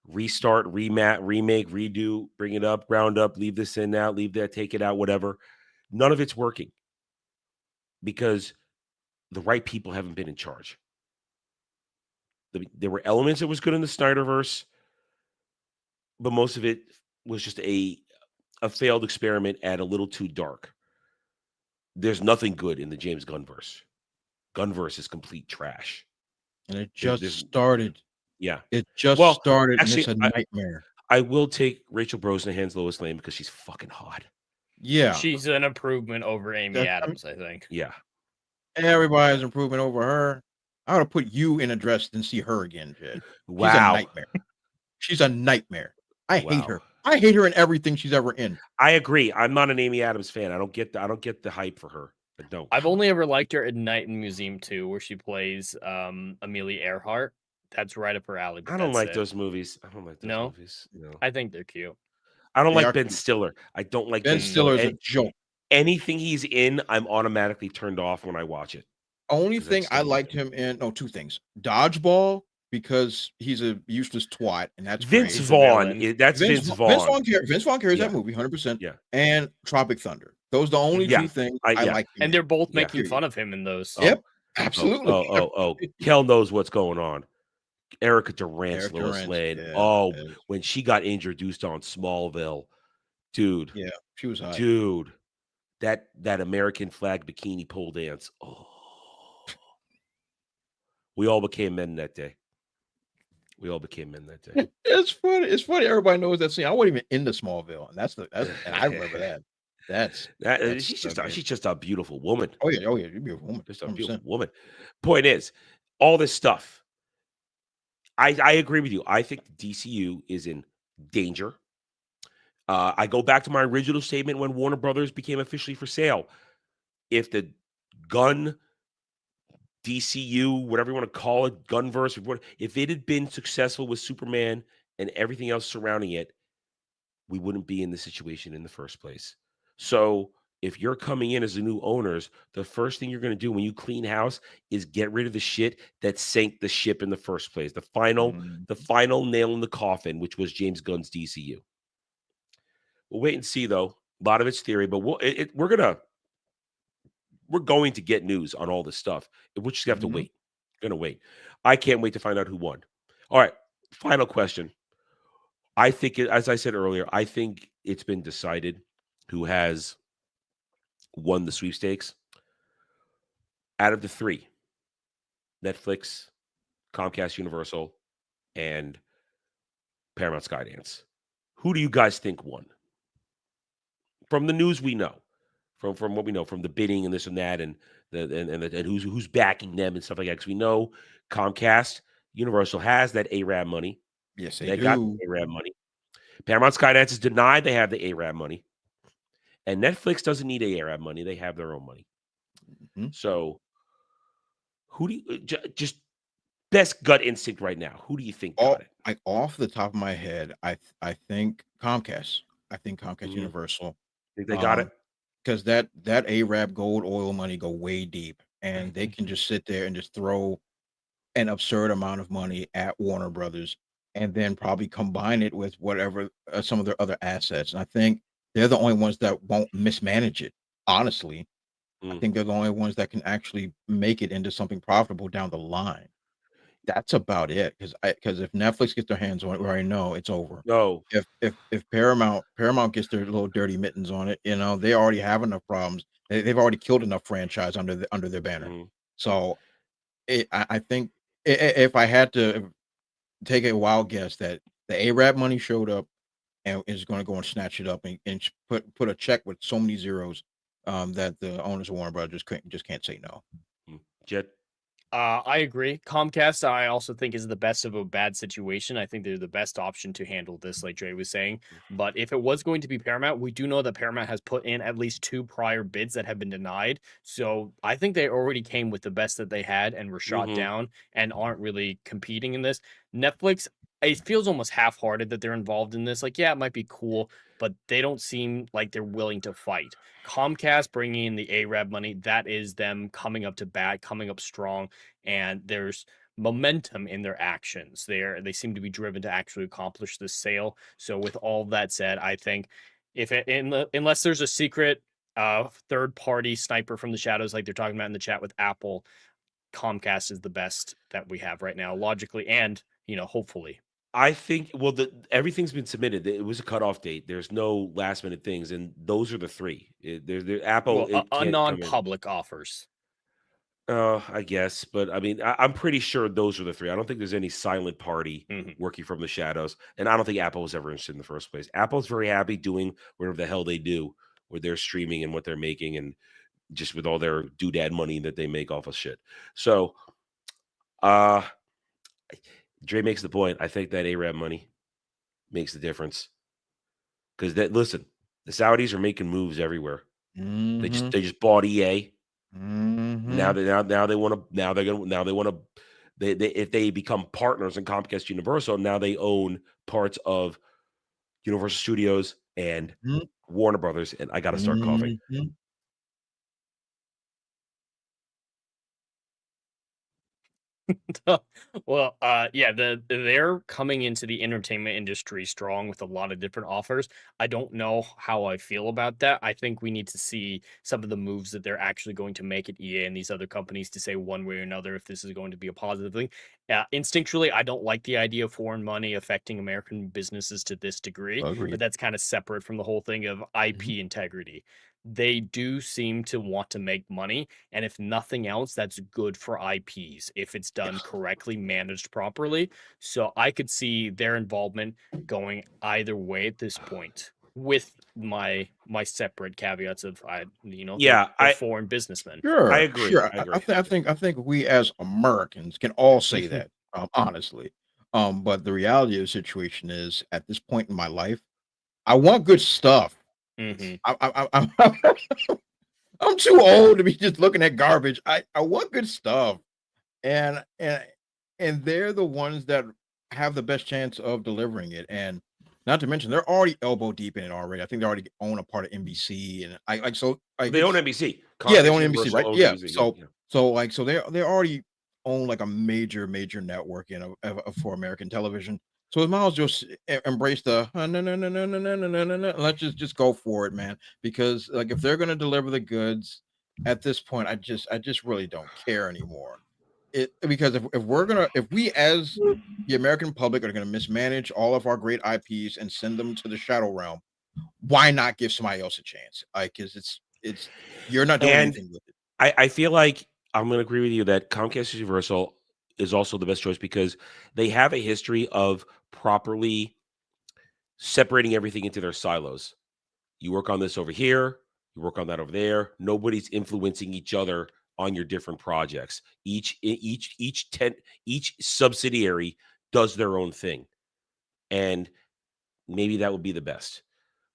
Restart, remake, redo, bring it up, round up, leave this in now, leave that, take it out, whatever. None of it's working because the right people haven't been in charge. There were elements that was good in the Snyderverse, but most of it was just a failed experiment at a little too dark. There's nothing good in the James Gunverse. Gunverse is complete trash. And it just started. Yeah. It just started, actually, and it's a nightmare. I will take Rachel Brosnahan's Lois Lane because she's fucking hot. Yeah. She's an improvement over Amy Adams, I think. Yeah. Everybody's improvement over her. I would have put you in a dress and see her again, Jed. Wow. She's a nightmare. She's a nightmare. I hate her. I hate her in everything she's ever in. I agree. I'm not an Amy Adams fan. I don't get the hype for her. I don't. I've only ever liked her in Night in Museum 2, where she plays Amelia Earhart. That's right up her alley. I don't like those movies. I don't like those movies. No. I think they're cute. I don't like Ben Stiller. I don't like Ben Stiller is a joke. Anything he's in, I'm automatically turned off when I watch it. Only thing I liked him in, two things. Dodgeball, because he's a useless twat, and that's Vince Vaughn. That's Vince Vaughn. Vince Vaughn carries that movie 100%. Yeah. And Tropic Thunder. Those are the only two things I like. And they're both making fun of him in those. Yep. Absolutely. Oh. Kel knows what's going on. Erica Durant's Lois Lane. When she got introduced on Smallville, dude. Yeah, she was hot. Dude, that American flag bikini pole dance. Oh, we all became men that day. It's funny. It's funny. Everybody knows that scene. I wasn't even into Smallville, and and I remember that. She's just a beautiful woman. Oh yeah, she's a beautiful woman. Just a beautiful woman. Point is, all this stuff. I agree with you. I think the DCU is in danger. I go back to my original statement when Warner Brothers became officially for sale. If the Gunn, DCU, whatever you want to call it, Gunverse, if it had been successful with Superman and everything else surrounding it, we wouldn't be in this situation in the first place. So if you're coming in as the new owners, the first thing you're going to do when you clean house is get rid of the shit that sank the ship in the first place. The final nail in the coffin, which was James Gunn's DCU. We'll wait and see, though. A lot of it's theory, but we're going to get news on all this stuff. We'll just have to wait. We're going to wait. I can't wait to find out who won. All right, final question. I think, as I said earlier, I think it's been decided who has won the sweepstakes. Out of the three, Netflix, Comcast Universal, and Paramount Skydance, who do you guys think won? From the news we know, from what we know, from the bidding and this and that, and who's backing them and stuff like that. Because we know Comcast Universal has that ARAB money. Yes, they got the ARAB money. Paramount Skydance is denied they have the ARAB money. And Netflix doesn't need ARAB money. They have their own money. So who do you, just best gut instinct right now, who do you think got it? Like off the top of my head, I think Comcast. I think Comcast Universal. Think they got it? Because that ARAB gold oil money go way deep. And they can just sit there and just throw an absurd amount of money at Warner Brothers and then probably combine it with whatever some of their other assets. And I think they're the only ones that won't mismanage it. Honestly, I think they're the only ones that can actually make it into something profitable down the line. That's about it. Because if Netflix gets their hands on it, we already know it's over. No. If Paramount gets their little dirty mittens on it, they already have enough problems. They've already killed enough franchise under their banner. So I think if I had to take a wild guess, that the ARAB money showed up and is going to go and snatch it up and put a check with so many zeros that the owners of Warner Brothers just can't say no. Jed? I agree. Comcast, I also think, is the best of a bad situation. I think they're the best option to handle this, like Dre was saying. But if it was going to be Paramount, we do know that Paramount has put in at least 2 prior bids that have been denied. So I think they already came with the best that they had and were shot down and aren't really competing in this. Netflix, it feels almost half-hearted that they're involved in this. Like, yeah, it might be cool, but they don't seem like they're willing to fight. Comcast bringing in the ARAB money, that is them coming up to bat, coming up strong, and there's momentum in their actions. They seem to be driven to actually accomplish this sale. So with all that said, I think unless there's a secret third-party sniper from the shadows like they're talking about in the chat with Apple, Comcast is the best that we have right now, logically and hopefully. I think everything's been submitted. It was a cutoff date. There's no last minute things, and those are the 3. There's Apple. A non-public offers. I guess, but I mean, I'm pretty sure those are the 3. I don't think there's any silent party working from the shadows, and I don't think Apple was ever interested in the first place. Apple's very happy doing whatever the hell they do with their streaming and what they're making, and just with all their doodad money that they make off of shit. So, Dre makes the point. I think that ARAB money makes the difference. Because listen, the Saudis are making moves everywhere. They just bought EA. Now they want to if they become partners in Comcast Universal, now they own parts of Universal Studios and Warner Brothers. And I got to start coughing. Well, yeah, they're coming into the entertainment industry strong with a lot of different offers. I don't know how I feel about that. I think we need to see some of the moves that they're actually going to make at EA and these other companies to say one way or another if this is going to be a positive thing. Instinctually, I don't like the idea of foreign money affecting American businesses to this degree, but that's kind of separate from the whole thing of IP integrity. They do seem to want to make money, and if nothing else, that's good for IPs if it's done correctly, managed properly. So I could see their involvement going either way at this point, with my separate caveats of foreign businessmen. Sure, I agree. Sure. I think we as Americans can all say that honestly. But the reality of the situation is, at this point in my life, I want good stuff. I'm too old to be just looking at garbage. I want good stuff, and they're the ones that have the best chance of delivering it. And not to mention, they're already elbow deep in it already. I think they already own a part of NBC, and they own NBC. Yeah, they own NBC, right? Yeah. So they already own like a major network for American television. So Miles just embrace the no. Let's just go for it, man. Because like if they're gonna deliver the goods at this point, I just really don't care anymore. Because if we as the American public are gonna mismanage all of our great IPs and send them to the shadow realm, why not give somebody else a chance? Like, because it's you're not doing anything with it. I feel like I'm gonna agree with you that Comcast Universal is also the best choice because they have a history of properly separating everything into their silos. You work on this over here, you work on that over there. Nobody's influencing each other on your different projects. Each subsidiary does their own thing. And maybe that would be the best.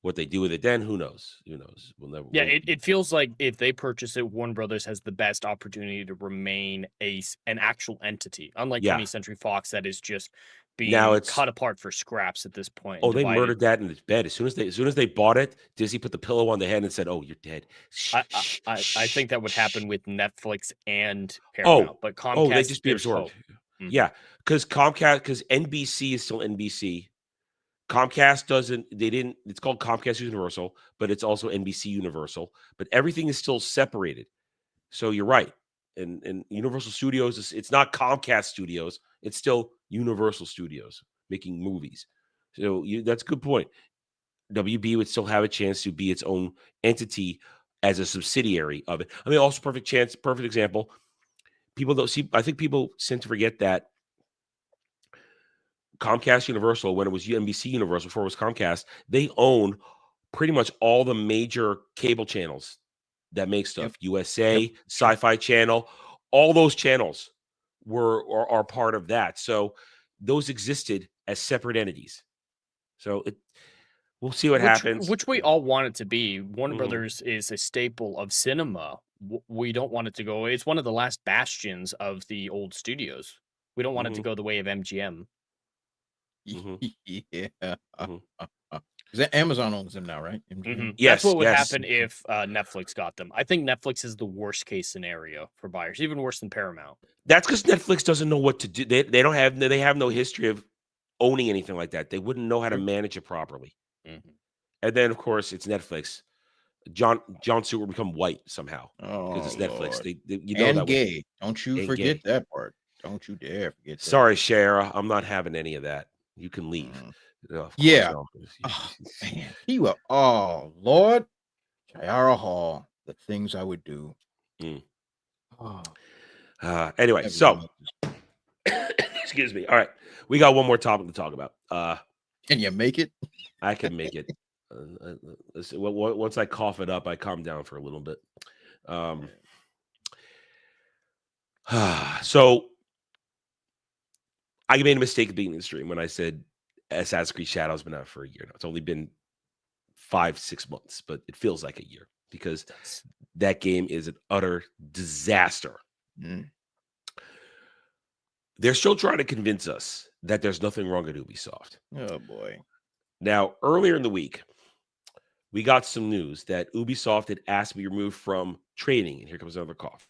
What they do with it then, who knows? Who knows? We'll never. Yeah, it feels like if they purchase it, Warner Brothers has the best opportunity to remain an actual entity, unlike 20th Century Fox that is just being cut apart for scraps at this point. Oh, they murdered that in its bed. As soon as they bought it, Disney put the pillow on the head and said, "Oh, you're dead." I think that would happen with Netflix and Paramount, but Comcast they just be absorbed. Yeah, because NBC is still NBC. Comcast it's called Comcast Universal, but it's also NBC Universal, but everything is still separated. So you're right. And Universal Studios, it's not Comcast Studios. It's still Universal Studios making movies. So that's a good point. WB would still have a chance to be its own entity as a subsidiary of it. I mean, also perfect example. People don't see, I think people tend to forget that Comcast Universal, when it was NBC Universal, before it was Comcast, they own pretty much all the major cable channels that make stuff. USA, Sci-Fi Channel, all those channels are part of that. So those existed as separate entities. So we'll see what happens. Which we all want it to be. Warner Brothers is a staple of cinema. We don't want it to go away. It's one of the last bastions of the old studios. We don't want it to go the way of MGM. Yeah. Amazon owns them now, right? Yes, that's what would happen if Netflix got them. I think Netflix is the worst case scenario for buyers, even worse than Paramount. That's because Netflix doesn't know what to do. They have no history of owning anything like that. They wouldn't know how to manage it properly. And then, of course, it's Netflix. John Stewart will become white somehow because it's Netflix. You know, and that gay. Don't you forget that part. Don't you dare forget that. Sorry, Shara. I'm not having any of that. You can leave. Yeah. Oh, man. Oh, Lord. Shara Hall. The things I would do. Anyway, so excuse me. All right. We got one more topic to talk about. Can you make it? I can make it. Once I cough it up, I calm down for a little bit. So I made a mistake at the beginning of the stream when I said Assassin's Creed Shadow's been out for a year now. It's only been 5-6 months, but it feels like a year because that game is an utter disaster. They're still trying to convince us that there's nothing wrong at Ubisoft. Oh, boy. Now, earlier in the week, we got some news that Ubisoft had asked to be removed from trading. And here comes another cough.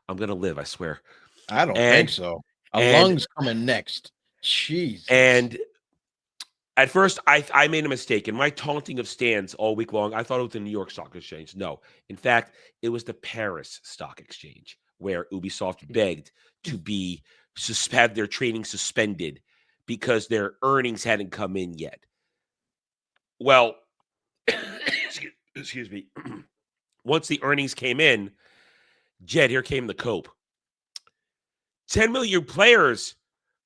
I'm going to live, I swear. I don't think so. A lung's coming next. Jeez. And at first, I made a mistake. In my taunting of stands all week long, I thought it was the New York Stock Exchange. No. In fact, it was the Paris Stock Exchange, where Ubisoft begged to be had their trading suspended because their earnings hadn't come in yet. Well, excuse me. Once the earnings came in, Jed, here came the cope. 10 million players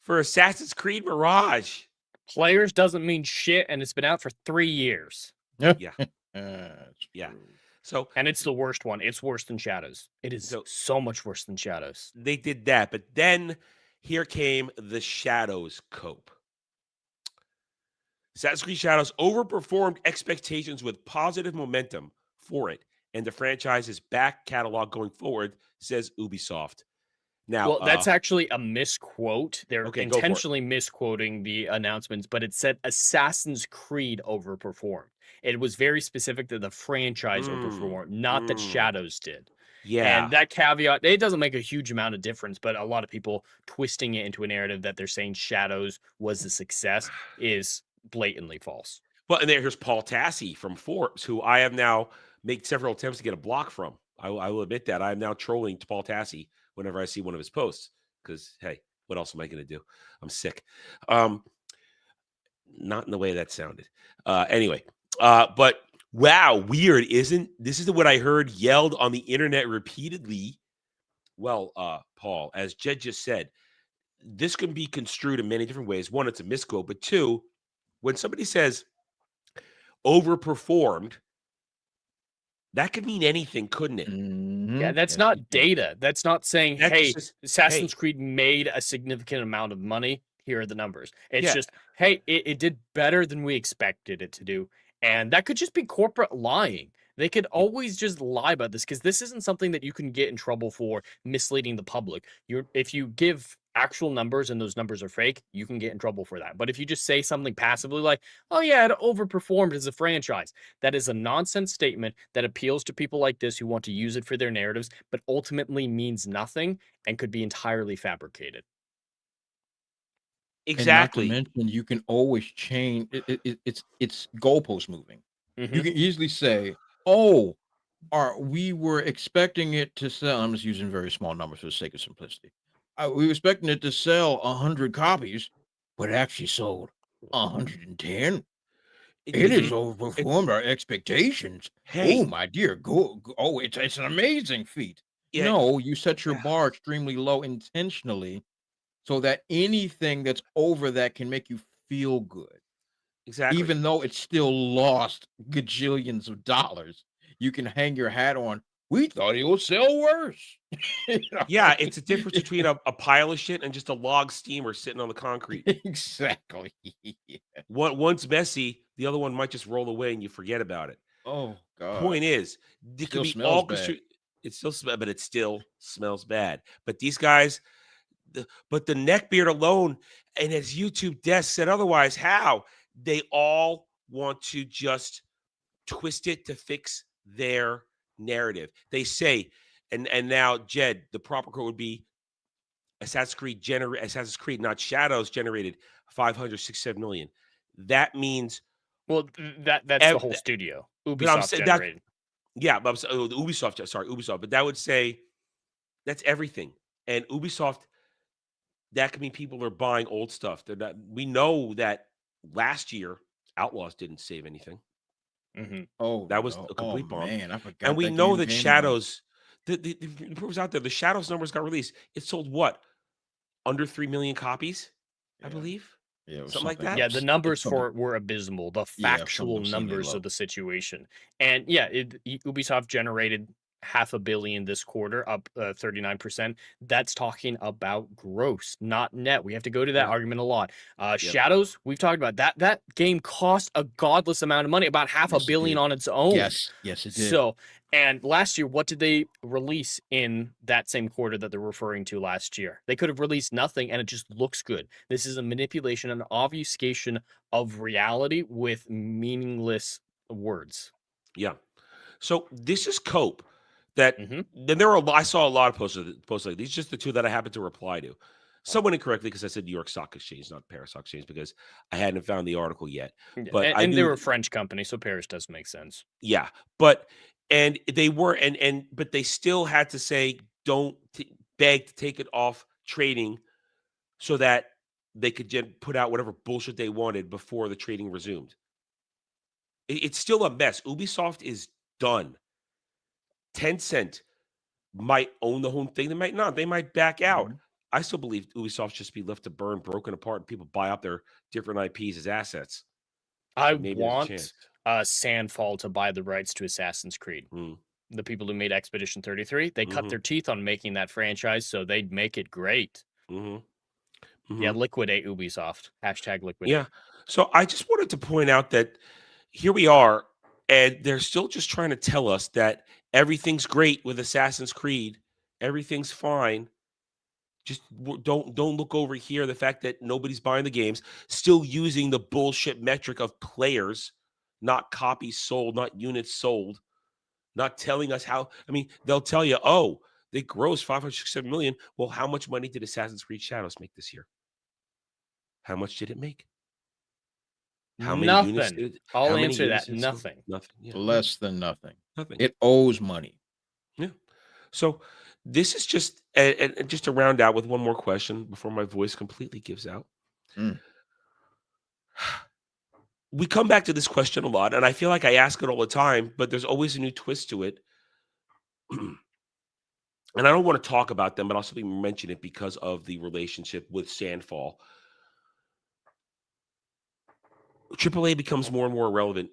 for Assassin's Creed Mirage. Players doesn't mean shit, and it's been out for 3 years. Yeah. Yeah. So, and it's the worst one. It's worse than Shadows. It is so much worse than Shadows. They did that, but then here came the Shadows cope. Assassin's Creed Shadows overperformed expectations with positive momentum for it, and the franchise's back catalog going forward, says Ubisoft. Now, well, that's actually a misquote. They're intentionally misquoting the announcements, but it said Assassin's Creed overperformed. It was very specific that the franchise overperformed, not that Shadows did. Yeah. And that caveat, it doesn't make a huge amount of difference, but a lot of people twisting it into a narrative that they're saying Shadows was a success is blatantly false. Well, and here's Paul Tassi from Forbes, who I have now made several attempts to get a block from. I will admit that. I am now trolling Paul Tassi whenever I see one of his posts because, hey, what else am I going to do? I'm sick. Not in the way that sounded. Anyway, but wow, weird, isn't this? Is what I heard yelled on the internet repeatedly. Well, Paul, as Jed just said, this can be construed in many different ways. One, it's a misquote, but two, when somebody says overperformed, that could mean anything, couldn't it? Yeah, that's not data. That's not saying, hey, Assassin's Creed made a significant amount of money. Here are the numbers. It's just, hey, it did better than we expected it to do. And that could just be corporate lying. They could always just lie about this because this isn't something that you can get in trouble for misleading the public. If you give actual numbers and those numbers are fake, you can get in trouble for that. But if you just say something passively like, oh yeah, it overperformed as a franchise, that is a nonsense statement that appeals to people like this who want to use it for their narratives, but ultimately means nothing and could be entirely fabricated. Exactly. And not to mention, you can always change. It's goalpost moving. You can easily say, "Oh, we were expecting it to sell." I'm just using very small numbers for the sake of simplicity. We were expecting it to sell 100 copies, but it actually sold 110. It has overperformed our expectations. Hey. Oh my dear, it's an amazing feat. Yeah. No, you set your bar extremely low intentionally so that anything that's over that can make you feel good. Exactly. Even though it's still lost gajillions of dollars, you can hang your hat on. We thought it would sell worse. You know? Yeah, it's a difference between a pile of shit and just a log steamer sitting on the concrete. Exactly. One's messy, the other one might just roll away and you forget about it. Oh God. Point is, it Still could be smells all bad. it still smells, but it still smells bad. But these guys, but the neckbeard alone, and as YouTube desk said otherwise, how they all want to just twist it to fix their narrative. They say, and now Jed, the proper code would be Assassin's Creed, not Shadows, generated 567 million. That means that's the whole studio. Ubisoft generated. Yeah, but Ubisoft, but that would say that's everything. And Ubisoft, that could mean people are buying old stuff. They're not, we know that last year Outlaws didn't save anything. Mm-hmm. Oh, that was a complete bomb. Man, I forgot. And we know that Shadows, the proof is out there. The Shadows numbers got released. It sold what? Under 3 million copies, I believe. Yeah, something like that. Yeah, the numbers for it were abysmal. The factual numbers of the situation, and Ubisoft generated $500 million this quarter, up 39%. That's talking about gross, not net. We have to go to that argument a lot. Shadows, we've talked about that. That game cost a godless amount of money, about $500 million on its own. Yes, it did. So, and last year, what did they release in that same quarter that they're referring to last year? They could have released nothing, and it just looks good. This is a manipulation, an obfuscation of reality with meaningless words. Yeah. So this is Cope. That then there are. I saw a lot of posts like these. Just the two that I happened to reply to. Somewhat incorrectly because I said New York Stock Exchange, not Paris Stock Exchange, because I hadn't found the article yet. But and they were a French company, so Paris does make sense. Yeah, but but they still had to say don't beg to take it off trading, so that they could put out whatever bullshit they wanted before the trading resumed. It's still a mess. Ubisoft is done. Tencent might own the whole thing. They might not. They might back out. I still believe Ubisoft should be left to burn, broken apart, and people buy up their different IPs as assets. I want Sandfall to buy the rights to Assassin's Creed. The people who made Expedition 33, they cut their teeth on making that franchise, so they'd make it great. Yeah, liquidate Ubisoft. # liquidate. Yeah. So I just wanted to point out that here we are, and they're still just trying to tell us that everything's great with Assassin's Creed. Everything's fine. Just don't look over here. The fact that nobody's buying the games, still using the bullshit metric of players, not copies sold, not units sold, not telling us how. I mean, they'll tell you, oh, they grossed 567 million. Well, how much money did Assassin's Creed Shadows make this year? How much did it make? How many nothing. Units did it, I'll answer that. Nothing. Nothing. Yeah. Less than nothing. Nothing. It owes money. Yeah. So this is just and just to round out with one more question before my voice completely gives out. We come back to this question a lot, and I feel like I ask it all the time, but there's always a new twist to it. And I don't want to talk about them, but I'll simply mention it because of the relationship with Sandfall. AAA becomes more and more relevant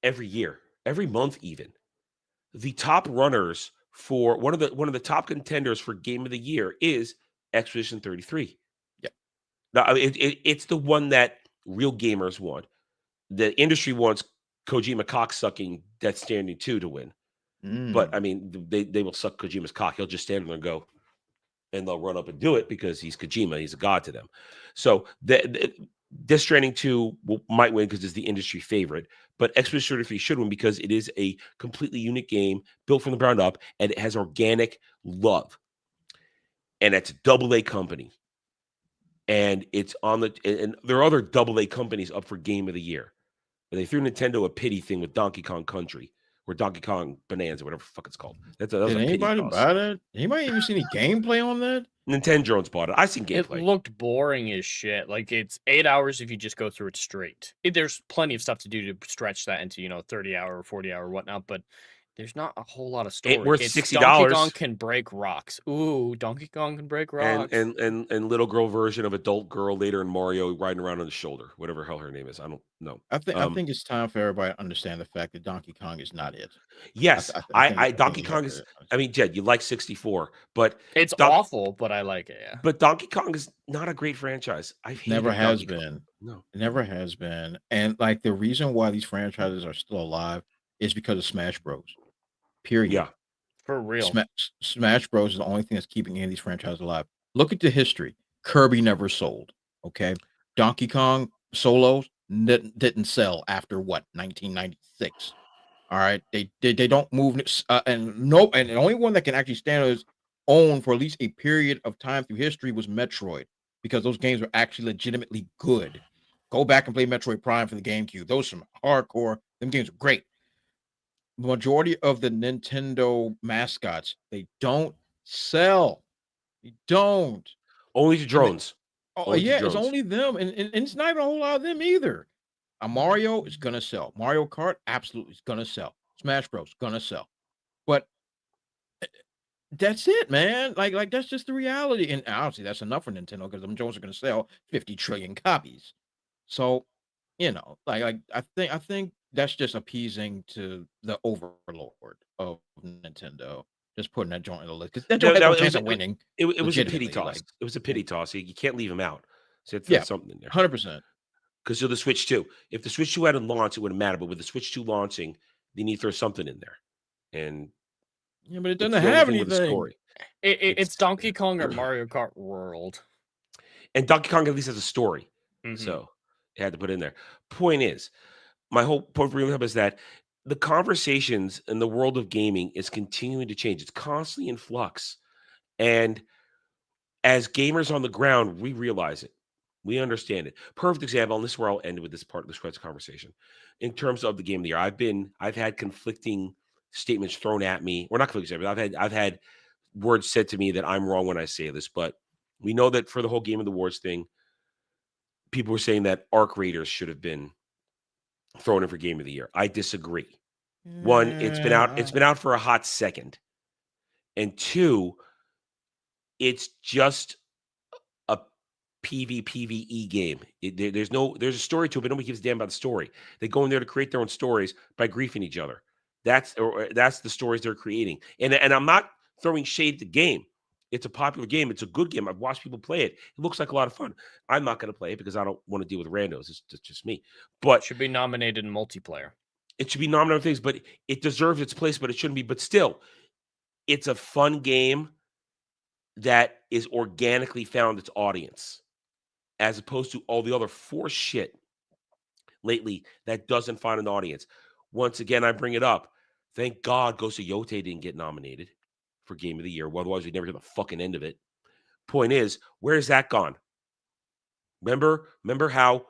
every year, every month even. The top runners for one of the top contenders for Game of the Year is Expedition 33. Yep. Now, it's the one that real gamers want. The industry wants Kojima cocksucking Death Stranding 2 to win. But I mean, they will suck Kojima's cock. He'll just stand there and go, and they'll run up and do it because he's Kojima. He's a god to them. So Death Stranding 2 might win because it's the industry favorite, but Expedition 33 should win because it is a completely unique game built from the ground up, and it has organic love. And it's a AA company. And it's and there are other AA companies up for Game of the Year. But they threw Nintendo a pity thing with Donkey Kong Country, or Donkey Kong Bonanza, whatever the fuck it's called. Did anybody buy that? Anybody even see any gameplay on that? Nintendo drones bought it. I seen gameplay. It looked boring as shit. Like, it's 8 hours if you just go through it straight. There's plenty of stuff to do to stretch that into 30-hour or 40-hour or whatnot, but There's not a whole lot of story. Ain't worth It's $60. Donkey Kong can break rocks. Ooh, Donkey Kong can break rocks. And little girl version of adult girl later in Mario riding around on the shoulder, whatever the hell her name is. I don't know. I think it's time for everybody to understand the fact that Donkey Kong is not it. Yes, I Donkey think Kong is. I mean, Jed, you like 64, but it's awful, but I like it. Yeah, but Donkey Kong is not a great franchise. I've never has Donkey been. Kong. No, it never has been. And like the reason why these franchises are still alive is because of Smash Bros. Period. Yeah, for real. Smash Bros is the only thing that's keeping any of these franchises alive. Look at the history. Kirby never sold. Okay, Donkey Kong solos didn't sell after what 1996. All right, they don't move and the only one that can actually stand on his own for at least a period of time through history was Metroid, because those games were actually legitimately good. Go back and play Metroid Prime for the GameCube. Those are some hardcore. Them games are great. The majority of the Nintendo mascots, they don't sell. They don't. only to drones. It's only them, and it's not even a whole lot of them either. A Mario is gonna sell. Mario Kart absolutely is gonna sell. Smash Bros gonna sell, but that's it, man. Like that's just the reality, and obviously that's enough for Nintendo because them Jones are gonna sell 50 trillion copies. So, like I think that's just appeasing to the overlord of Nintendo, just putting that joint in the list because that joint had no chance of winning. It was a pity legitimately, toss. like- It was a pity toss. You can't leave him out. So you have to throw something in there. 100%. Because of the Switch 2. If the Switch 2 hadn't launched, it wouldn't matter. But with the Switch 2 launching, they need to throw something in there. And Yeah, but it it's doesn't the only have thing with the anything. story. It's Donkey Kong or Mario Kart World. And Donkey Kong at least has a story. Mhm. So it had to put in there. Point is, my whole point for bringing up is that the conversations in the world of gaming is continuing to change. It's constantly in flux. And as gamers on the ground, we realize it. We understand it. Perfect example, and this is where I'll end with this part of this conversation. In terms of the game of the year, I've had conflicting statements thrown at me, or not conflicting, but I've had words said to me that I'm wrong when I say this. But we know that for the whole Game of the Wars thing, people were saying that Arc Raiders should have been thrown in for Game of the Year. I disagree. One, it's been out for a hot second, and two, it's just a PvE game. There's a story to it, but nobody gives a damn about the story. They go in there to create their own stories by griefing each other. That's the stories they're creating. And I'm not throwing shade at the game. It's a popular game. It's a good game. I've watched people play it. It looks like a lot of fun. I'm not going to play it because I don't want to deal with randos. It's just me. But it should be nominated in multiplayer. It should be nominated for things, but it deserves its place, but it shouldn't be. But still, it's a fun game that is organically found its audience, as opposed to all the other forced shit lately that doesn't find an audience. Once again, I bring it up. Thank God Ghost of Yote didn't get nominated for Game of the Year. Otherwise, we'd never hear the fucking end of it. Point is, where's that gone? Remember how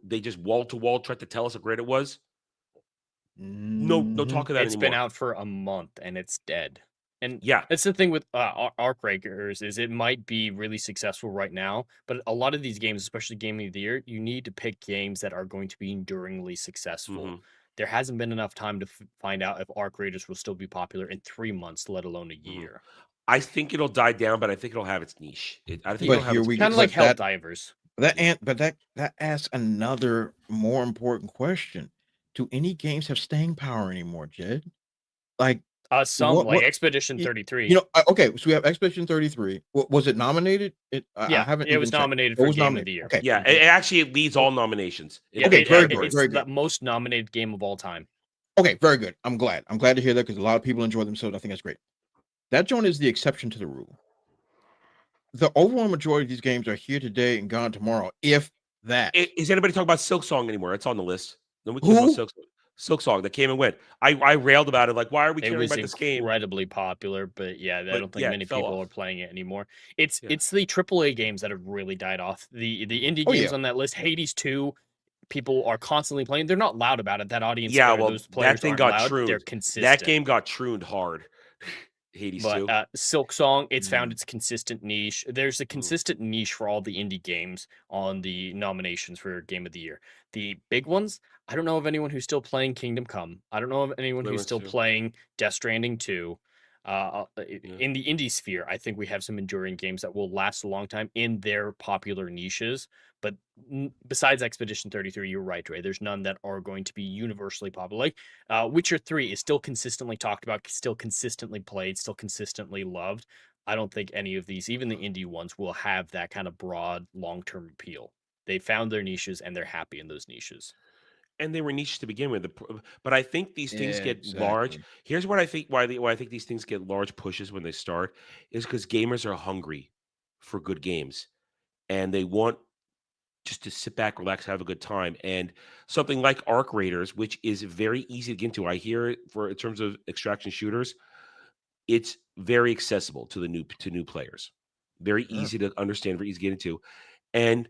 they just wall to wall tried to tell us how great it was? No talk of that anymore. It's been out for a month and it's dead. And yeah, that's the thing with Arc Raiders is it might be really successful right now, but a lot of these games, especially Game of the Year, you need to pick games that are going to be enduringly successful. Mm-hmm. There hasn't been enough time to find out if Arc Raiders will still be popular in 3 months, let alone a year. I think it'll die down, but I think it'll have its niche. I think But it'll have here its we niche. Kind of like Helldivers. That asks another more important question. Do any games have staying power anymore, Jed? Like Expedition 33. Okay, so we have Expedition 33. Was it nominated? It was nominated for Game of the Year. Okay. Yeah, it leads all nominations. Very good. It's the most nominated game of all time. Okay, very good. I'm glad to hear that because a lot of people enjoy themselves. I think that's great. That joint is the exception to the rule. The overall majority of these games are here today and gone tomorrow, if that. Is anybody talking about Silk Song anymore? It's on the list. Nobody cares about Silk Song that came and went. I railed about it. Like, why are we caring about this game? Incredibly popular, but I don't think many people are playing it anymore. It's the AAA games that have really died off. The indie games on that list, Hades 2, people are constantly playing. They're not loud about it. That audience, those players that thing aren't got loud. trooned. They're consistent. That game got trooned hard. Hades But 2. Silk Song, it's found its consistent niche. There's a consistent niche for all the indie games on the nominations for Game of the Year. The big ones, I don't know of anyone who's still playing Kingdom Come. I don't know of anyone who's Deliverance still 2. playing Death Stranding 2. In the indie sphere, I think we have some enduring games that will last a long time in their popular niches. But besides Expedition 33, you're right, Ray. There's none that are going to be universally popular. Like Witcher 3 is still consistently talked about, still consistently played, still consistently loved. I don't think any of these, even the indie ones, will have that kind of broad long-term appeal. They found their niches and they're happy in those niches. And they were niches to begin with. But I think these things get large. Exactly. Here's what I think why I think these things get large pushes when they start is because gamers are hungry for good games, and they want just to sit back, relax, have a good time. And something like Arc Raiders, which is very easy to get into, I hear it in terms of extraction shooters, it's very accessible to new players, very easy to understand, very easy to get into, and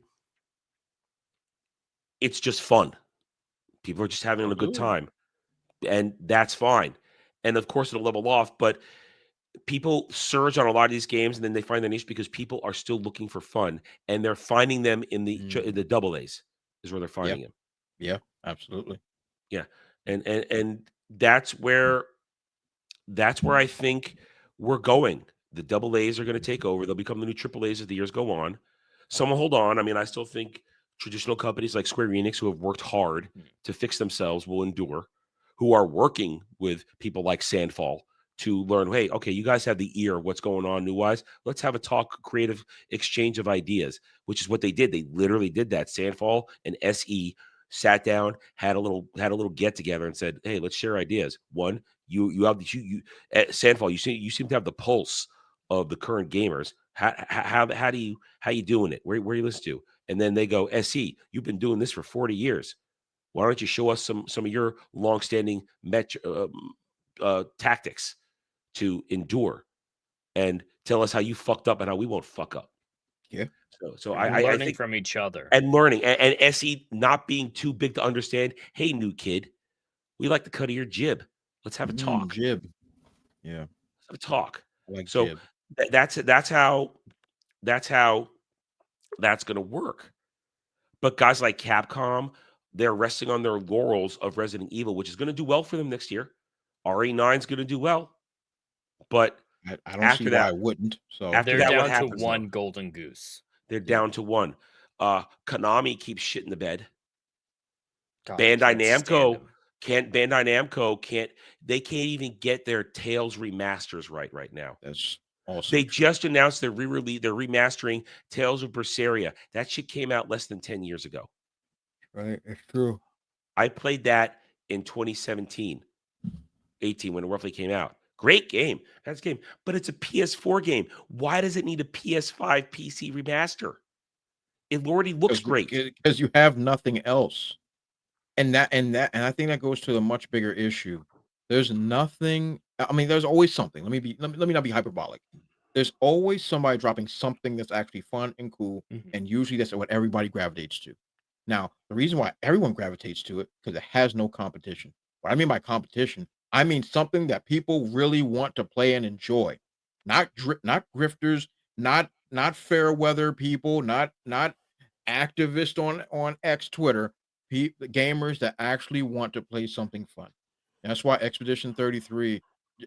it's just fun. People are just having a good time, and that's fine. And of course, it'll level off, but people surge on a lot of these games, and then they find their niche because people are still looking for fun, and they're finding them in the double A's is where they're finding them. Yeah, absolutely. Yeah, and that's where I think we're going. The double A's are going to take over. They'll become the new triple A's as the years go on. Some will hold on. I mean, I still think traditional companies like Square Enix, who have worked hard to fix themselves, will endure, who are working with people like Sandfall to learn, hey, okay, you guys have the ear of what's going on new-wise. Let's have a talk, creative exchange of ideas, which is what they did. They literally did that. Sandfall and SE sat down, had a little get together and said, hey, let's share ideas. One, you have at Sandfall, you seem to have the pulse of the current gamers. How you doing it? Where you listen to? And then they go, SE, you've been doing this for 40 years. Why don't you show us some of your longstanding tactics to endure, and tell us how you fucked up and how we won't fuck up. Yeah. So I think from each other and learning, and SE not being too big to understand. Hey, new kid, we like the cut of your jib. Let's have a talk. Jib. Yeah. Let's have a talk. Like so jib. That's how that's going to work. But guys like Capcom, they're resting on their laurels of Resident Evil, which is going to do well for them next year. RE9 is going to do well, but I don't see why I wouldn't. So they're down to one golden goose. They're down to one. Konami keeps shit in the bed. God, Bandai Namco can't even get their Tales remasters right now. That's awesome. They just announced they're remastering Tales of Berseria. That shit came out less than 10 years ago. Right, it's true. I played that in 2017, 18 when it roughly came out. Great game. That's a game, but it's a PS4 game. Why does it need a PS5 PC remaster? It already looks great because you have nothing else. And I think that goes to a much bigger issue. There's nothing. I mean, there's always something. Let me not be hyperbolic. There's always somebody dropping something that's actually fun and cool, and usually that's what everybody gravitates to. Now, the reason why everyone gravitates to it because it has no competition. What I mean by competition, I mean something that people really want to play and enjoy, not grifters, not fair weather people, not activists on X Twitter, gamers that actually want to play something fun. And that's why Expedition 33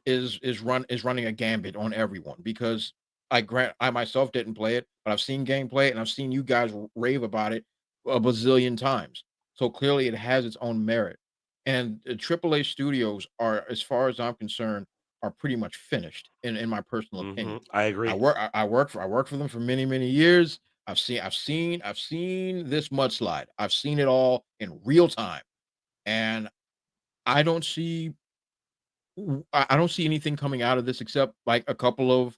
is running a gambit on everyone, because I myself didn't play it, but I've seen gameplay and I've seen you guys rave about it a bazillion times. So clearly it has its own merit. And the AAA studios are, as far as I'm concerned, are pretty much finished in my personal opinion. I agree. I work for them for many years. I've seen this mudslide. I've seen it all in real time, and I don't see anything coming out of this except like a couple of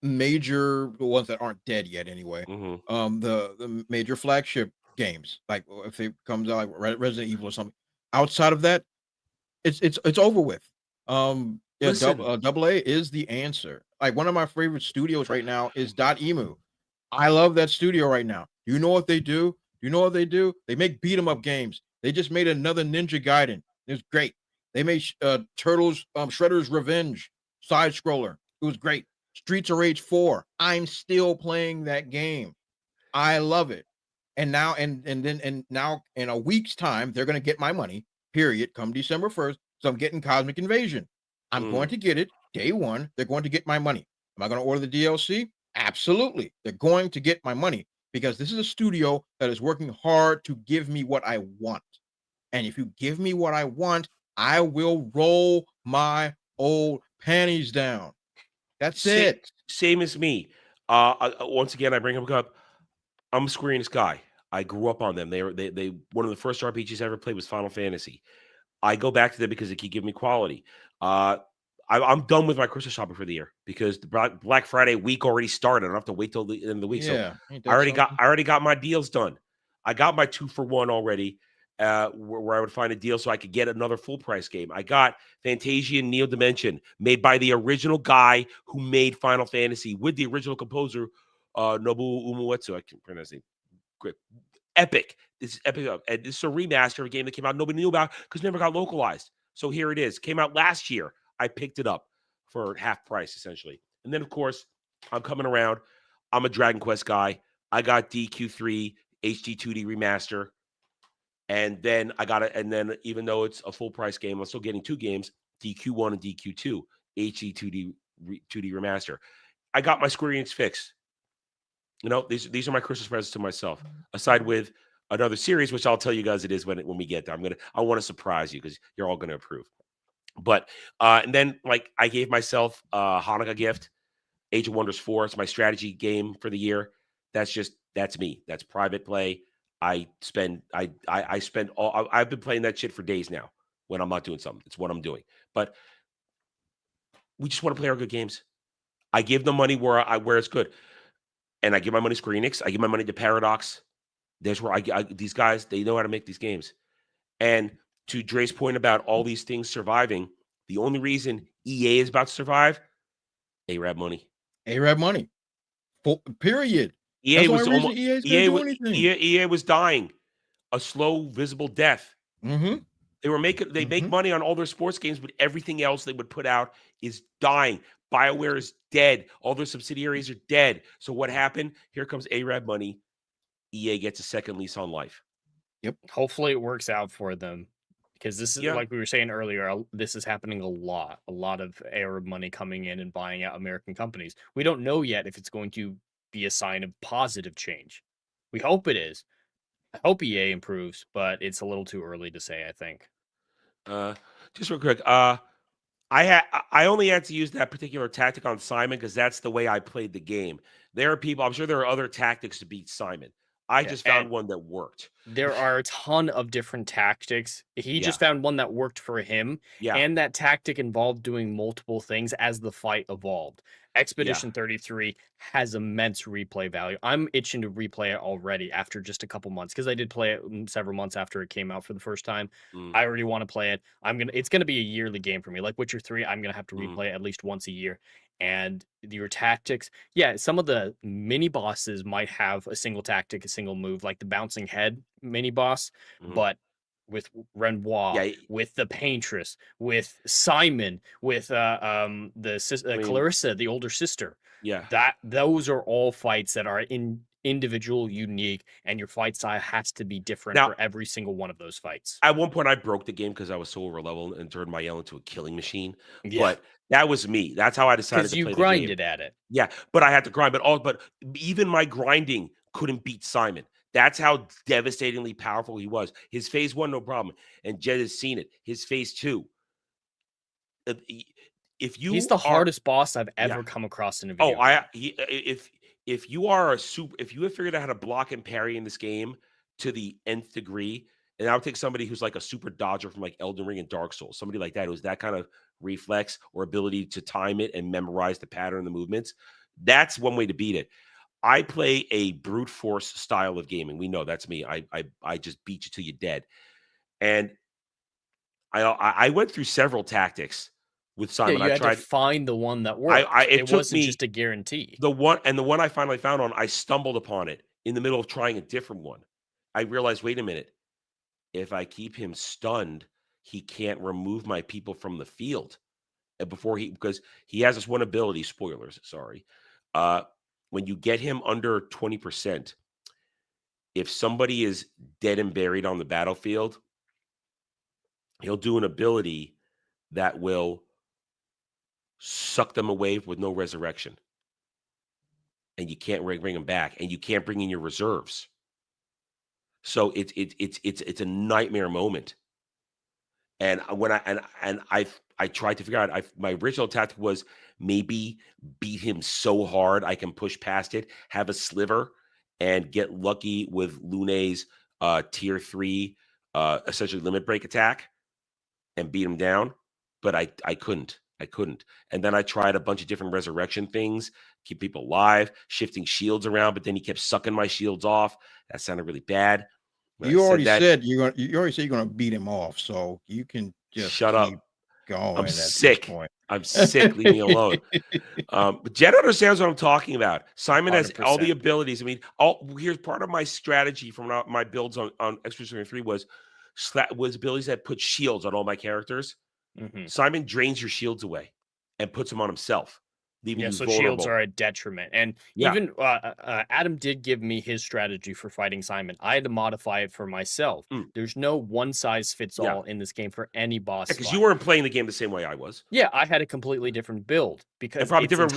major ones that aren't dead yet anyway. The major flagship games, like if it comes out like Resident Evil or something. Outside of that, it's over with. Double A is the answer. Like one of my favorite studios right now is .emu. I love that studio right now. You know what they do? You know what they do? They make beat 'em up games. They just made another Ninja Gaiden. It's great. They made Turtles, Shredder's Revenge, side scroller. It was great. Streets of Rage 4. I'm still playing that game. I love it. And now, and now in a week's time, they're going to get my money, period, come December 1st. So I'm getting Cosmic Invasion. I'm going to get it day one. They're going to get my money. Am I going to order the DLC? Absolutely. They're going to get my money because this is a studio that is working hard to give me what I want. And if you give me what I want, I will roll my old panties down. That's it. Same as me. Once again, I bring up. I'm a Square Enix guy. I grew up on them. They one of the first RPGs I ever played was Final Fantasy. I go back to them because they keep giving me quality. I'm done with my Christmas shopping for the year because the Black Friday week already started. I don't have to wait till the end of the week. Yeah, so I already got my deals done. I got my 2-for-1 already. Where I would find a deal so I could get another full price game. I got Fantasia Neo Dimension, made by the original guy who made Final Fantasy with the original composer, Nobuo Uematsu. I can't pronounce his name. Great. Epic. This is epic. And this is a remaster of a game that came out nobody knew about because it never got localized. So here it is. Came out last year. I picked it up for half price, essentially. And then, of course, I'm coming around. I'm a Dragon Quest guy. I got DQ3 HD 2D remaster. And then even though it's a full price game, I'm still getting 2 games, DQ1 and DQ2, HD 2D remaster. I got my Square Enix fix. These are my Christmas presents to myself, aside with another series, which I'll tell you guys it is when we get there. I want to surprise you because you're all going to approve. But and then I gave myself a Hanukkah gift, Age of Wonders 4. It's my strategy game for the year. That's me. That's private play. I've been playing that shit for days now when I'm not doing something. It's what I'm doing. But we just want to play our good games. I give the money where it's good. And I give my money to Square Enix. I give my money to Paradox. There's where these guys, they know how to make these games. And to Dre's point about all these things surviving, the only reason EA is about to survive, ARAB money. ARAB money. Period. EA was dying a slow, visible death. Mm-hmm. They make money on all their sports games, but everything else they would put out is dying. BioWare is dead. All their subsidiaries are dead. So what happened? Here comes ARAB money. EA gets a second lease on life. Yep. Hopefully it works out for them because this is like we were saying earlier. This is happening a lot of Arab money coming in and buying out American companies. We don't know yet if it's going to be a sign of positive change. We hope it is. I hope EA improves, but it's a little too early to say, I think. Just real quick, I only had to use that particular tactic on Simon because that's the way I played the game. There are people, I'm sure there are other tactics to beat Simon. I just found one that worked. There are a ton of different tactics. He just found one that worked for him. Yeah. And that tactic involved doing multiple things as the fight evolved. Expedition 33 has immense replay value. I'm itching to replay it already after just a couple months because I did play it several months after it came out for the first time. I already want to play it. It's gonna be a yearly game for me. Like Witcher 3, I'm gonna have to replay it at least once a year. And your tactics, some of the mini bosses might have a single tactic, a single move, like the bouncing head mini boss, but with Renoir, with the Paintress, with Simon, with Clarissa, the older sister. Yeah, those are all fights that are individual, unique, and your fight style has to be different for every single one of those fights. At one point, I broke the game because I was so over leveled and turned my yell into a killing machine. But that was me. That's how I decided to play the game. Because you grinded at it. Yeah, but I had to grind. But even my grinding couldn't beat Simon. That's how devastatingly powerful he was. His phase 1, no problem. And Jed has seen it. His phase 2. He's the hardest boss I've ever come across in a video. If you have figured out how to block and parry in this game to the nth degree, and I would take somebody who's like a super dodger from like Elden Ring and Dark Souls, somebody like that who's that kind of reflex or ability to time it and memorize the pattern, the movements. That's one way to beat it. I play a brute force style of gaming. We know that's me. I just beat you till you're dead. And I went through several tactics with Simon. I tried to find the one that worked. It wasn't just a guarantee. The one I finally found I stumbled upon it in the middle of trying a different one. I realized, wait a minute. If I keep him stunned, he can't remove my people from the field. And because he has this one ability, spoilers, sorry. When you get him under 20%, if somebody is dead and buried on the battlefield, he'll do an ability that will suck them away with no resurrection. And you can't bring them back, and you can't bring in your reserves. So it's a nightmare moment. And when I tried to figure out, my original tactic was maybe beat him so hard I can push past it, have a sliver, and get lucky with Lune's tier 3 essentially limit break attack and beat him down. But I couldn't. And then I tried a bunch of different resurrection things, keep people alive, shifting shields around, but then he kept sucking my shields off. That sounded really bad. You already said you're gonna beat him off, so you can just shut keep up. going. I'm at sick. This point. I'm sick. Leave me alone. But Jen understands what I'm talking about. Simon has all the 100%. abilities. I mean, here's part of my strategy from my builds on Expedition 3 was abilities that put shields on all my characters. Mm-hmm. Simon drains your shields away and puts them on himself, leaving you so vulnerable. shields are a detriment. And even Adam did give me his strategy for fighting Simon. I had to modify it for myself. There's no one size fits all in this game for any boss. Because you weren't playing the game the same way I was. Yeah, I had a completely different build because and probably it's different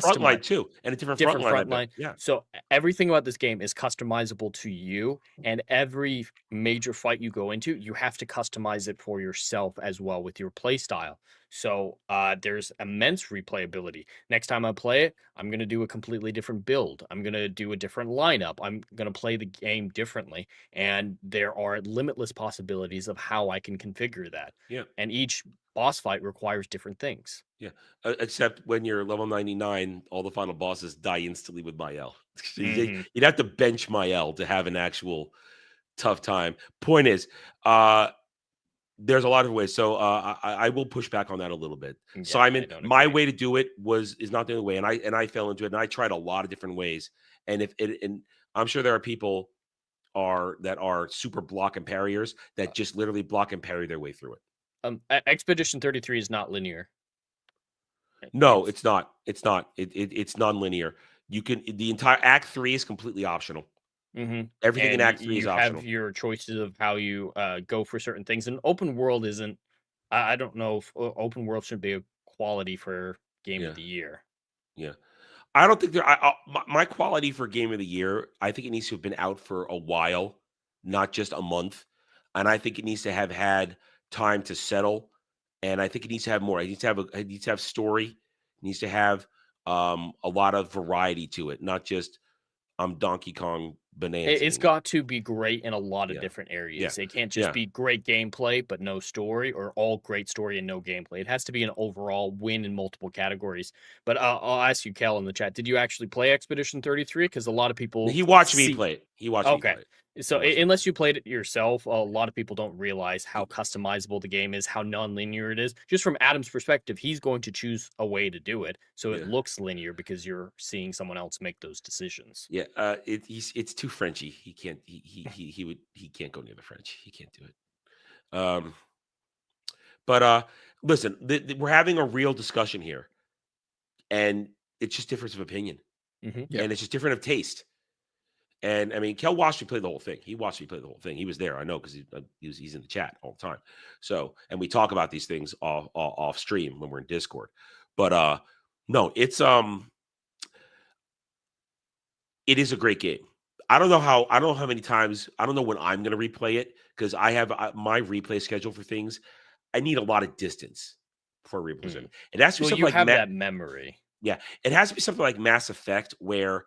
front line too, and a different front line. Yeah. So everything about this game is customizable to you, and every major fight you go into, you have to customize it for yourself as well with your play style. So there's immense replayability. Next time I play it, I'm going to do a completely different build. I'm going to do a different lineup. I'm going to play the game differently. And there are limitless possibilities of how I can configure that. Yeah. And each boss fight requires different things. Yeah. Except when you're level 99, all the final bosses die instantly with Mael. You'd have to bench Mael to have an actual tough time. Point is, there's a lot of ways. So I will push back on that a little bit. Yeah, Simon, my way to do it is not the only way. And I fell into it, and I tried a lot of different ways. And and I'm sure there are people that are super block and parriers that just literally block and parry their way through it. Expedition 33 is not linear. No, it's not. It's not. It's non-linear. The entire Act 3 is completely optional. Mm-hmm. Everything in Act 3 is optional. You have your choices of how you go for certain things. And open world isn't. I don't know if open world should be a quality for game of the year. Yeah, I don't think my quality for game of the year. I think it needs to have been out for a while, not just a month. And I think it needs to have had time to settle. And I think it needs to have more. It needs to have story. It needs to have a lot of variety to it, not just Donkey Kong bananas. It's got to be great in a lot of different areas. It can't just be great gameplay but no story, or all great story and no gameplay. It has to be an overall win in multiple categories. But I'll ask you, Kel, in the chat, did you actually play Expedition 33? Because a lot of people he watched me play it. He watched me play it. So unless you played it yourself, a lot of people don't realize how customizable the game is, how non-linear it is. Just from Adam's perspective, he's going to choose a way to do it, so it looks linear because you're seeing someone else make those decisions. Yeah, it's too Frenchy. He can't. He can't go near the French. He can't do it. But listen, we're having a real discussion here, and it's just difference of opinion, and it's just different of taste. And I mean, Kel watched me play the whole thing. He watched me play the whole thing. He was there. I know because he's in the chat all the time. So, and we talk about these things off stream when we're in Discord. But no, it is a great game. I don't know how many times. I don't know when I'm going to replay it because I have my replay schedule for things. I need a lot of distance for replay. It has to be something like that memory. Yeah, it has to be something like Mass Effect, where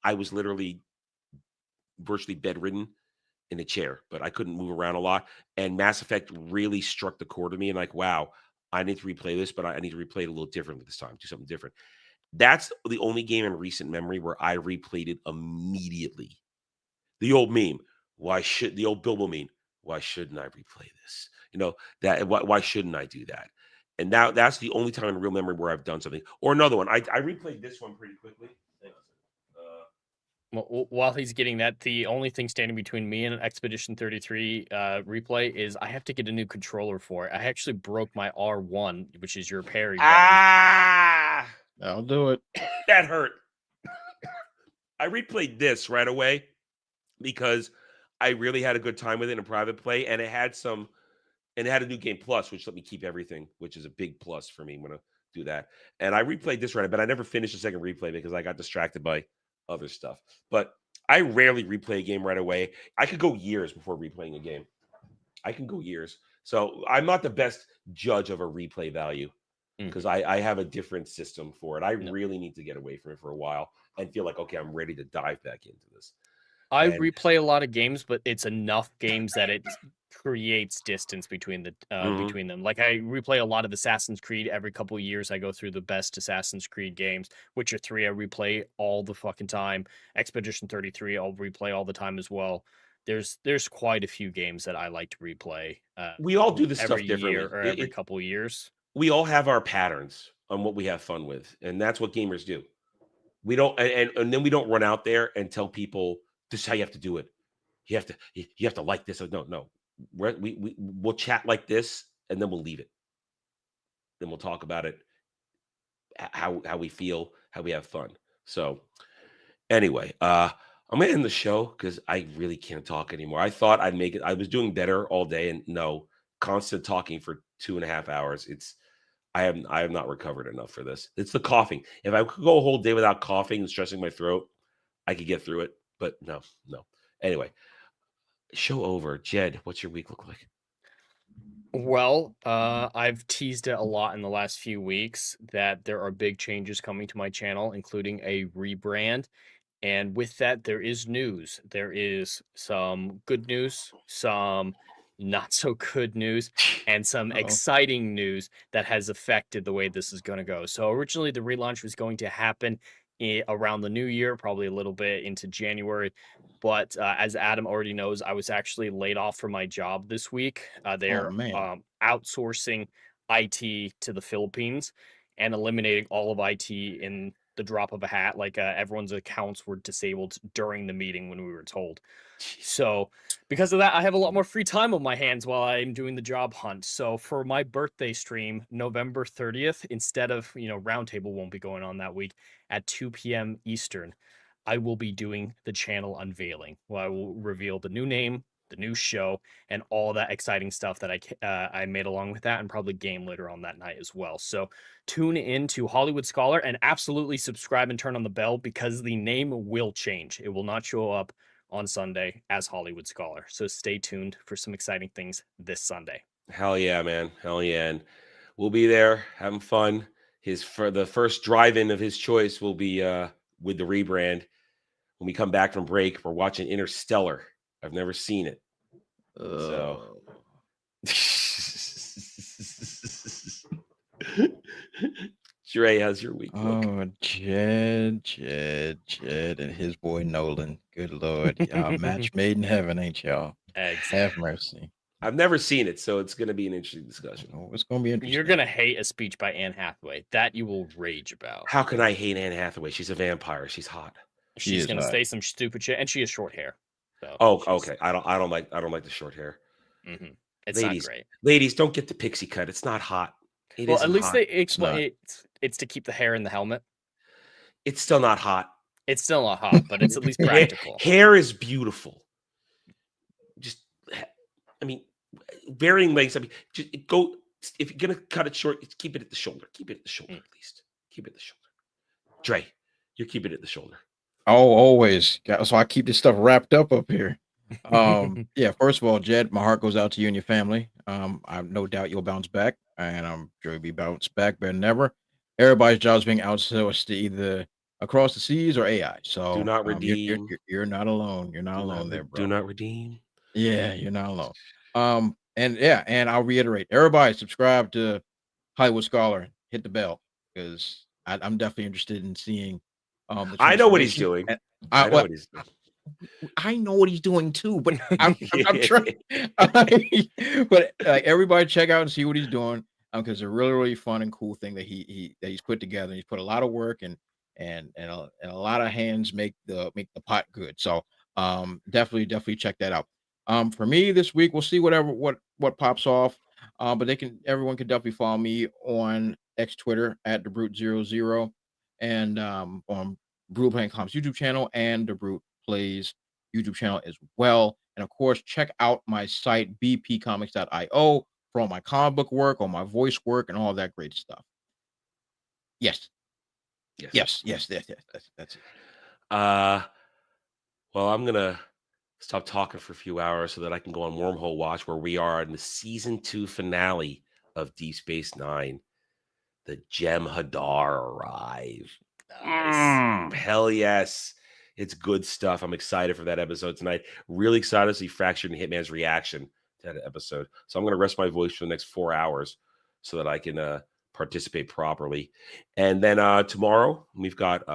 I was literally virtually bedridden in a chair, but I couldn't move around a lot. And Mass Effect really struck the chord with me. And like, wow, I need to replay this, but I need to replay it a little differently this time, do something different. That's the only game in recent memory where I replayed it immediately. The old meme, the old Bilbo meme, why shouldn't I replay this? Why shouldn't I do that? And now that's the only time in real memory where I've done something. Or another one, I replayed this one pretty quickly. While he's getting that, the only thing standing between me and an Expedition 33 replay is I have to get a new controller for it. I actually broke my R1, which is your parry button. I'll do it. That hurt. I replayed this right away because I really had a good time with it in private play, and it had a new game plus, which let me keep everything, which is a big plus for me when I do that. And I replayed this right, but I never finished the second replay because I got distracted by other stuff. But I rarely replay a game right away. I could go years before replaying a game. I can go years. So I'm not the best judge of a replay value because I have a different system for it. I really need to get away from it for a while and feel like, okay, I'm ready to dive back into this. I replay a lot of games, but it's enough games that it creates distance between the between them. Like I replay a lot of Assassin's Creed every couple of years. I go through the best Assassin's Creed games. Witcher 3 I replay all the fucking time. Expedition 33 I'll replay all the time as well. There's quite a few games that I like to replay. We all do this stuff every differently. year or every couple of years. We all have our patterns on what we have fun with, and that's what gamers do. We don't, and then we don't run out there and tell people this is how you have to do it. You have to like this. No. We'll chat like this, and then we'll leave it. Then we'll talk about it, how we feel, how we have fun. So, anyway, I'm gonna end the show because I really can't talk anymore. I thought I'd make it. I was doing better all day, and no, constant talking for 2.5 hours. I have not recovered enough for this. It's the coughing. If I could go a whole day without coughing and stressing my throat, I could get through it. But no. Anyway, show over. Jed, what's your week look like? Well, I've teased it a lot in the last few weeks that there are big changes coming to my channel, including a rebrand. And with that, there is news. There is some good news, some not so good news, and some exciting news that has affected the way this is going to go. So originally the relaunch was going to happen around the new year, probably a little bit into January. But as Adam already knows, I was actually laid off from my job this week. They're outsourcing IT to the Philippines and eliminating all of IT in the drop of a hat. Like everyone's accounts were disabled during the meeting when we were told. So because of that, I have a lot more free time on my hands while I'm doing the job hunt. So for my birthday stream, November 30th, instead of, Roundtable won't be going on that week at 2 p.m. Eastern, I will be doing the channel unveiling. Well, I will reveal the new name, the new show, and all that exciting stuff that I made along with that, and probably game later on that night as well. So tune in to Hollywood Scholar and absolutely subscribe and turn on the bell because the name will change. It will not show up on Sunday as Hollywood Scholar. So stay tuned for some exciting things this Sunday. Hell yeah, man. Hell yeah. And we'll be there having fun. For the first drive-in of his choice will be with the rebrand. When we come back from break, we're watching Interstellar. I've never seen it. So Dre, how's your week? Jed, and his boy Nolan. Good Lord. Y'all match made in heaven, ain't y'all? Exactly. Have mercy. I've never seen it, so it's going to be an interesting discussion. Oh, it's going to be interesting. You're going to hate a speech by Anne Hathaway. That you will rage about. How can I hate Anne Hathaway? She's a vampire. She's hot. She's going to say some stupid shit, and she has short hair. So okay. I don't like the short hair. Mm-hmm. It's not great. Ladies, don't get the pixie cut. It's not hot. Well, at least they explain it's to keep the hair in the helmet. It's still not hot. It's still not hot, but it's at least practical. Hair is beautiful. Varying lengths. Just go. If you're gonna cut it short, keep it at the shoulder. Keep it at the shoulder, at least. Keep it at the shoulder. Dre, you're keeping it at the shoulder. Oh, always. So I keep this stuff wrapped up here. Yeah. First of all, Jed, my heart goes out to you and your family. I have no doubt you'll bounce back, and I'm sure you'll be bounced back better than ever. Everybody's job is being outsourced to either across the seas or AI. So do not redeem. You're not alone. You're not alone there, bro. Do not redeem. Yeah, you're not alone. And I'll reiterate, everybody subscribe to Hollywood Scholar, hit the bell, because I'm definitely interested in seeing. I know what he's doing. I know what he's doing. I know what he's doing too, but I'm trying. But everybody check out and see what he's doing, because it's a really, really fun and cool thing that he's put together. He's put a lot of work, and and a lot of hands make the pot good. So definitely check that out. For me this week, we'll see what pops off. But everyone can definitely follow me on X Twitter at the Brute00 and on Brute Playing Comps YouTube channel and the Brute Plays YouTube channel as well. And of course, check out my site bpcomics.io for all my comic book work, all my voice work, and all that great stuff. Yes. That's it. Well, I'm gonna stop talking for a few hours so that I can go on Wormhole Watch, where we are in the season 2 finale of Deep Space Nine. The Gem Hadar arrive. Hell yes. It's good stuff. I'm excited for that episode tonight. Really excited to see Fractured and Hitman's reaction to that episode. So I'm going to rest my voice for the next 4 hours so that I can participate properly. And then tomorrow, we've got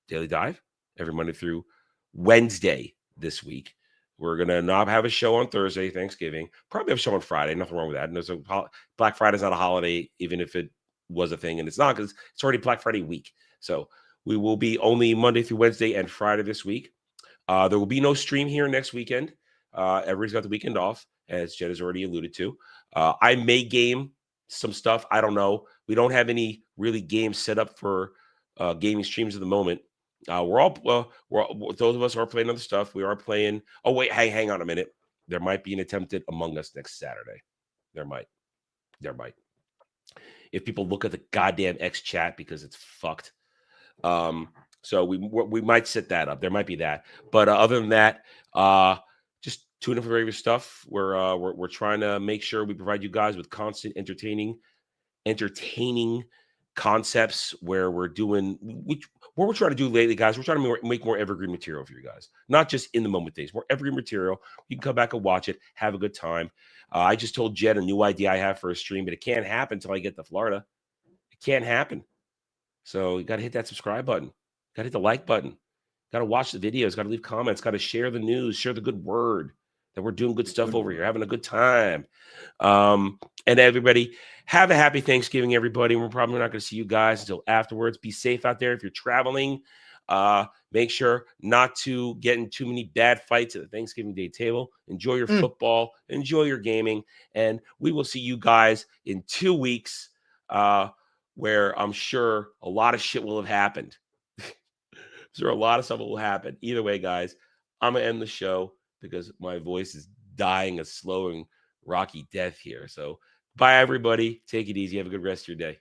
Daily Dive every Monday through Wednesday this week. We're going to not have a show on Thursday, Thanksgiving. Probably have a show on Friday. Nothing wrong with that. And there's Black Friday's not a holiday, even if it was a thing. And it's not, because it's already Black Friday week. So we will be only Monday through Wednesday and Friday this week. There will be no stream here next weekend. Everybody's got the weekend off, as Jed has already alluded to. I may game some stuff. I don't know. We don't have any really games set up for gaming streams at the moment. Those of us are playing other stuff. We are playing. Oh wait, hang on a minute. There might be an attempted Among Us next Saturday. There might. If people look at the goddamn X chat, because it's fucked. So we might set that up. There might be that. But other than that, just tune in for regular stuff. We're trying to make sure we provide you guys with constant entertaining concepts where we're doing what we're trying to do lately, guys. We're trying to make more evergreen material for you guys, not just in the moment things, more evergreen material. You can come back and watch it, have a good time. I just told Jed a new idea I have for a stream, but it can't happen until I get to Florida. It can't happen. So you got to hit that subscribe button. Got to hit the like button. Got to watch the videos. Got to leave comments. Got to share the news. Share the good word that we're doing good stuff over here, having a good time. And everybody, have a happy Thanksgiving, everybody. We're probably not going to see you guys until afterwards. Be safe out there if you're traveling. Make sure not to get in too many bad fights at the Thanksgiving Day table. Enjoy your football. Enjoy your gaming. And we will see you guys in 2 weeks, where I'm sure a lot of shit will have happened. A lot of stuff will happen. Either way, guys, I'm going to end the show because my voice is dying a slow and rocky death here. So bye, everybody. Take it easy. Have a good rest of your day.